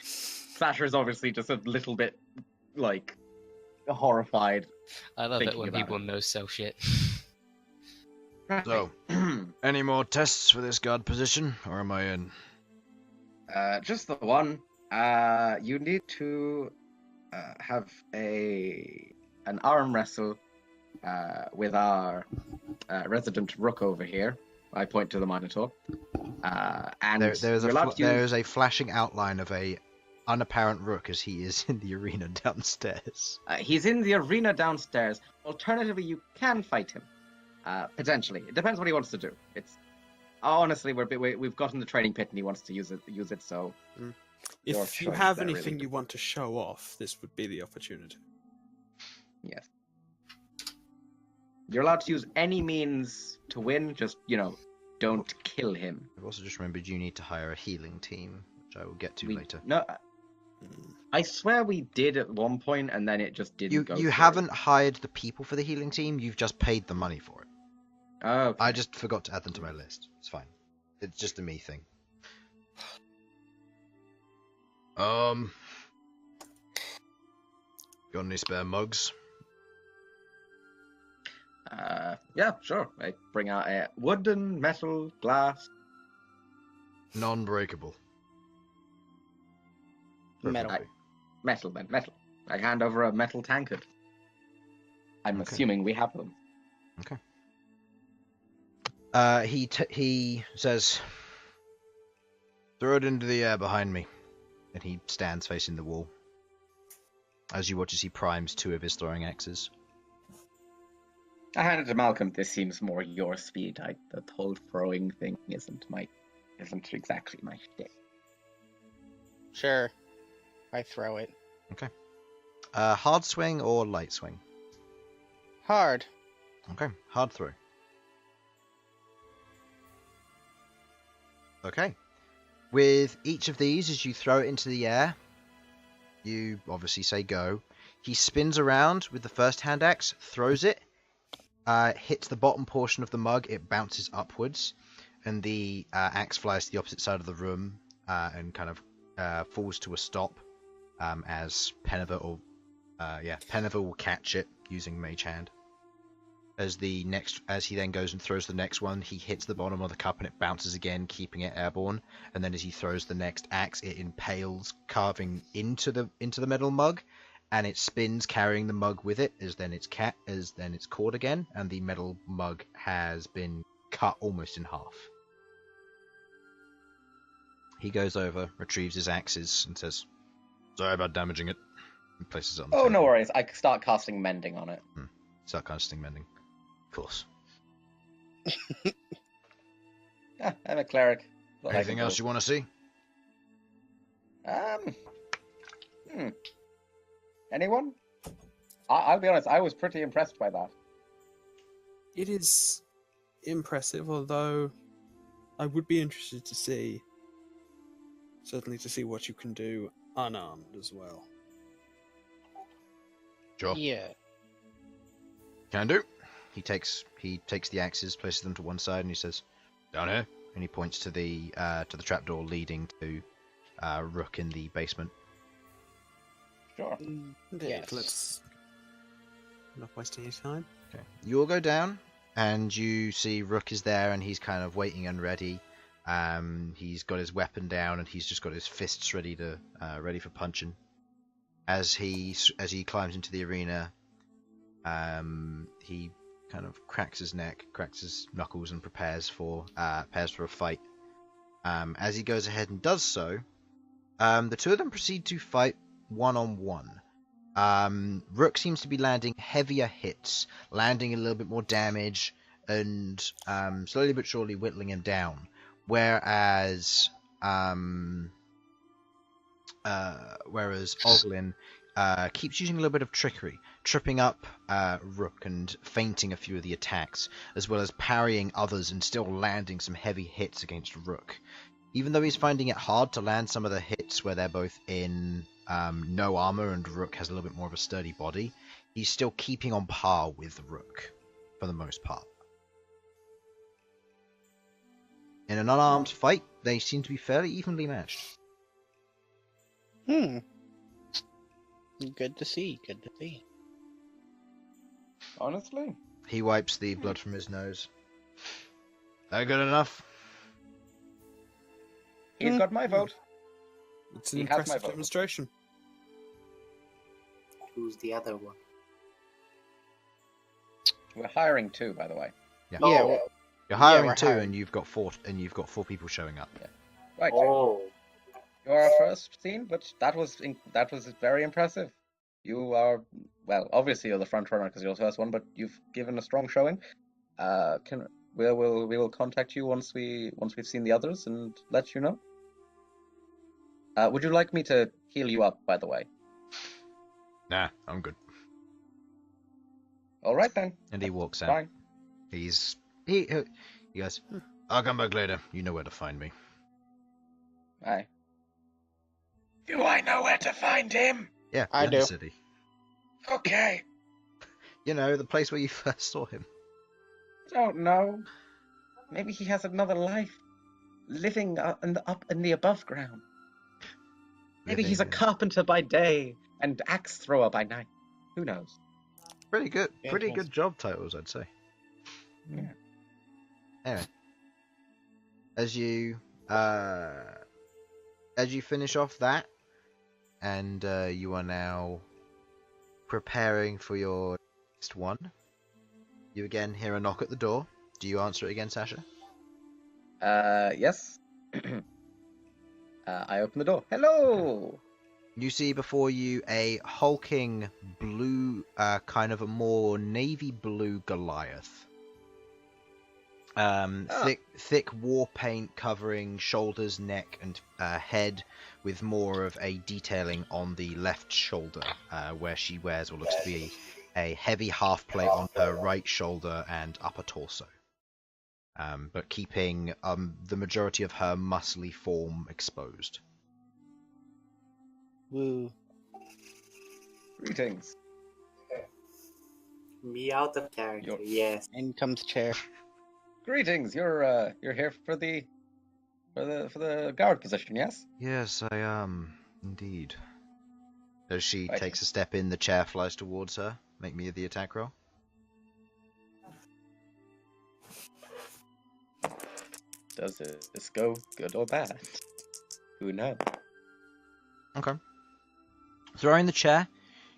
S7: Sasha is obviously just a little bit like horrified.
S1: I love it
S7: Thinking
S1: when
S7: about
S1: people no sell shit.
S3: So, any more tests for this guard position, or am I in?
S7: Just the one. You need to have an arm wrestle with our resident Rook over here. I point to the Minotaur. And
S3: there is a flashing outline of a unapparent Rook as he is in the arena downstairs.
S7: He's in the arena downstairs. Alternatively, you can fight him. Potentially, it depends what he wants to do. It's honestly we've gotten the training pit and he wants to use it. So,
S6: if you have anything you want to show off, this would be the opportunity.
S7: Yes. You're allowed to use any means to win. Just don't kill him.
S3: I've also just remembered you need to hire a healing team, which I will get to later.
S7: No, I swear we did at one point, and then it just didn't go.
S3: You haven't hired the people for the healing team. You've just paid the money for it.
S7: Oh, okay.
S3: I just forgot to add them to my list. It's fine. It's just a me thing. Got any spare mugs?
S7: Yeah, sure. I bring out a wooden, metal, glass.
S3: Non-breakable.
S2: Metal.
S7: Metal. I hand over a metal tankard. I'm assuming we have them.
S3: Okay. He says, "Throw it into the air behind me," and he stands facing the wall. As you watch as he primes 2 of his throwing axes.
S7: I hand it to Malcom. This seems more your speed. The whole throwing thing isn't exactly my shtick.
S2: Sure. I throw it.
S3: Okay. Hard swing or light swing?
S2: Hard.
S3: Okay, hard throw. Okay. With each of these, as you throw it into the air, you obviously say go. He spins around with the first hand axe, throws it, hits the bottom portion of the mug, it bounces upwards, and the axe flies to the opposite side of the room and kind of falls to a stop as Penniver will catch it using Mage Hand. As he then goes and throws the next one, he hits the bottom of the cup and it bounces again, keeping it airborne. And then as he throws the next axe, it impales, carving into the metal mug, and it spins, carrying the mug with it. As then it's caught again, and the metal mug has been cut almost in half. He goes over, retrieves his axes, and says, "Sorry about damaging it," and places it on the table.
S7: No worries. I start casting mending on it.
S3: Start casting mending. Of course.
S7: Yeah, I'm a cleric.
S3: Anything else you want to see?
S7: Anyone? I'll be honest, I was pretty impressed by that.
S6: It is impressive, although I would be interested to see, certainly to see what you can do unarmed as well.
S3: Sure.
S2: Yeah.
S3: Can do. He takes the axes, places them to one side, and he says, "Down here," and he points to the trapdoor leading to Rook in the basement.
S7: Sure.
S2: Yes.
S6: Let's not waste any time.
S3: Okay. You all go down, and you see Rook is there, and he's kind of waiting and ready. He's got his weapon down, and he's just got his fists ready for punching. As he climbs into the arena, he kind of cracks his neck, cracks his knuckles, and prepares for a fight. As he goes ahead and does so, the two of them proceed to fight one-on-one. Rook seems to be landing heavier hits, landing a little bit more damage, and slowly but surely whittling him down. Whereas Oglin keeps using a little bit of trickery, tripping up Rook and feinting a few of the attacks, as well as parrying others and still landing some heavy hits against Rook. Even though he's finding it hard to land some of the hits where they're both in no armor and Rook has a little bit more of a sturdy body, he's still keeping on par with Rook for the most part. In an unarmed fight, they seem to be fairly evenly matched.
S2: Good to see. Good to see.
S7: Honestly.
S3: He wipes the blood from his nose. That good enough?
S7: He's got my vote.
S6: It's an
S7: He has my
S6: impressive
S7: vote.
S6: demonstration.
S5: Who's the other one?
S7: We're hiring 2, by the way.
S3: Yeah.
S2: Yeah,
S5: Oh.
S2: well,
S3: You're hiring
S2: we're
S3: 2,
S2: hiring.
S3: and you've got 4 people showing up.
S7: Right.
S5: Oh.
S7: You're our first scene, but that was very impressive. You are, well, obviously you're the front runner because you're the first one, but you've given a strong showing. We will contact you once we've seen the others and let you know. Would you like me to heal you up, by the way?
S3: Nah, I'm good.
S7: All right then.
S3: And he walks out.
S7: Fine.
S3: He goes, I'll come back later. You know where to find me.
S7: Aye. Do I know where to find him?
S3: Yeah,
S2: I
S3: in the
S2: do.
S3: city.
S7: Okay.
S3: You know, the place where you first saw him.
S7: Don't know. Maybe he has another life, living up in the above ground. Maybe he's a
S3: Living-
S7: carpenter by day and axe thrower by night. Who knows?
S3: Pretty good.
S2: Yeah,
S3: Pretty
S2: it
S3: good job titles, I'd say.
S7: Yeah.
S3: Anyway, as you finish off that, and you are now preparing for your next one, you again hear a knock at the door. Do you answer it again, Sasha?
S7: Yes. I open the door. Hello.
S3: You see before you a hulking blue, kind of a more navy blue Goliath. Thick war paint covering shoulders, neck, and head, with more of a detailing on the left shoulder, where she wears what looks to be a heavy half plate on her right shoulder and upper torso. But keeping the majority of her muscly form exposed.
S2: Woo.
S7: Greetings.
S5: Me out of character.
S7: You're-
S5: Yes.
S2: In comes chair.
S7: Greetings. You're here for the guard position, yes?
S3: Yes, I am indeed. As she
S7: Right.
S3: takes a step in, the chair flies towards her. Make me the attack roll.
S7: Does this go good or bad? Who knows?
S3: Okay. Throwing the chair,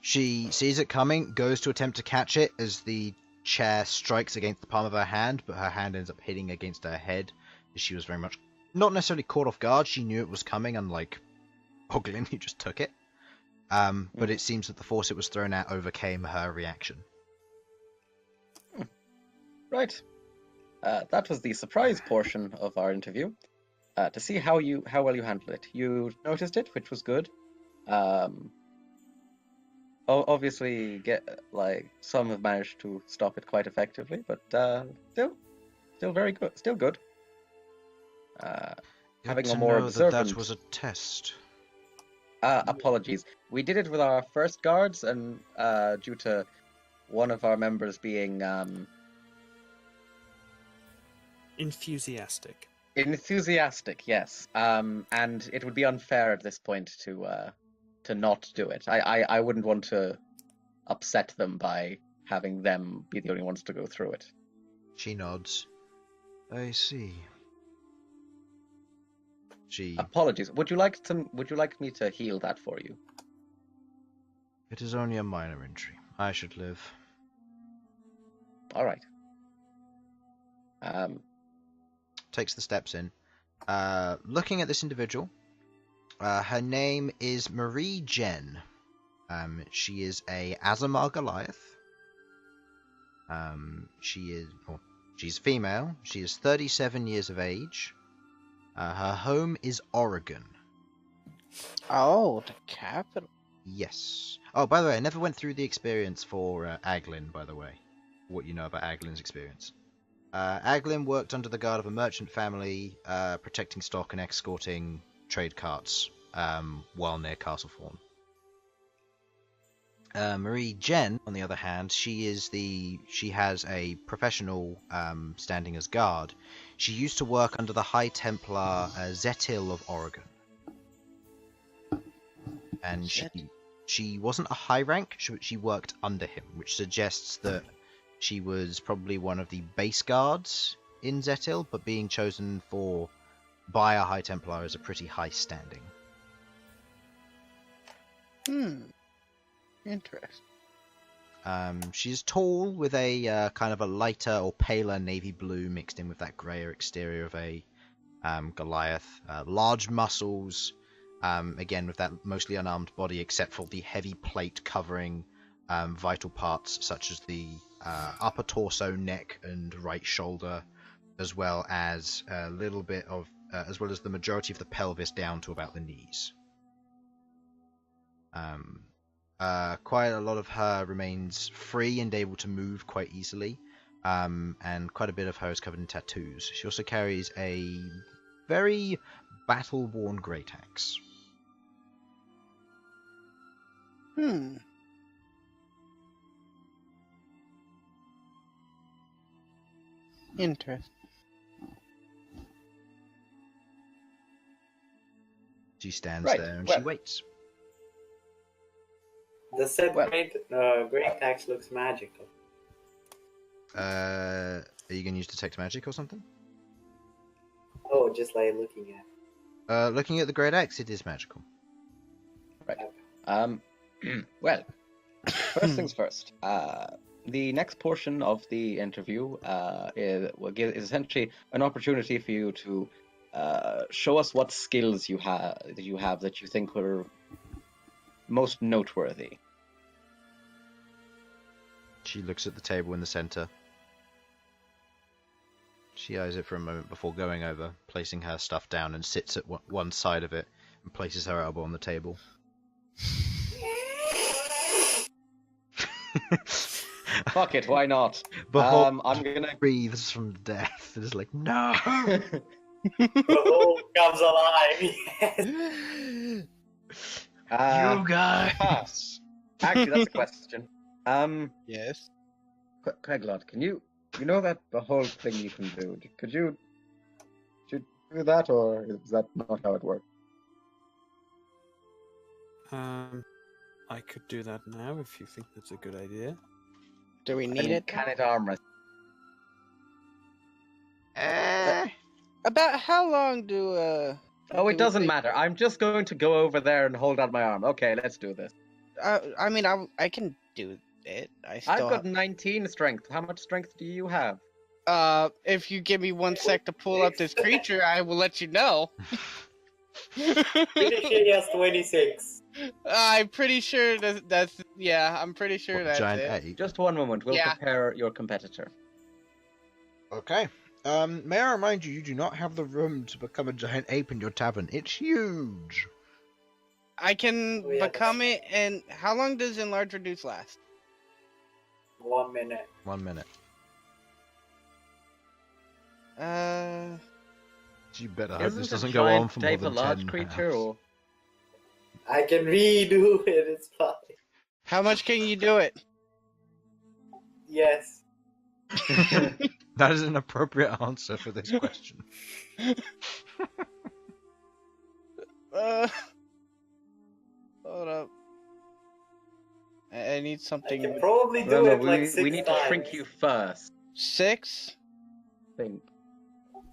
S3: she sees it coming, goes to attempt to catch it as the chair strikes against the palm of her hand, but her hand ends up hitting against her head. She was very much not necessarily caught off guard. She knew it was coming, unlike Oglin, who just took it. But it seems that the force it was thrown at overcame her reaction.
S7: Right. That was the surprise portion of our interview. To see how well you handled it. You noticed it, which was good. Obviously, some have managed to stop it quite effectively, but still very good. Still good. Having
S3: Good
S7: a
S3: to
S7: more
S3: know
S7: observant.
S3: that was a test.
S7: Apologies. We did it with our first guards, and due to one of our members being
S6: Enthusiastic.
S7: enthusiastic, yes. And it would be unfair at this point to not do it. I wouldn't want to upset them by having them be the only ones to go through it.
S3: She nods. I see. She.
S7: Apologies. Would you like me to heal that for you?
S3: It is only a minor injury. I should live.
S7: All right.
S3: Takes the steps in. Looking at this individual, her name is Marie Jen. She is a Azamar Goliath. She's female. She is 37 years of age. Her home is Oregon.
S2: Oh, the capital.
S3: Yes. Oh, by the way, I never went through the experience for Aglin, by the way. What you know about Aglin's experience. Aglin worked under the guard of a merchant family, protecting stock and escorting trade carts while near Castlethorne. Marie Jen, on the other hand, she has a professional standing as guard. She used to work under the High Templar Zetil of Oregon. And she wasn't a high rank, she worked under him, which suggests that she was probably one of the base guards in Zetil, but being chosen by a High Templar is a pretty high standing.
S2: Interesting.
S3: She's tall, with a kind of a lighter or paler navy blue mixed in with that greyer exterior of a Goliath. Large muscles, again with that mostly unarmed body, except for the heavy plate covering vital parts such as the upper torso, neck, and right shoulder, as well as a little bit of, as well as the majority of the pelvis down to about the knees. Quite a lot of her remains free and able to move quite easily, and quite a bit of her is covered in tattoos. She also carries a very battle-worn great axe.
S2: Interesting.
S3: She stands
S7: Right,
S3: there and
S7: well.
S3: she waits.
S5: The said great axe looks magical.
S3: Are you going to use Detect Magic or something?
S5: Oh, just like looking at.
S3: Looking at the great axe, it is magical.
S7: Right. Well, first things first. The next portion of the interview is essentially an opportunity for you to show us what skills you have that you think were most noteworthy.
S3: She looks at the table in the center. She eyes it for a moment before going over, placing her stuff down, and sits at one side of it and places her elbow on the table.
S7: Fuck it, why not?
S3: Behold,
S7: I'm gonna
S3: breathes from death. It is like, no!
S5: Behold comes alive. Yes.
S3: You guys!
S7: Actually, that's a question.
S2: Yes.
S7: Queglod, you know that behold thing you can do? Could you do that, or is that not how it works?
S6: I could do that now if you think that's a good idea.
S2: Do we need it?
S7: Can it arm us?
S2: About how long do
S7: Oh, it doesn't matter. I'm just going to go over there and hold out my arm. Okay, let's do this.
S2: I mean, I can do it.
S7: I've got 19 strength. How much strength do you have?
S2: If you give me 1 sec to pull up this creature, I will let you know.
S5: Pretty sure he has 26.
S2: I'm pretty sure that's yeah. I'm pretty sure that's
S3: giant
S2: it.
S3: egg.
S7: Just one moment. We'll
S2: Yeah.
S7: prepare your competitor.
S3: Okay. May I remind you, you do not have the room to become a giant ape in your tavern. It's huge.
S2: I can
S5: Oh, yeah,
S2: become it. And how long does enlarge reduce last?
S5: 1 minute.
S3: 1 minute. You better hope this doesn't go on for more than 10
S7: large creature,
S3: hours.
S7: or
S5: I can redo it. It's fine.
S2: how much can you do it?
S5: Yes.
S3: That is an appropriate answer for this question.
S2: Hold up. I need
S5: I
S2: something.
S5: can probably do
S7: Remember,
S5: it like 6
S7: we need to shrink
S5: times.
S7: you first.
S2: 6?
S7: I think.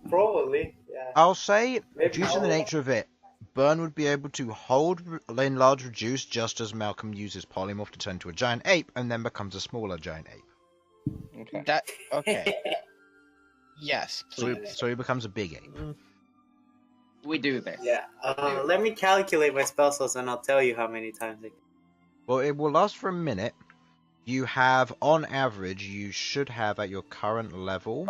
S5: Probably. Yeah.
S3: I'll say,
S5: Maybe
S3: due to the nature of it, Bern would be able to hold enlarge reduce just as Malcom uses polymorph to turn into a giant ape and then becomes a smaller giant ape.
S7: Okay.
S2: Okay. Yes, please.
S3: So he becomes a big ape.
S7: We do this.
S5: Yeah. Let me calculate my spell slots and I'll tell you how many times I can.
S3: Well, it will last for a minute. You have, on average, you should have at your current level,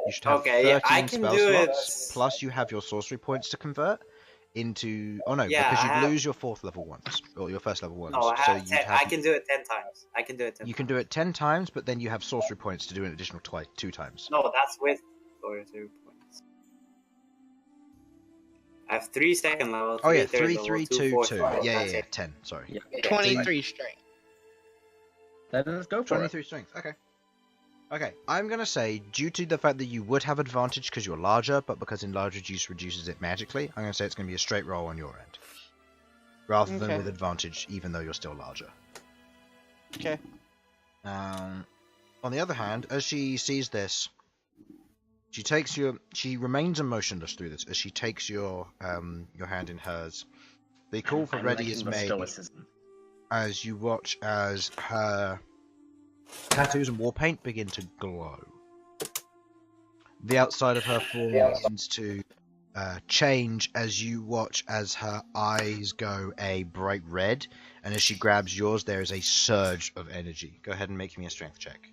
S3: you should have 13
S5: I can
S3: spell
S5: do
S3: slots,
S5: it.
S3: plus you have your sorcery points to convert into... Oh no,
S5: Yeah,
S3: because
S5: I
S3: you'd
S5: have-
S3: lose your 4th level ones, or your 1st level ones.
S5: No, I
S3: so
S5: have 10. I can do it 10 times. I can do it 10
S3: You
S5: times.
S3: can do it 10 times, but then you have sorcery points to do an additional 2 times.
S5: No, that's with sorcery points. I have 3 second level, 3
S3: Oh yeah,
S5: third
S3: 3,
S5: level,
S3: 3,
S5: 2
S3: 2,
S5: fourth
S3: 2.
S5: level.
S3: Yeah,
S5: That's
S3: yeah,
S5: it.
S3: 10, sorry.
S7: Yeah.
S2: 23 strength.
S7: Then let's go for
S3: 23 strength, okay. Okay, I'm gonna say, due to the fact that you would have advantage because you're larger, but because enlarge reduce reduces it magically, I'm gonna say it's gonna be a straight roll on your end. Rather than
S2: Okay.
S3: with advantage, even though you're still larger.
S2: Okay.
S3: On the other hand, as she sees this, she remains emotionless through this as she takes your hand in hers. The call for
S7: I'm
S3: ready
S7: liking
S3: is
S7: the
S3: made
S7: stoicism.
S3: as you watch as her tattoos and war paint begin to glow. The outside of her form begins to change as you watch as her eyes go a bright red, and as she grabs yours, there is a surge of energy. Go ahead and make me a strength check.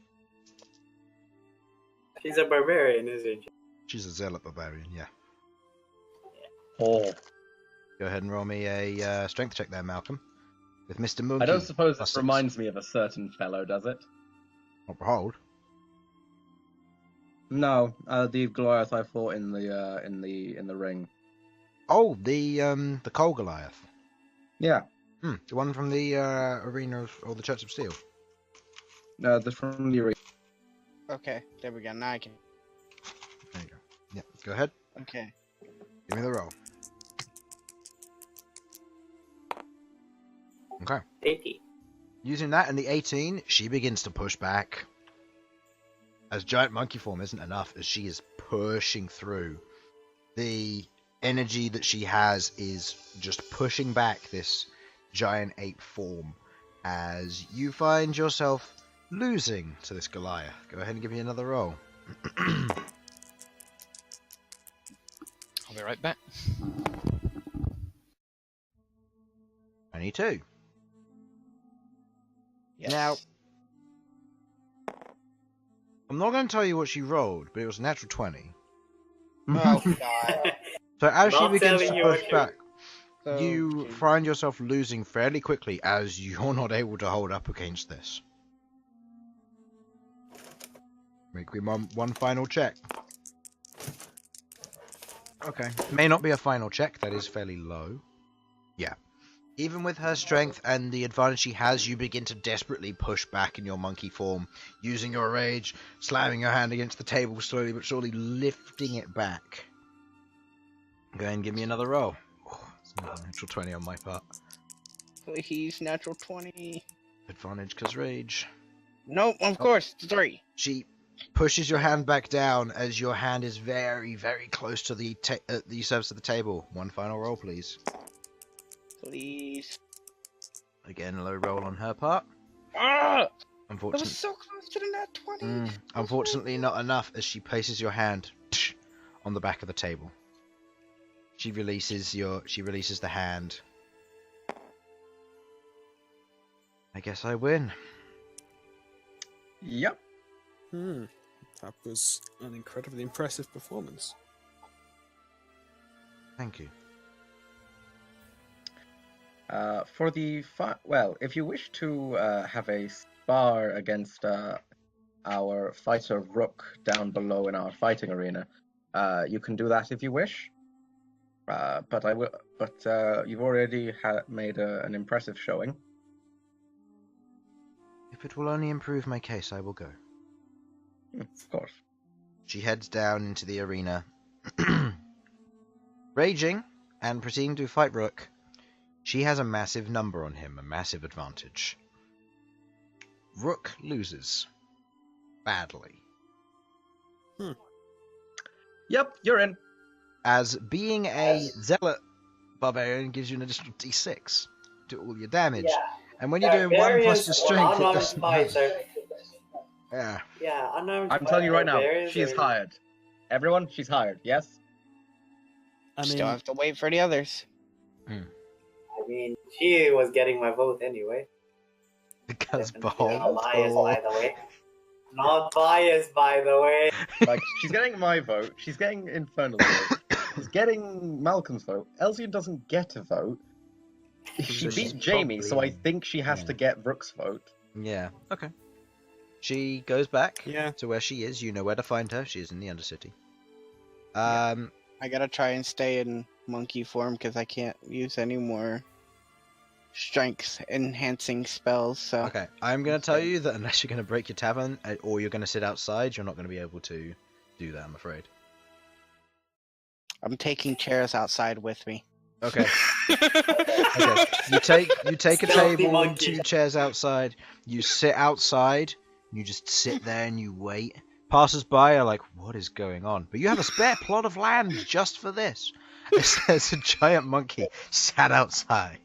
S5: She's a barbarian, isn't she?
S3: She's a zealot barbarian, yeah.
S7: Oh.
S3: Go ahead and roll me a strength check there, Malcom. With Mr. Monkey.
S7: I don't suppose
S3: plus
S7: this
S3: 6.
S7: reminds me of a certain fellow, does it?
S3: Not behold.
S7: No, the Goliath I fought in the ring.
S3: Oh, the Coal Goliath.
S7: Yeah,
S3: The one from the arena or the Church of Steel.
S7: the from the arena.
S2: Okay, there we go. Now I can.
S3: There you go. Yeah, go ahead.
S2: Okay.
S3: Give me the roll. Okay.
S5: 80.
S3: Using that and the 18, she begins to push back. As giant monkey form isn't enough, as she is pushing through. The energy that she has is just pushing back this giant ape form as you find yourself losing to this Goliath. Go ahead and give me another roll.
S1: I'll be right back.
S3: 22.
S2: Yes.
S3: Now, I'm not going to tell you what she rolled, but it was a natural 20.
S2: Oh god.
S3: So as she
S5: Not
S3: begins
S5: telling
S3: to
S5: you
S3: push
S5: what
S3: back,
S2: So,
S3: you find yourself losing fairly quickly as you're not able to hold up against this. Make me one final check. Okay. May not be a final check, that is fairly low. Yeah. Even with her strength and the advantage she has, you begin to desperately push back in your monkey form, using your rage, slamming your hand against the table slowly but surely, lifting it back. Go ahead and give me another roll. Oh, it's not a natural 20 on my part.
S2: Please, natural 20.
S3: Advantage because rage.
S2: Nope, of course, 3.
S3: She pushes your hand back down as your hand is very, very close to the surface of the table. One final roll, please.
S2: Please.
S3: Again, a low roll on her part.
S2: Ah! That
S3: Unfortunately,
S2: was so close to the nat 20.
S3: unfortunately, not enough as she places your hand on the back of the table. She releases the hand. I guess I win.
S7: Yep.
S6: That was an incredibly impressive performance.
S3: Thank you.
S7: For the well, if you wish to have a spar against our fighter Rook down below in our fighting arena, you can do that if you wish. But I will. But you've already made an impressive showing.
S3: If it will only improve my case, I will go.
S7: Of course.
S3: She heads down into the arena, raging and proceeding to fight Rook. She has a massive number on him, a massive advantage. Rook loses. Badly.
S7: Yep, you're in.
S3: as being a zealot barbarian gives you an additional d6 to all your damage.
S5: Yeah.
S3: And when you're doing 1 plus your strength, it
S5: unarmed
S3: doesn't
S5: fights
S3: matter.
S5: are.
S3: Yeah.
S5: Yeah, unarmed.
S7: I'm telling you right now,
S5: barbarians
S7: she's
S5: are-
S7: hired. Everyone, she's hired. Yes.
S6: I mean,
S2: Still have to wait for the others.
S5: I mean, she was getting my vote anyway.
S3: Because
S5: Definitely not
S3: bold.
S5: biased, by the way. Not biased, by the way.
S7: Like, she's getting my vote. She's getting Infernal's vote. She's getting Malcolm's vote. Elsyan doesn't get a vote. She
S3: She's
S7: beat Jamie, so I
S3: probably-
S7: think she has to get Rook's vote.
S3: Yeah, okay. She goes back
S6: yeah.
S3: to where she is. You know where to find her. She is in the Undercity.
S2: I gotta try and stay in monkey form because I can't use any more strength enhancing spells. So
S3: Okay, I'm going to tell you that unless you're going to break your tavern or you're going to sit outside, you're not going to be able to do that, I'm afraid.
S2: I'm taking chairs outside with me.
S3: Okay. Okay. You take a
S5: Stealthy
S3: table and
S5: monkey.
S3: 2 chairs outside. You sit outside. You just sit there and you wait. Passers-by are like, what is going on? But you have a spare plot of land just for this. There's a giant monkey sat outside.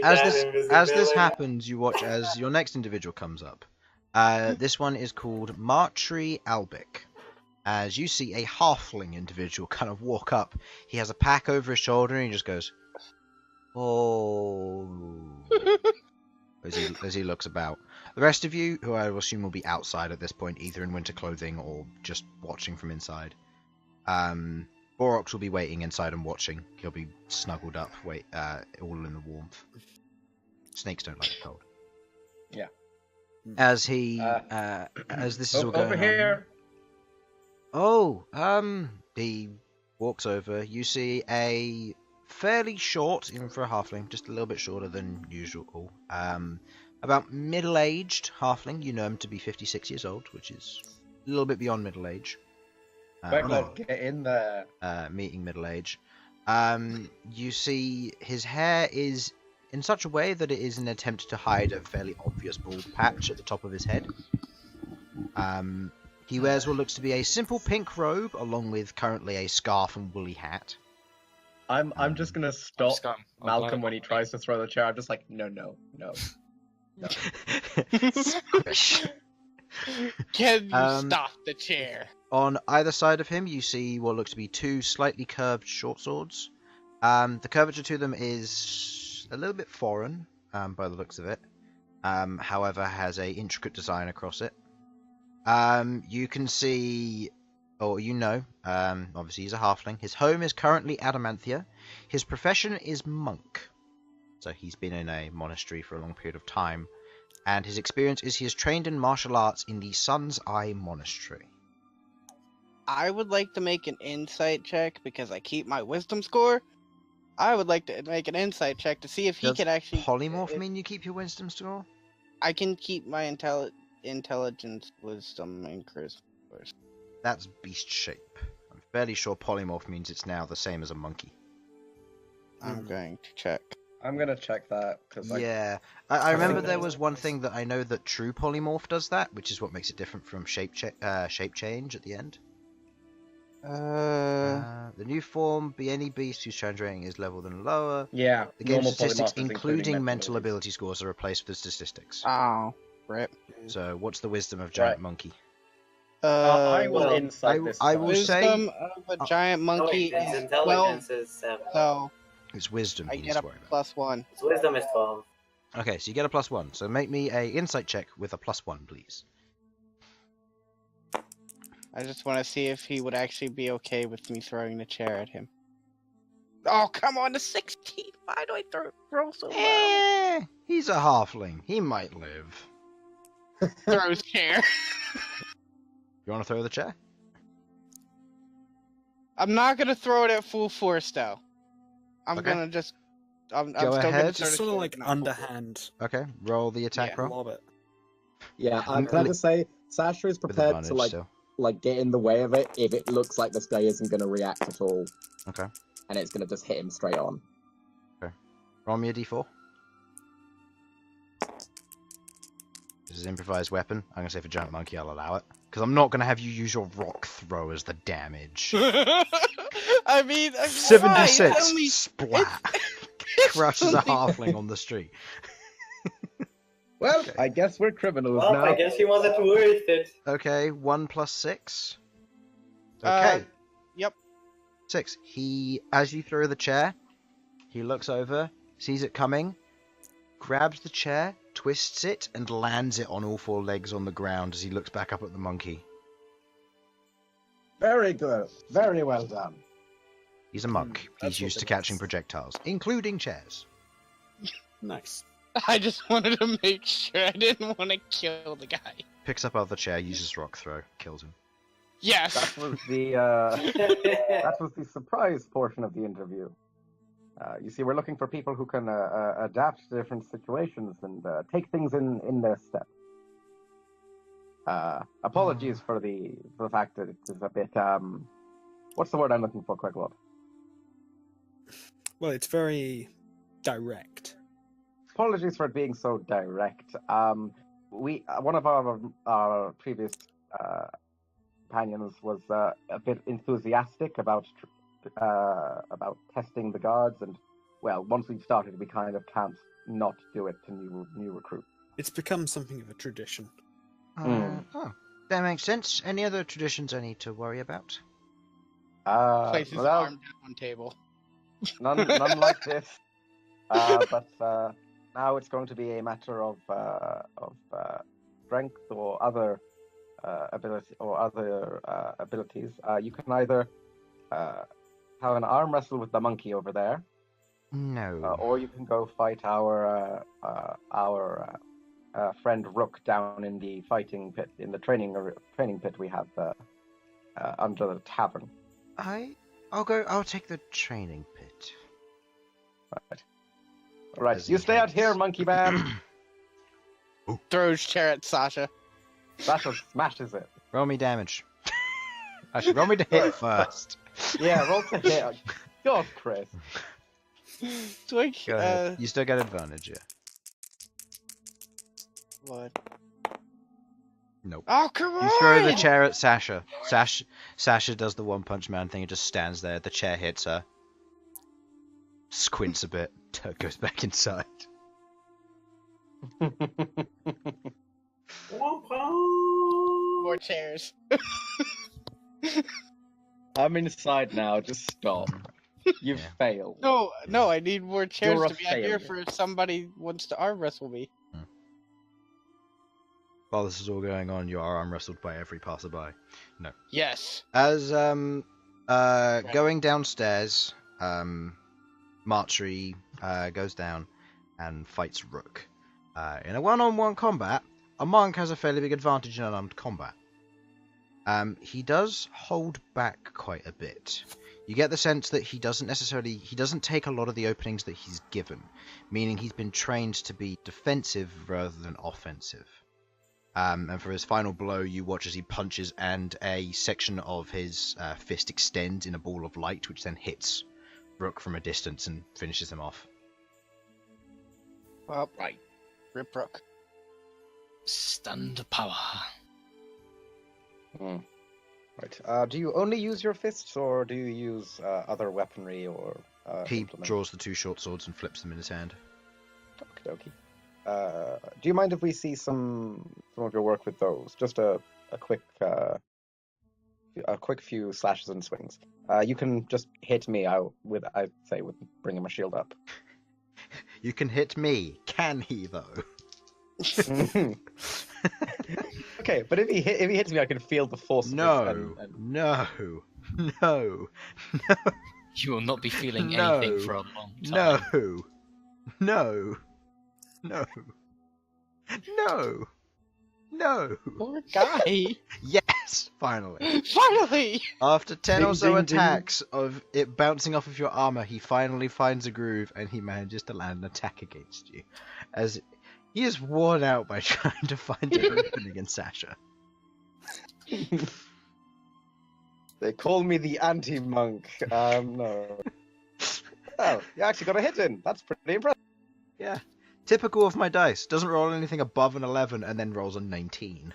S3: As this happens, you watch as your next individual comes up. This one is called Martree Albic. As you see a halfling individual kind of walk up. He has a pack over his shoulder and he just goes, oh, as he looks about. The rest of you, who I will assume will be outside at this point, either in winter clothing or just watching from inside. Borox will be waiting inside and watching. He'll be snuggled up, all in the warmth. Snakes don't like the cold.
S7: Yeah.
S3: As he, as this is all going
S7: Over
S3: on.
S7: here.
S3: Oh, he walks over. You see a fairly short, even for a halfling, just a little bit shorter than usual. About middle-aged halfling. You know him to be 56 years old, which is a little bit beyond middle age.
S7: Queglod, get in there.
S3: Meeting middle age. You see his hair is in such a way that it is an attempt to hide a fairly obvious bald patch at the top of his head. He wears what looks to be a simple pink robe, along with currently a scarf and woolly hat.
S7: I'm just gonna stop
S1: Scum. Oh,
S7: Malcolm
S1: bloody-
S7: when he tries to throw the chair. I'm just like, no.
S3: Squish.
S2: Can you
S3: Um,
S2: stop the chair?
S3: On either side of him, you see what looks to be 2 slightly curved short swords. The curvature to them is a little bit foreign, by the looks of it. However, has a intricate design across it. You can see, or obviously he's a halfling. His home is currently Adamanthia. His profession is monk. So he's been in a monastery for a long period of time. And his experience is he is trained in martial arts in the Sun's Eye Monastery.
S2: I would like to make an insight check because I keep my wisdom score. I would like to make an insight check to see if he
S3: Does
S2: can actually
S3: polymorph
S2: if-
S3: mean you keep your wisdom score?
S2: I can keep my intelligence, wisdom, and charisma.
S3: That's beast shape. I'm fairly sure polymorph means it's now the same as a monkey.
S2: I'm going to check.
S7: I'm gonna check that because
S3: Yeah, I remember
S6: think
S3: there
S6: that
S3: was
S6: is-
S3: one thing that I know that true polymorph does that, which is what makes it different from shape change at the end. The new form, be any beast whose challenge rating is leveled and lower.
S7: yeah.
S3: The game's
S7: normal
S3: statistics,
S7: polymorphism,
S3: including mental
S7: abilities.
S3: ability scores, are replaced with the statistics.
S2: Oh, rip.
S3: So, what's the wisdom of giant
S7: Right.
S3: monkey?
S7: I will
S5: well,
S7: insight this.
S3: I will
S7: time.
S3: say-
S2: Wisdom of a giant monkey
S5: His
S2: is 12,
S5: intelligence is 7.
S2: so
S3: It's wisdom
S2: I
S3: he needs
S2: get
S3: to
S2: a
S3: worry about.
S2: +1.
S5: His wisdom is 12.
S3: Okay, so you get a +1. So make me a insight check with a +1, please.
S2: I just want to see if he would actually be okay with me throwing the chair at him. Oh, come on, the 16! Why do I throw so low?
S3: He's a halfling. He might live.
S2: Throws chair.
S3: You want to throw the chair?
S2: I'm not gonna throw it at full force, though. I'm
S3: Okay.
S2: gonna just... I'm
S3: Go
S2: still
S3: ahead.
S2: gonna
S6: Just sort of like
S2: not full force.
S6: underhand.
S3: Okay, roll the attack
S2: Yeah.
S3: roll.
S6: Lob it.
S8: Yeah,
S3: I'm
S8: can I
S3: li-
S8: just say, Sasha is
S3: With
S8: prepared
S3: advantage
S8: to
S3: still.
S8: get in the way of it if it looks like this guy isn't going to react at all,
S3: Okay.
S8: and it's going to just hit him straight on.
S3: Roll me a d4. This is improvised weapon. I'm going to say for giant monkey, I'll allow it. Because I'm not going to have you use your rock throw as the damage.
S2: I mean,
S3: 76 splat. Crushes a halfling on the street.
S7: Well,
S3: Okay.
S7: I guess we're criminals
S5: Well,
S7: now.
S5: I guess he wasn't worth it.
S3: Okay, 1 plus 6. Okay.
S2: Yep.
S3: 6. He, as you throw the chair, he looks over, sees it coming, grabs the chair, twists it, and lands it on all 4 legs on the ground as he looks back up at the monkey.
S8: Very good. Very well done.
S3: He's a monk.
S6: That's
S3: He's
S6: what
S3: used to
S6: it
S3: catching
S6: is.
S3: projectiles, including chairs.
S6: Nice.
S2: I just wanted to make sure I didn't want to kill the guy.
S3: Picks up other chair, uses rock throw, kills him.
S2: Yes.
S7: That was the surprise portion of the interview. You see, we're looking for people who can adapt to different situations and take things in their step. Apologies for the fact that it is a bit what's the word I'm looking for, Queglod?
S6: Well, it's very direct.
S7: Apologies for it being so direct. We one of our previous companions was a bit enthusiastic about testing the guards, and well, once we've started, we kind of can't not do it to new recruits.
S6: It's become something of a tradition.
S3: Oh, that makes sense. Any other traditions I need to worry about?
S2: Place his
S7: well,
S2: arm down on table.
S7: none like this. But now it's going to be a matter of strength or other abilities. You can either have an arm wrestle with the monkey over there,
S3: No.
S7: or you can go fight our friend Rook down in the fighting pit, in the training pit we have under the tavern.
S3: I'll take the training pit.
S7: Right. All right,
S3: As
S7: you
S3: he
S7: stay out
S3: heads.
S7: here, monkey man.
S2: Throws chair at Sasha.
S7: Sasha smashes it.
S3: Roll me damage. Actually, roll me to hit first.
S7: Yeah, roll to hit. God, Chris.
S2: Twig,
S3: Go ahead. You still get advantage, yeah.
S2: what?
S3: Nope.
S2: Oh, come on!
S3: You throw the chair at Sasha. Sasha does the One Punch Man thing and just stands there. The chair hits her. Squints a bit. Goes back inside.
S2: More chairs.
S7: I'm inside now. Just stop. You've
S3: Yeah.
S7: failed.
S2: No, I need more chairs
S7: You're a
S2: to be out here
S7: failure.
S2: for if somebody wants to arm wrestle me.
S3: While this is all going on, you are arm wrestled by every passerby.
S2: Yes.
S3: As going downstairs, Marchery goes down and fights Rook. In a one-on-one combat, a monk has a fairly big advantage in unarmed combat. He does hold back quite a bit. You get the sense that he doesn't take a lot of the openings that he's given, meaning he's been trained to be defensive rather than offensive. And for his final blow, you watch as he punches and a section of his fist extends in a ball of light, which then hits Rook from a distance and finishes him off.
S2: Well, right. Rip Rook.
S1: Stunned power.
S7: Right. Do you only use your fists, or do you use other weaponry or?
S3: He
S7: implements?
S3: draws the 2 short swords and flips them in his hand.
S7: Okie dokie. Do you mind if we see some of your work with those? Just a quick few slashes and swings. You can just hit me. With bringing my shield up.
S3: You can hit me. Can he though?
S7: Okay, but if he hits me, I can feel the force. Of
S3: No.
S7: it
S3: No.
S1: You will not be feeling
S3: No.
S1: anything for a long time.
S3: No.
S2: Poor guy.
S3: Yes, finally.
S2: Finally!
S3: After 10 or
S7: Ding,
S3: so
S7: ding, ding.
S3: attacks of it bouncing off of your armor, he finally finds a groove and he manages to land an attack against you. As he is worn out by trying to find an opening in Sasha.
S7: They call me the anti-monk. No. Well, you actually got a hit in. That's pretty impressive.
S3: Yeah. Typical of my dice. Doesn't roll anything above an 11 and then rolls a 19.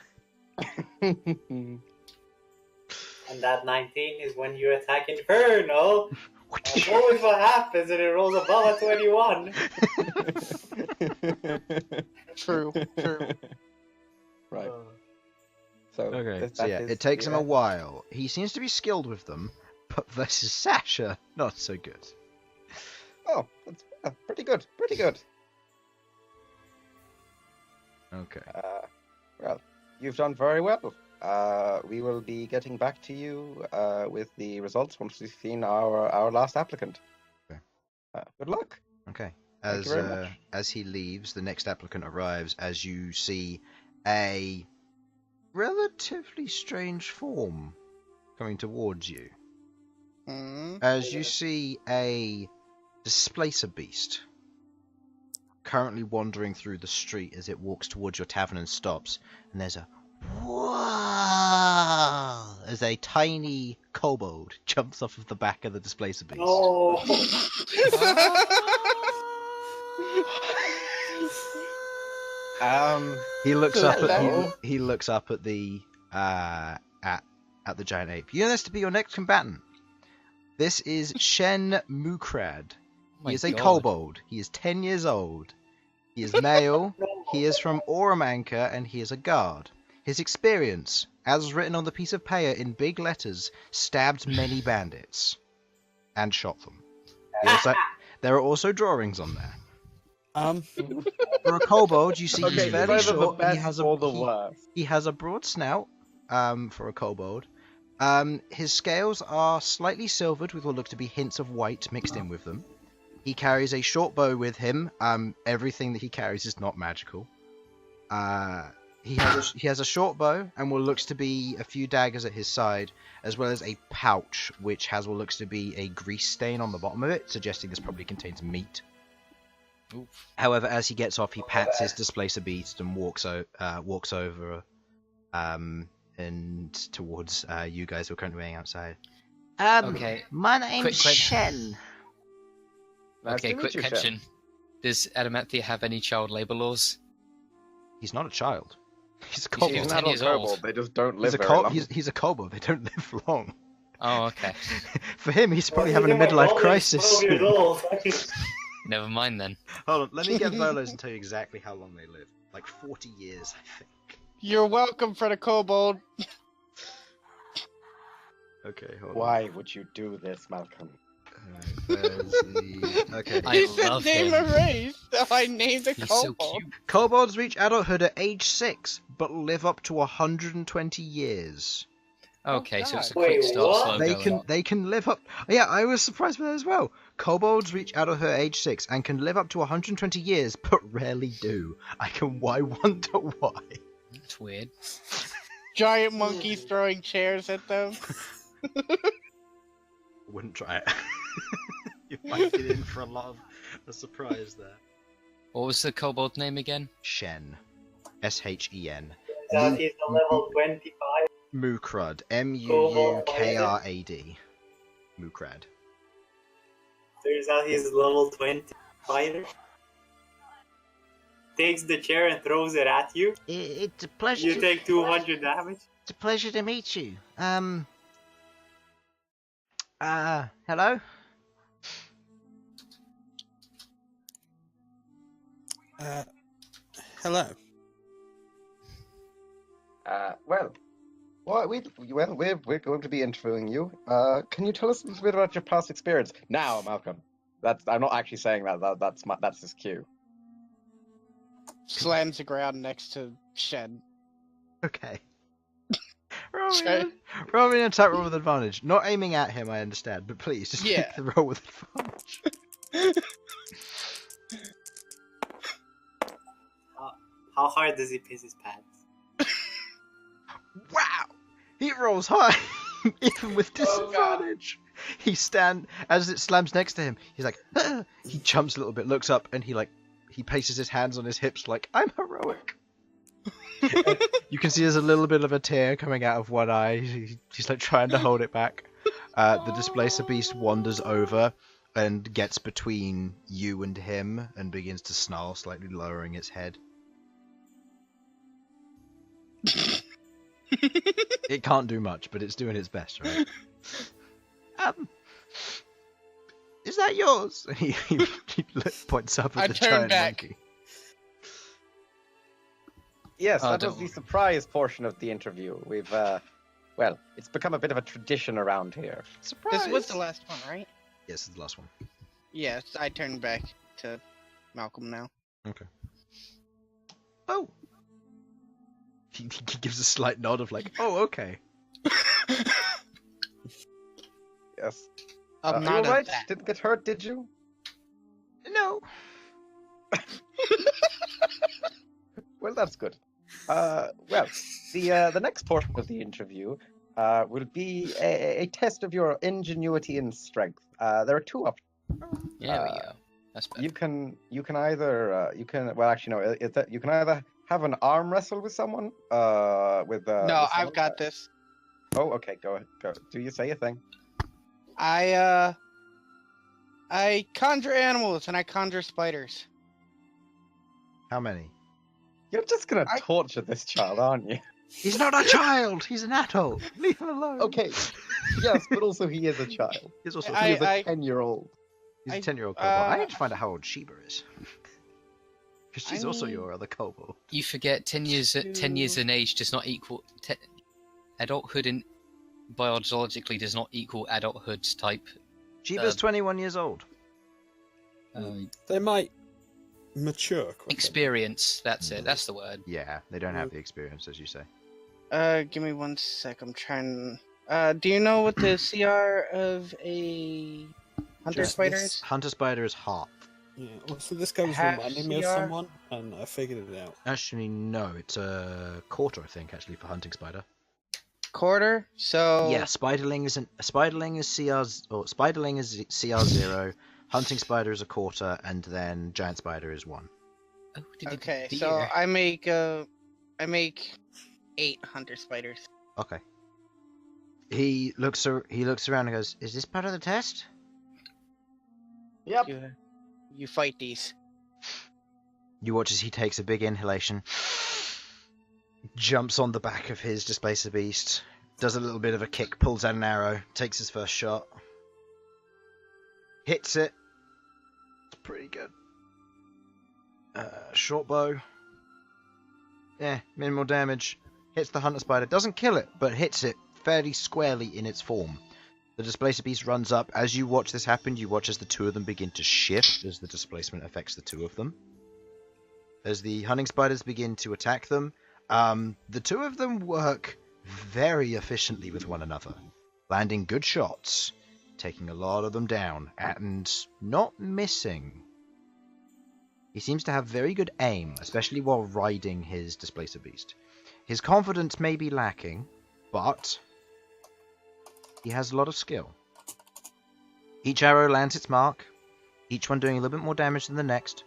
S5: And that 19 is when you attack Infernal. That's always what happens, and it rolls above a 21.
S2: True.
S8: Right. So,
S3: Okay, so yeah, it takes him a while. He seems to be skilled with them, but versus Sasha, not so good.
S8: Oh, that's pretty good. Pretty good.
S3: Okay.
S8: Well, you've done very well. We will be getting back to you with the results once we've seen our last applicant.
S3: Okay.
S8: Good luck.
S3: Okay.
S8: Thank you very much.
S3: As he leaves, the next applicant arrives as you see a relatively strange form coming towards you. As you see a displacer beast currently wandering through the street as it walks towards your tavern and stops, and there's a whoa as a tiny kobold jumps off of the back of the displacer beast.
S5: Oh.
S3: He looks up at
S2: Hello.
S3: he looks up at the at the giant ape. You know this to be your next combatant. This is Shen Mukrad.
S1: My
S3: He is a
S1: God.
S3: kobold. He is 10 years old. He is male. He is from Oramanka, and he is a guard. His experience, as written on the piece of paper in big letters, stabbed many bandits and shot them. There are also drawings on there. For a kobold, you see he's
S4: Okay,
S3: fairly
S4: either the
S3: short.
S4: best
S3: He has
S4: or the worst.
S3: he has a broad snout. For a kobold, his scales are slightly silvered with what look to be hints of white mixed in with them. He carries a short bow with him. Everything that he carries is not magical. He has a short bow and what looks to be a few daggers at his side, as well as a pouch which has what looks to be a grease stain on the bottom of it, suggesting this probably contains meat.
S1: Oof.
S3: However, as he gets off, he pats his displacer beast and walks over and towards you guys who are currently waiting outside.
S1: Okay.
S3: My
S1: Quick
S3: name's
S1: question.
S3: Shen.
S8: Nice
S1: Okay,
S8: to meet
S1: quick
S8: you, Shen.
S1: question. Does Adamanthia have any child labor laws?
S3: He's not a child. He's a
S1: He's
S3: kobold.
S1: He's
S8: He's
S1: 10
S8: not
S1: years
S8: a kobold.
S1: old.
S8: They just don't live
S3: He's a
S8: very
S3: kobold.
S8: long.
S3: He's a kobold. They don't live long.
S1: Oh, okay.
S3: For him, he's probably
S5: Well,
S3: having a
S5: he's
S3: midlife
S5: only
S3: crisis.
S5: 12 years old.
S1: Never mind then.
S3: Hold on, let me get Volos and tell you exactly how long they live. Like 40 years, I think.
S2: You're welcome for the kobold.
S3: Okay, hold on.
S8: Why would you do this, Malcolm?
S3: There's the... Okay.
S1: I
S2: He said
S1: love
S2: name
S1: him.
S2: a race, so I named a
S1: He's so
S2: kobold.
S1: cute.
S3: Kobolds reach adulthood at age 6, but live up to 120 years.
S1: Okay, so it's a
S2: God.
S1: quick
S5: Wait,
S1: start,
S5: what?
S1: slow
S3: They
S1: going.
S3: can live up. Yeah, I was surprised by that as well. Kobolds reach adulthood at age 6 and can live up to 120 years, but rarely do. I wonder why.
S1: That's weird.
S2: Giant monkeys throwing chairs at them.
S3: Wouldn't try it. You might get in for a surprise there.
S1: What was the kobold name again?
S3: Shen. S-H-E-N.
S5: That is a level 25.
S3: Mukrad. M-U-U-K-R-A-D. Mukrad.
S5: Turns out he's level 20 fighter. Takes the chair and throws it at you.
S3: It's a pleasure.
S5: You take 200 damage.
S3: It's a pleasure to meet you. Hello?
S6: Hello.
S8: Well, we're going to be interviewing you. Can you tell us a little bit about your past experience? Now, Malcolm. I'm not actually saying that. That's his cue.
S2: Slams the ground next to Shen.
S3: Okay. Roll me an attack roll with advantage. Not aiming at him, I understand, but please, just
S2: Yeah.
S3: make the roll with advantage.
S5: How hard does he piss his pants?
S3: Wow! He rolls high, even with disadvantage. As it slams next to him, he's like, "Ah!" He jumps a little bit, looks up, and he places his hands on his hips like, I'm heroic. You can see there's a little bit of a tear coming out of one eye. He's like trying to hold it back. The displacer beast wanders over and gets between you and him and begins to snarl, slightly lowering its head. It can't do much, but it's doing its best, right? Is that yours? He points up at
S2: I
S3: the
S2: turn
S3: giant
S2: back.
S3: monkey.
S4: Yes,
S1: Oh,
S4: that
S1: don't
S4: was the
S1: worry.
S4: surprise portion of the interview. We've, well, it's become a bit of a tradition around here.
S3: Surprise!
S2: This was the last one, right?
S3: Yes, this is the last one.
S2: Yes, I turn back to Malcolm now.
S3: Okay. Oh! He gives a slight nod of like, oh, okay.
S4: Yes.
S2: I'm
S4: you
S2: not
S4: alright?
S2: that.
S4: Didn't get hurt, did you?
S3: No.
S4: Well, that's good. Well, the next portion of the interview will be a test of your ingenuity and strength. There are two options.
S1: There we go. That's better.
S4: You can either well, actually no, you can either have an arm wrestle with someone
S2: No,
S4: with
S2: I've
S4: someone.
S2: got this.
S4: Oh, okay, go. Do you say a thing?
S2: I conjure animals and I conjure spiders.
S3: How many?
S4: You're just gonna torture this child, aren't you?
S3: He's not a child. He's an adult. Leave him alone.
S4: Okay. Yes, but also he is a child.
S3: He's also
S4: He is a
S2: I-
S4: 10-year-old.
S3: he's a
S2: I-
S3: 10-year-old kobold. I
S2: uh,
S3: need to find out how old Sheba is. Because she's also
S2: mean-
S3: your other kobold.
S1: You forget 10 years in age does not equal adulthood in biologically does not equal adulthood type.
S3: Sheba's 21 years old.
S6: They might mature quicker.
S1: Experience. That's it. That's the word.
S3: Yeah, they don't have the experience, as you say.
S2: Give me 1 sec. I'm trying. Do you know what the CR of a hunter
S6: Just
S2: spider
S6: this-
S2: is?
S3: Hunter spider is half.
S6: Yeah, well, so this guy was
S2: Half
S6: reminding me of
S2: CR?
S6: someone, and I figured it out.
S3: Actually, no, it's a quarter, I think, actually, for hunting spider.
S2: Quarter. So
S3: Yeah, spiderling is CR0, hunting spider is a quarter, and then giant spider is 1.
S1: Oh,
S2: Okay, so I make 8 hunter spiders.
S3: Okay. He looks around and goes, "Is this part of the test?"
S4: Yep.
S2: You fight these.
S3: You watch as he takes a big inhalation, jumps on the back of his displacer beast, does a little bit of a kick, pulls out an arrow, takes his first shot, hits it. It's pretty good. Short bow. Yeah, minimal damage. Hits the hunter spider. Doesn't kill it, but hits it fairly squarely in its form. The displacer beast runs up. As you watch this happen, you watch as the two of them begin to shift as the displacement affects the two of them. As the hunting spiders begin to attack them, the two of them work very efficiently with one another, landing good shots, taking a lot of them down, and not missing. He seems to have very good aim, especially while riding his displacer beast. His confidence may be lacking, but he has a lot of skill. Each arrow lands its mark, each one doing a little bit more damage than the next,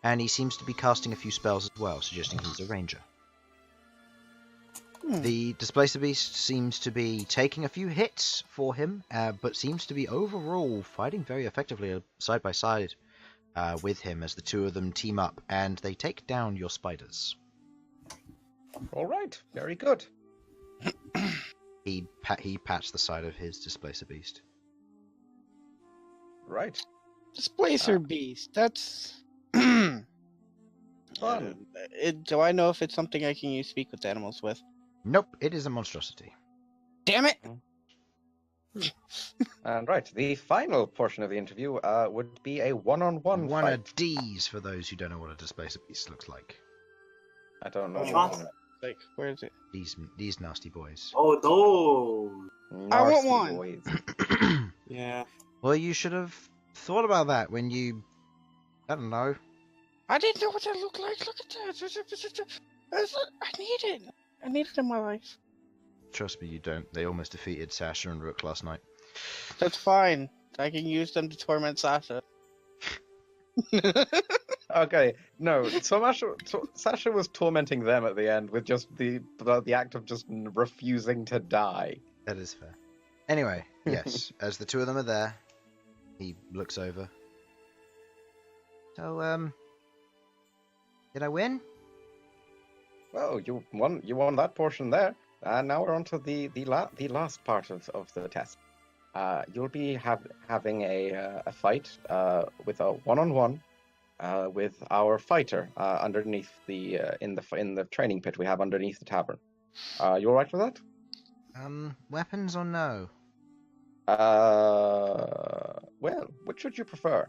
S3: and he seems to be casting a few spells as well, suggesting he's a ranger. The displacer beast seems to be taking a few hits for him, but seems to be overall fighting very effectively side by side with him as the two of them team up, and they take down your spiders.
S4: All right. Very good.
S3: He pats the side of his displacer beast.
S4: Right.
S2: Displacer beast. That's.
S4: Fun.
S2: Do I know if it's something I can use speak with animals with?
S3: Nope, it is a monstrosity.
S2: Damn it!
S4: And right, the final portion of the interview would be a one-on-one
S3: One
S4: fight.
S3: of D's for those who don't know what a displacer beast looks like.
S4: I don't know.
S5: Which one?
S2: Like, where is it?
S3: These nasty boys.
S5: Oh, those.
S2: I want
S4: Nasty
S2: one.
S4: boys.
S6: Yeah.
S3: Well, you should have thought about that when you... I don't know.
S2: I didn't know what that looked like. Look at that. I need it. I need it in my life.
S3: Trust me, you don't. They almost defeated Sasha and Rook last night.
S2: That's fine. I can use them to torment Sasha.
S4: Okay, no. So Sasha was tormenting them at the end with just the act of just refusing to die.
S3: That is fair. Anyway, yes, as the two of them are there, he looks over. So, did I win?
S4: Well, you won that portion there.
S8: now we're on to the last part of the test. You'll be having a fight with a one-on-one with our fighter underneath in the training pit we have underneath the tavern. You all right with that?
S3: Weapons or no?
S8: Well, which would you prefer?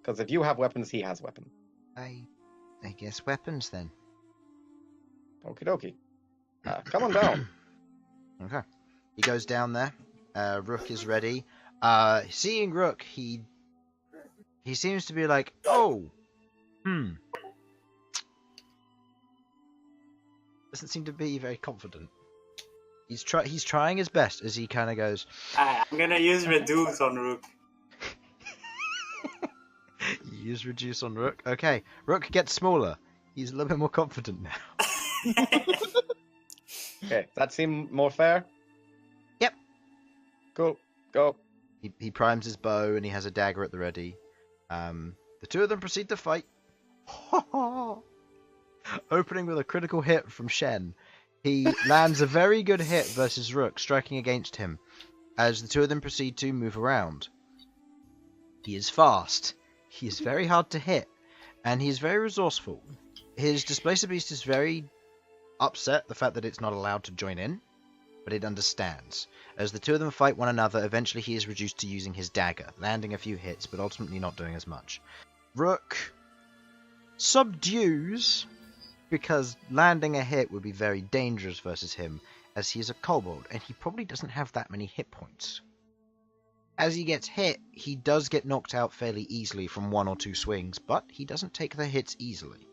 S8: Because if you have weapons, he has weapons.
S3: I guess weapons then.
S8: Okie dokie. Come on down.
S3: Okay. He goes down there. Rook is ready. Seeing Rook, he seems to be like, oh, doesn't seem to be very confident. He's trying his best as he kind of goes.
S5: I'm gonna use reduce on Rook.
S3: You use reduce on Rook. Okay, Rook gets smaller. He's a little bit more confident now.
S8: Okay, that seem more fair?
S3: Yep.
S8: Cool. Go.
S3: He primes his bow and he has a dagger at the ready. The two of them proceed to fight. Opening with a critical hit from Shen. He lands a very good hit versus Rook, striking against him, as the two of them proceed to move around. He is fast, he is very hard to hit, and he is very resourceful. His Displacer Beast is very upset the fact that it's not allowed to join in, but it understands. As the two of them fight one another, eventually he is reduced to using his dagger, landing a few hits, but ultimately not doing as much. Rook subdues, because landing a hit would be very dangerous versus him, as he is a kobold, and he probably doesn't have that many hit points. As he gets hit, he does get knocked out fairly easily from one or two swings, but he doesn't take the hits easily.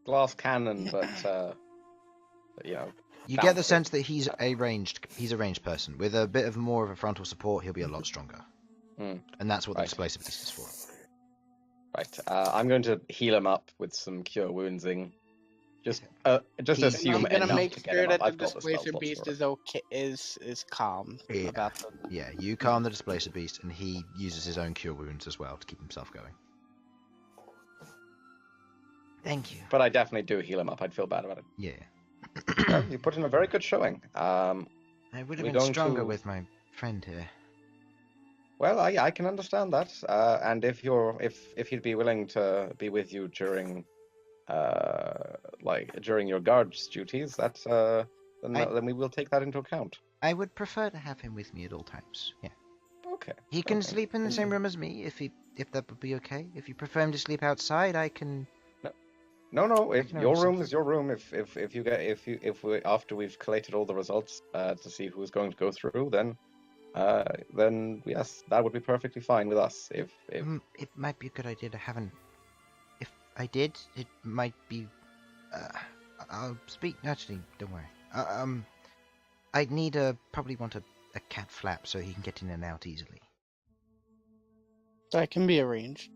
S8: Glass cannon, but you know.
S3: You get the sense that he's a ranged person. With a bit of more of a frontal support, he'll be a lot stronger. And that's what the Displacer Beast is for.
S8: Right. I'm going to heal him up with some Cure Woundsing. Just assume
S2: I'm gonna
S8: enough
S2: make
S8: to get
S2: sure
S8: him up.
S2: that the
S8: I've got the spell
S2: Displacer
S8: slots
S2: Beast
S8: for it.
S2: is okay, is calm about the.
S3: Yeah, you calm the Displacer Beast, and he uses his own Cure Wounds as well to keep himself going. Thank you.
S8: But I definitely do heal him up. I'd feel bad about it.
S3: Yeah.
S8: Well, you put in a very good showing.
S3: I would have
S8: we're
S3: been
S8: going
S3: stronger
S8: to-
S3: with my friend here.
S8: Well, I can understand that. And if he'd be willing to be with you during during your guards duties, then we will take that into account.
S3: I would prefer to have him with me at all times. Yeah.
S8: Okay.
S3: He can
S8: okay.
S3: sleep in the same room as me if that would be okay. If you prefer him to sleep outside, I can.
S8: No. If
S3: can
S8: your
S3: understand.
S8: room is your room, if we after we've collated all the results to see who's going to go through, then yes, that would be perfectly fine with us. If
S3: It might be a good idea to have an. If I did, it might be. I'll speak. Actually, don't worry. I'd probably want a cat flap so he can get in and out easily.
S2: That can be arranged.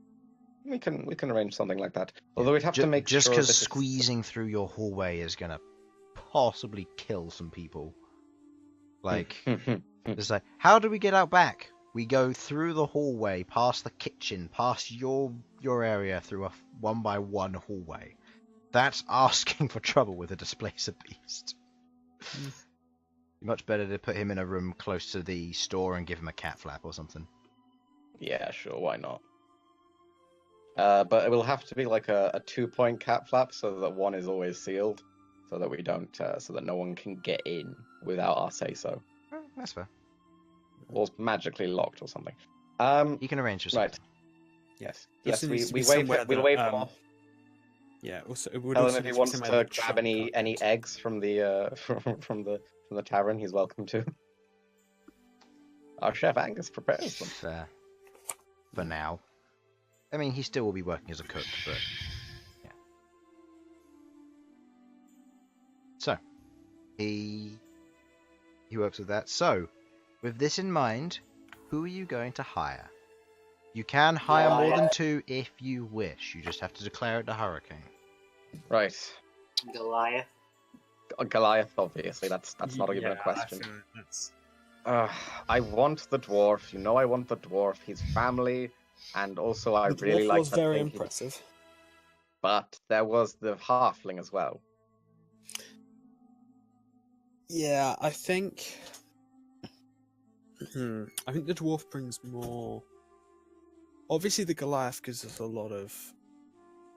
S8: we can arrange something like that. Although we'd have to make
S3: just
S8: sure
S3: because
S8: that it's-
S3: squeezing through your hallway is gonna possibly kill some people. Like, it's like, how do we get out back? We go through the hallway, past the kitchen, past your area, through a one-by-one hallway. That's asking for trouble with a Displacer Beast. Much better to put him in a room close to the store and give him a cat flap or something.
S8: Yeah, sure, why not? But it will have to be like a 2-point cat flap, so that one is always sealed, so that we don't, so that no one can get in without our say so.
S3: That's fair.
S8: Or magically locked or something.
S3: You can arrange for
S8: Right.
S3: something.
S8: Yes.
S6: Also
S8: Yes.
S6: needs to
S8: We
S6: be
S8: wave.
S6: somewhere
S8: We'll
S6: that,
S8: wave them off.
S6: Yeah. Also, it would
S8: Tell
S6: also
S8: him if
S6: need
S8: he
S6: to be
S8: wants to
S6: somewhere that
S8: grab
S6: shark
S8: any
S6: can't touch.
S8: eggs from the from the tavern. He's welcome to. Our chef Angus prepares them.
S3: Fair. For now. I mean, he still will be working as a cook, but yeah. So, he works with that. So, with this in mind, who are you going to hire? You can hire more than 2 if you wish. You just have to declare it a hurricane.
S8: Right.
S5: Goliath.
S8: Goliath, obviously. That's not even a question. I want the dwarf. You know, I want the dwarf. He's family, and also I
S6: The
S8: really
S6: dwarf
S8: like.
S6: was
S8: that
S6: very
S8: thing he-
S6: impressive.
S8: but there was the halfling as well.
S6: Yeah, I think. I think the dwarf brings more. Obviously, the Goliath gives us a lot of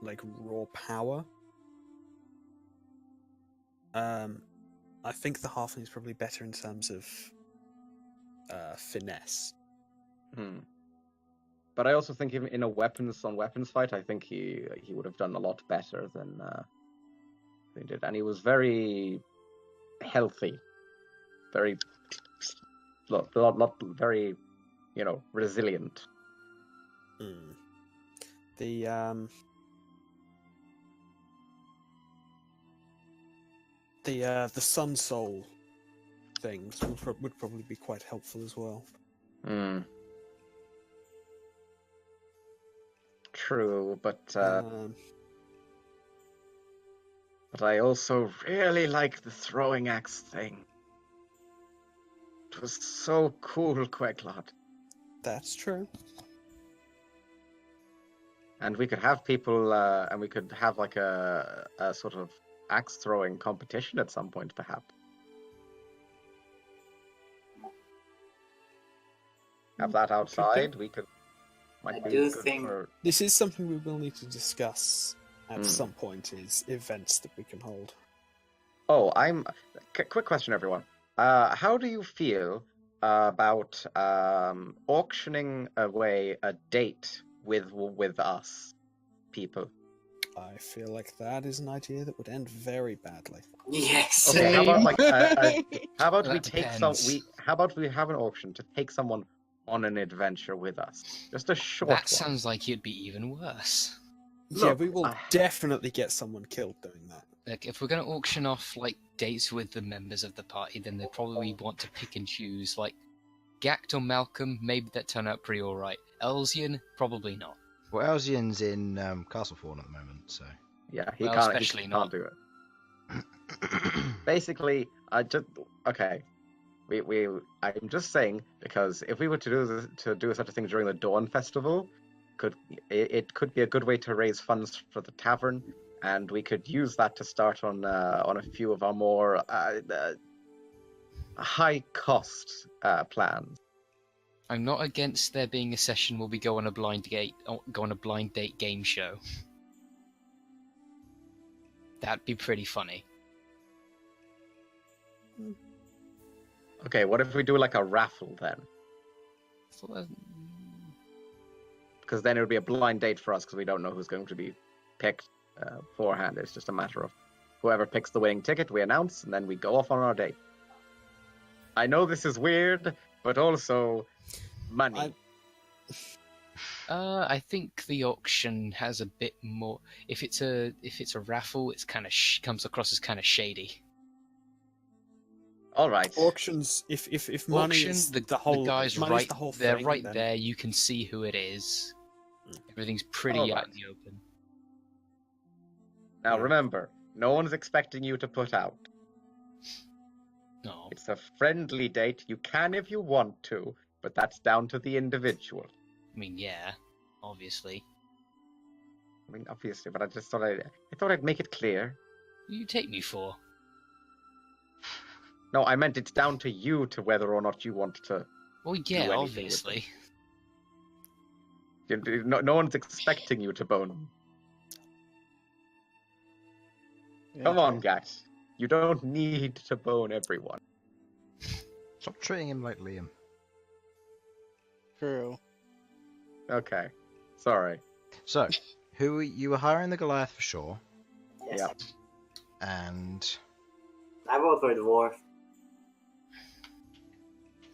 S6: like raw power. I think the halfling is probably better in terms of finesse.
S8: But I also think in a weapons on weapons fight, I think he would have done a lot better than he did, and he was very healthy, very very, resilient.
S6: The Sun Soul things would probably be quite helpful as well.
S8: True, but I also really like the throwing axe thing. It was so cool, Queglod.
S6: That's true.
S8: And we could have people, and we could have like a sort of axe throwing competition at some point, perhaps. Have that outside. We could.
S5: I do think
S6: this is something we will need to discuss at some point. Is events that we can hold.
S8: Oh, quick question, everyone. How do you feel about auctioning away a date with us people?
S6: I feel like that is an idea that would end very badly.
S5: Yes.
S8: Okay, how about how about
S1: That
S8: we take
S1: depends.
S8: how about we have an auction to take someone on an adventure with us? Just a short
S1: That
S8: one.
S1: sounds like it'd be even worse.
S6: Yeah,
S8: Look,
S6: we will definitely get someone killed doing that.
S1: Like, if we're going to auction off like dates with the members of the party, then they probably want to pick and choose. Like, Ghaakt or Malcom, maybe that turn out pretty alright. Elsyan, probably not.
S3: Well, Elsyan's in Castlefawn at the moment, so.
S8: Yeah, he
S1: Well,
S8: can't.
S1: especially
S8: He
S1: not.
S8: can't do it. Basically, I'm just saying, because if we were to do such a thing during the Dawn Festival, it could be a good way to raise funds for the tavern, and we could use that to start on a few of our more high cost plans.
S1: I'm not against there being a session where we go on a blind date game show. That'd be pretty funny.
S8: Okay, what if we do like a raffle then? Because then it would be a blind date for us, because we don't know who's going to be picked beforehand. It's just a matter of whoever picks the winning ticket, we announce, and then we go off on our date. I know this is weird, but also money.
S1: I think the auction has a bit more. If it's a raffle, it's kind of comes across as kind of shady.
S8: All right.
S6: Auctions, if money is the
S1: guys
S6: right,
S1: they're right there. You can see who it is. Everything's pretty out in the open.
S8: Now remember, no one's expecting you to put out.
S1: No.
S8: It's a friendly date. You can if you want to, but that's down to the individual.
S1: I mean, yeah, obviously.
S8: I mean, obviously, but I just thought I'd make it clear.
S1: Who you take me for?
S8: No, I meant it's down to you to whether or not you want to.
S1: Well, yeah, obviously.
S8: No one's expecting you to bone them.
S2: Yeah,
S8: Come on, Ghaakt. You don't need to bone everyone.
S3: Stop treating him like Liam.
S2: True.
S8: Okay. Sorry.
S3: So, you were hiring the Goliath for sure,
S5: Yes.
S8: Yeah.
S3: and
S5: I vote for Dwarf.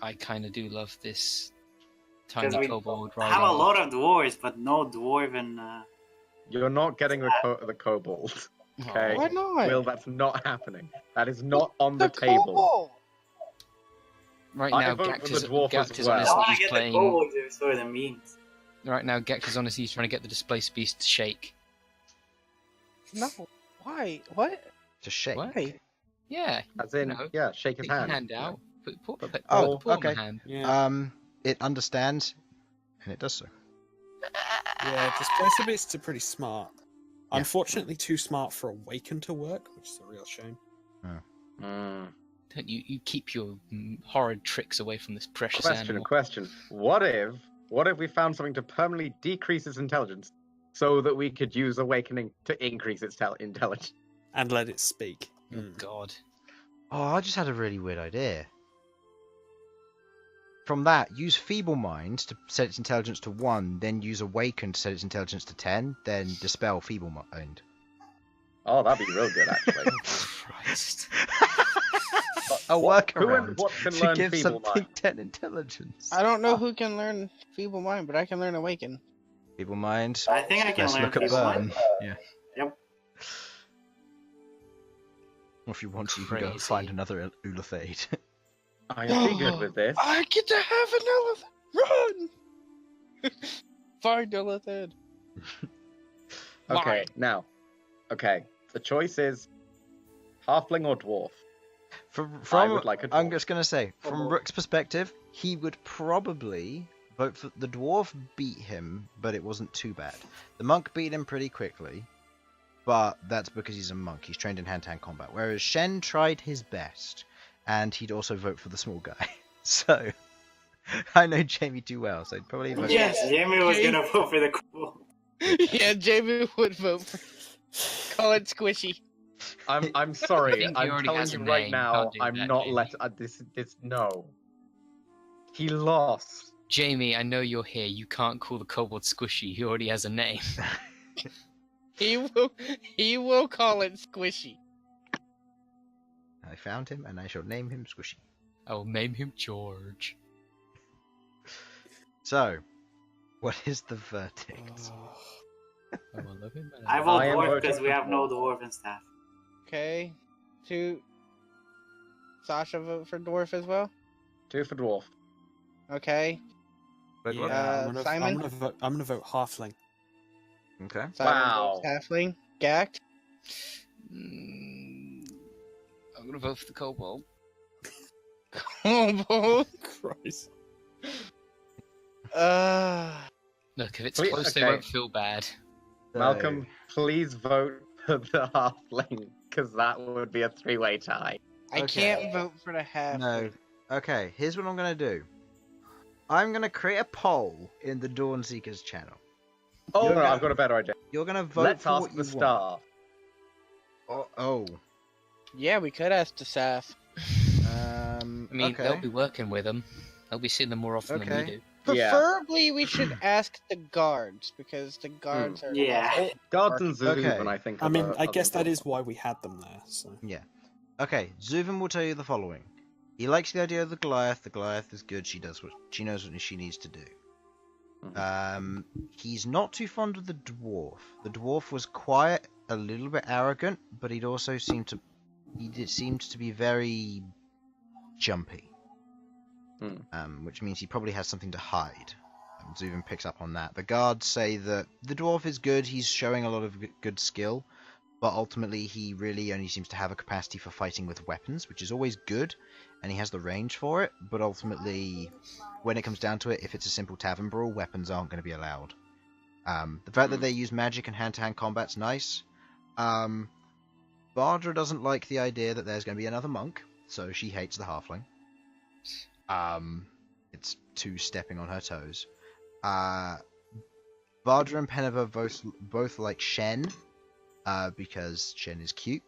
S1: I kind of do love this
S5: Because
S1: tiny
S5: we
S1: kobold
S5: have a lot of dwarves, but no dwarven.
S8: You're not getting the kobold. Okay.
S2: Why not?
S8: Will, that's not happening. That is not on the table.
S2: Kobold!
S1: Right
S8: I
S1: now,
S8: vote for the
S1: Ghaakt
S8: dwarf as
S1: is
S8: well.
S5: I
S1: honestly
S5: want to
S1: he's
S5: get the
S1: playing.
S5: kobolds for the memes.
S1: Right now, Ghaakt is honestly trying to get the displaced beast to shake.
S2: No. Why? What?
S3: to shake.
S1: What?
S2: Why?
S1: Yeah.
S8: As in,
S1: know,
S8: yeah, shake his
S1: Stick your
S8: hand.
S1: hand out. Put
S3: Oh,
S1: the paw
S3: okay.
S1: in my hand.
S6: Yeah,
S3: It understands, and it does so.
S6: yeah. Displacer beasts are pretty smart. Unfortunately, too smart for Awaken to work, which is a real shame.
S1: Don't you keep your horrid tricks away from this precious animal.
S8: Question. What if we found something to permanently decrease its intelligence so that we could use Awakening to increase its intelligence?
S6: And let it speak.
S1: Oh, God.
S3: Oh, I just had a really weird idea. From that, use Feeble Mind to set its intelligence to 1, then use Awaken to set its intelligence to 10, then Dispel Feeble Mind.
S8: Oh, that'd be real good, actually.
S1: Christ.
S3: A workaround
S8: what can
S3: to
S8: learn
S3: give
S8: Feeble
S3: something
S8: Mind?
S3: 10 intelligence.
S2: I don't know who can learn Feeble Mind, but I can learn Awaken.
S3: Feeble Mind.
S5: I think I can
S3: Let's
S5: learn
S3: look at
S5: Feeble
S3: Bern.
S5: Mind.
S3: Yeah.
S5: Yep.
S3: Or if you want to, you can go and
S1: Crazy.
S3: find another Ulithade.
S8: I'd be good with this.
S2: I get to have an Run! Find Illithid.
S8: Okay, now. Okay, the choice is Halfling or Dwarf.
S3: From
S8: would like a
S3: I'm
S8: dwarf.
S3: just gonna say, from Rook's perspective, he would probably vote for the dwarf. Beat him, but it wasn't too bad. The monk beat him pretty quickly, but that's because he's a monk. He's trained in hand-to-hand combat. Whereas Shen tried his best, and he'd also vote for the small guy. So I know Jamie too well, so I'd probably vote.
S5: Yes, Jamie was gonna vote for the cool.
S2: Yeah, Jamie would vote for Call it Squishy.
S8: I'm
S1: I
S8: sorry.
S1: think he
S8: I'm
S1: already
S8: telling
S1: has
S8: you
S1: a
S8: right
S1: name.
S8: now.
S1: Can't do
S8: I'm
S1: that,
S8: not
S1: Jamie.
S8: let this. No. He lost.
S1: Jamie, I know you're here. You can't call the kobold Squishy. He already has a name.
S2: He will call it Squishy.
S3: I found him, and I shall name him Squishy.
S1: I will name him George.
S3: So, what is the verdict?
S1: Oh, I love him.
S5: I
S8: I
S5: vote
S8: am
S5: dwarf
S8: voting
S5: because we
S8: for
S5: have no
S8: dwarf.
S5: dwarven staff.
S2: Okay. Sasha vote for Dwarf as well?
S8: 2 for Dwarf.
S2: Okay.
S3: Wait, what?
S6: Yeah,
S2: Simon?
S6: I'm gonna vote Halfling.
S3: Okay.
S2: Simon
S8: Wow.
S2: votes Halfling. Ghaakt?
S1: I'm gonna vote for the kobold.
S2: Kobold?
S6: Christ.
S1: Look, if it's
S8: Please-
S1: close, they
S8: okay.
S1: won't feel bad.
S8: Malcolm, please vote for the Halfling, because that would be a 3-way tie.
S2: I
S3: Okay.
S2: can't vote for the Halfling.
S3: No. Okay, here's what I'm gonna do. I'm gonna create a poll in the Dawnseekers channel.
S8: Oh,
S3: You're
S8: no,
S3: gonna-
S8: I've got a better idea.
S3: You're gonna vote
S8: Let's
S3: for
S8: ask
S3: what
S8: the
S3: you
S8: star.
S3: want. Oh.
S2: Yeah, we could ask the Saf.
S1: I mean,
S3: okay.
S1: they'll be working with them. They'll be seeing them more often than we
S3: Okay.
S1: do.
S8: Yeah.
S2: Preferably, we should ask the guards, because the guards are...
S5: Yeah.
S8: Guards and Zuvin,
S3: Okay.
S8: I think.
S6: I
S8: are
S6: mean,
S8: the-
S6: I
S8: are the
S6: guess that
S8: important
S6: is why we had them there. So
S3: Okay, Zuvin will tell you the following. He likes the idea of the Goliath. The Goliath is good. She knows what she needs to do. He's not too fond of the dwarf. The dwarf was quiet, a little bit arrogant, but he seemed to be very jumpy. Which means he probably has something to hide. Zuvin picks up on that. The guards say that the dwarf is good. He's showing a lot of good skill, but ultimately he really only seems to have a capacity for fighting with weapons, which is always good, and he has the range for it, but ultimately, when it comes down to it, if it's a simple tavern brawl, weapons aren't going to be allowed. The fact that they use magic and hand-to-hand combat's nice. Bardra doesn't like the idea that there's going to be another monk, so she hates the halfling. It's too stepping on her toes. Bardra and Peneva both like Shen, because Shen is cute.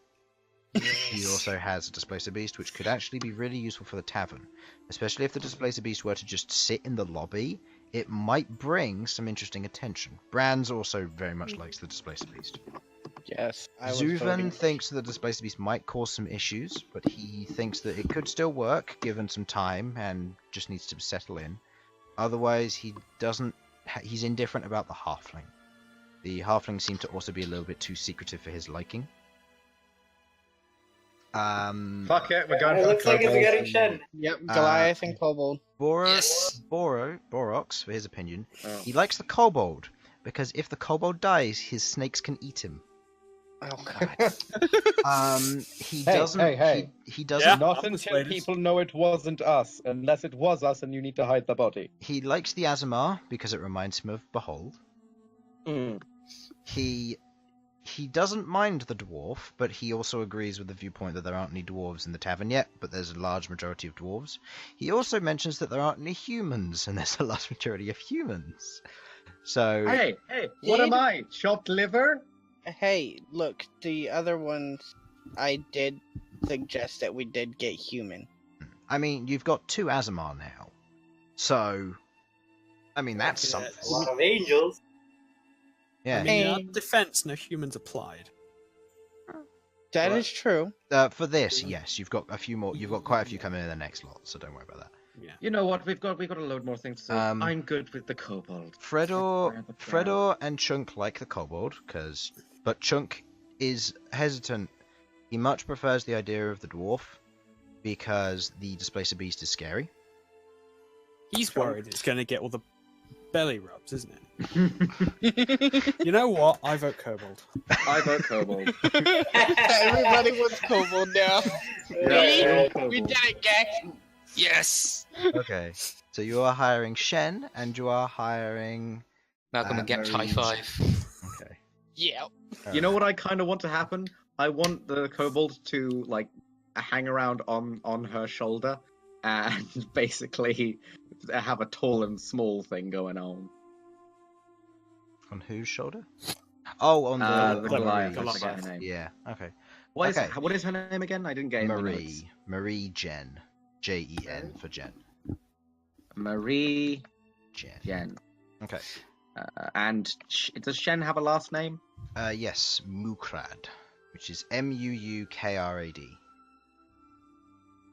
S3: He also has a Displacer Beast, which could actually be really useful for the tavern. Especially if the Displacer Beast were to just sit in the lobby, it might bring some interesting attention. Brands also very much likes the Displacer Beast.
S2: Yes.
S3: Zuvin thinks the Displacer Beast might cause some issues, but he thinks that it could still work, given some time, and just needs to settle in. Otherwise, he's indifferent about the Halfling. The Halfling seem to also be a little bit too secretive for his liking.
S8: Fuck it, we're going
S5: It
S8: for
S5: looks
S8: the
S5: like it's
S8: kobolds.
S5: getting Shen.
S2: Yep, Goliath and Kobold.
S3: Borox, for his opinion, he likes the kobold, because if the kobold dies, his snakes can eat him.
S2: Oh god.
S3: He
S8: Hey,
S3: doesn't.
S8: hey.
S3: He doesn't.
S6: Yeah.
S8: Not
S6: I'm
S8: until
S6: persuaded.
S8: people know it wasn't us, unless it was us and you need to hide the body.
S3: He likes the Azamar because it reminds him of Behold. He he doesn't mind the dwarf, but he also agrees with the viewpoint that there aren't any dwarves in the tavern yet, but there's a large majority of dwarves. He also mentions that there aren't any humans, and there's a large majority of humans. So...
S7: Hey, what am I? Chopped liver?
S2: Hey, look, the other ones, I did suggest that we did get human.
S3: I mean, you've got 2 Azamar now. So... I mean, that's
S6: Yeah,
S3: something.
S5: A lot of angels.
S3: Yeah.
S6: I mean, in our defense, no humans applied.
S2: That is true.
S3: For this, yes, you've got a few more. You've got quite a few coming in the next lot, so don't worry about that.
S6: Yeah.
S7: You know what? We've got a load more things to say. I'm good with the kobold.
S3: Fredor and Chunk like the kobold, but Chunk is hesitant. He much prefers the idea of the dwarf because the Displacer Beast is scary.
S6: He's worried it's going to get all the belly rubs, isn't it? You know what? I vote kobold.
S7: I vote kobold.
S2: Everybody wants kobold now.
S7: Yeah,
S2: We did it, Ghaakt.
S1: Yes!
S3: Okay, so you are hiring Shen, and you are hiring
S1: Malcolm and Ghaakt high five.
S3: Okay.
S2: Yeah.
S7: You know what I kind of want to happen? I want the kobold to like hang around on her shoulder and basically have a tall and small thing going on.
S3: On whose shoulder? Oh, on
S7: The
S3: Goliath.
S7: Goliath. I forget her name.
S3: Yeah. Okay.
S7: What
S3: Okay.
S7: is her name again? I didn't get it. in my notes.
S3: Marie Jen. Jen for Jen.
S7: Marie
S3: Jen.
S7: Jen.
S3: Okay.
S7: And does Shen have a last name?
S3: Yes, Mukrad, which is Muukrad.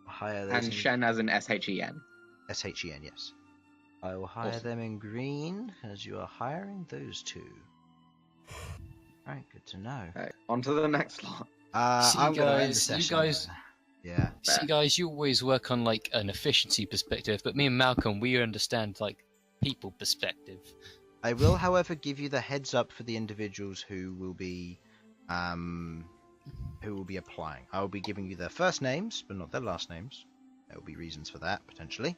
S3: Hire those
S7: And
S3: in...
S7: Shen as in Shen.
S3: Shen, yes. I will hire
S7: Awesome.
S3: them in green, as you are hiring those 2. Right, good to know.
S7: Okay, on to the next lot.
S1: See,
S3: I'm going to end the
S1: guys,
S3: session.
S1: you guys-
S3: Yeah.
S1: See, guys, you always work on like an efficiency perspective, but me and Malcolm, we understand like people perspective.
S3: I will, however, give you the heads up for the individuals who will be applying. I will be giving you their first names, but not their last names. There will be reasons for that, potentially.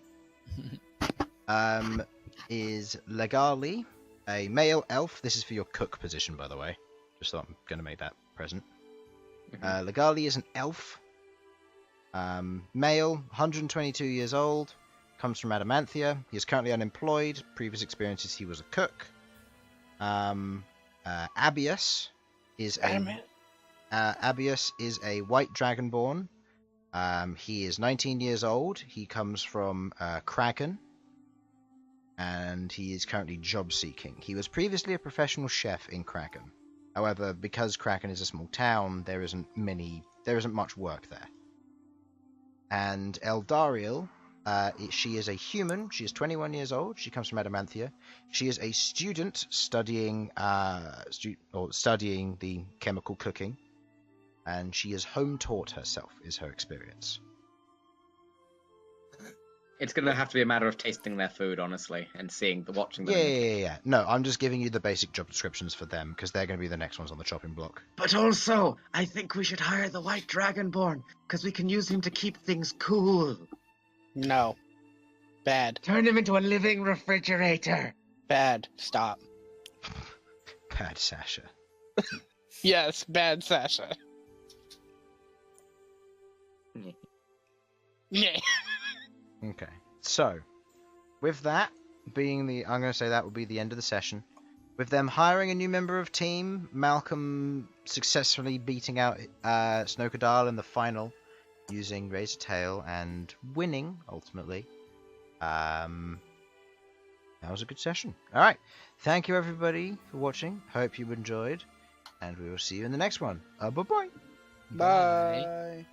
S3: Is Legali, a male elf. This is for your cook position, by the way. Just thought I'm going to make that present. Legali is an elf. Male, 122 years old. Comes from Adamanthia. He is currently unemployed. Previous experiences, he was a cook. Abius is a white dragonborn. He is 19 years old. He comes from Kraken, and he is currently job seeking. He was previously a professional chef in Kraken. However, because Kraken is a small town, there isn't much work there. And Eldariel, she is a human. She is 21 years old. She comes from Adamanthia. She is a student studying the chemical cooking, and she is home taught herself. Is her experience.
S7: It's gonna have to be a matter of tasting their food, honestly, and watching them.
S3: Yeah. No, I'm just giving you the basic job descriptions for them because they're going to be the next ones on the chopping block.
S7: But also, I think we should hire the White Dragonborn, because we can use him to keep things cool.
S2: No. Bad.
S7: Turn him into a living refrigerator.
S2: Bad. Stop.
S3: Bad Sasha.
S2: Yes, bad Sasha. Yeah.
S3: Okay, so with that being I'm going to say that will be the end of the session. With them hiring a new member of team, Malcom successfully beating out Snokadal in the final using Razor Tail and winning ultimately. That was a good session. All right, thank you everybody for watching. Hope you enjoyed, and we will see you in the next one. Bye-bye.
S2: Bye.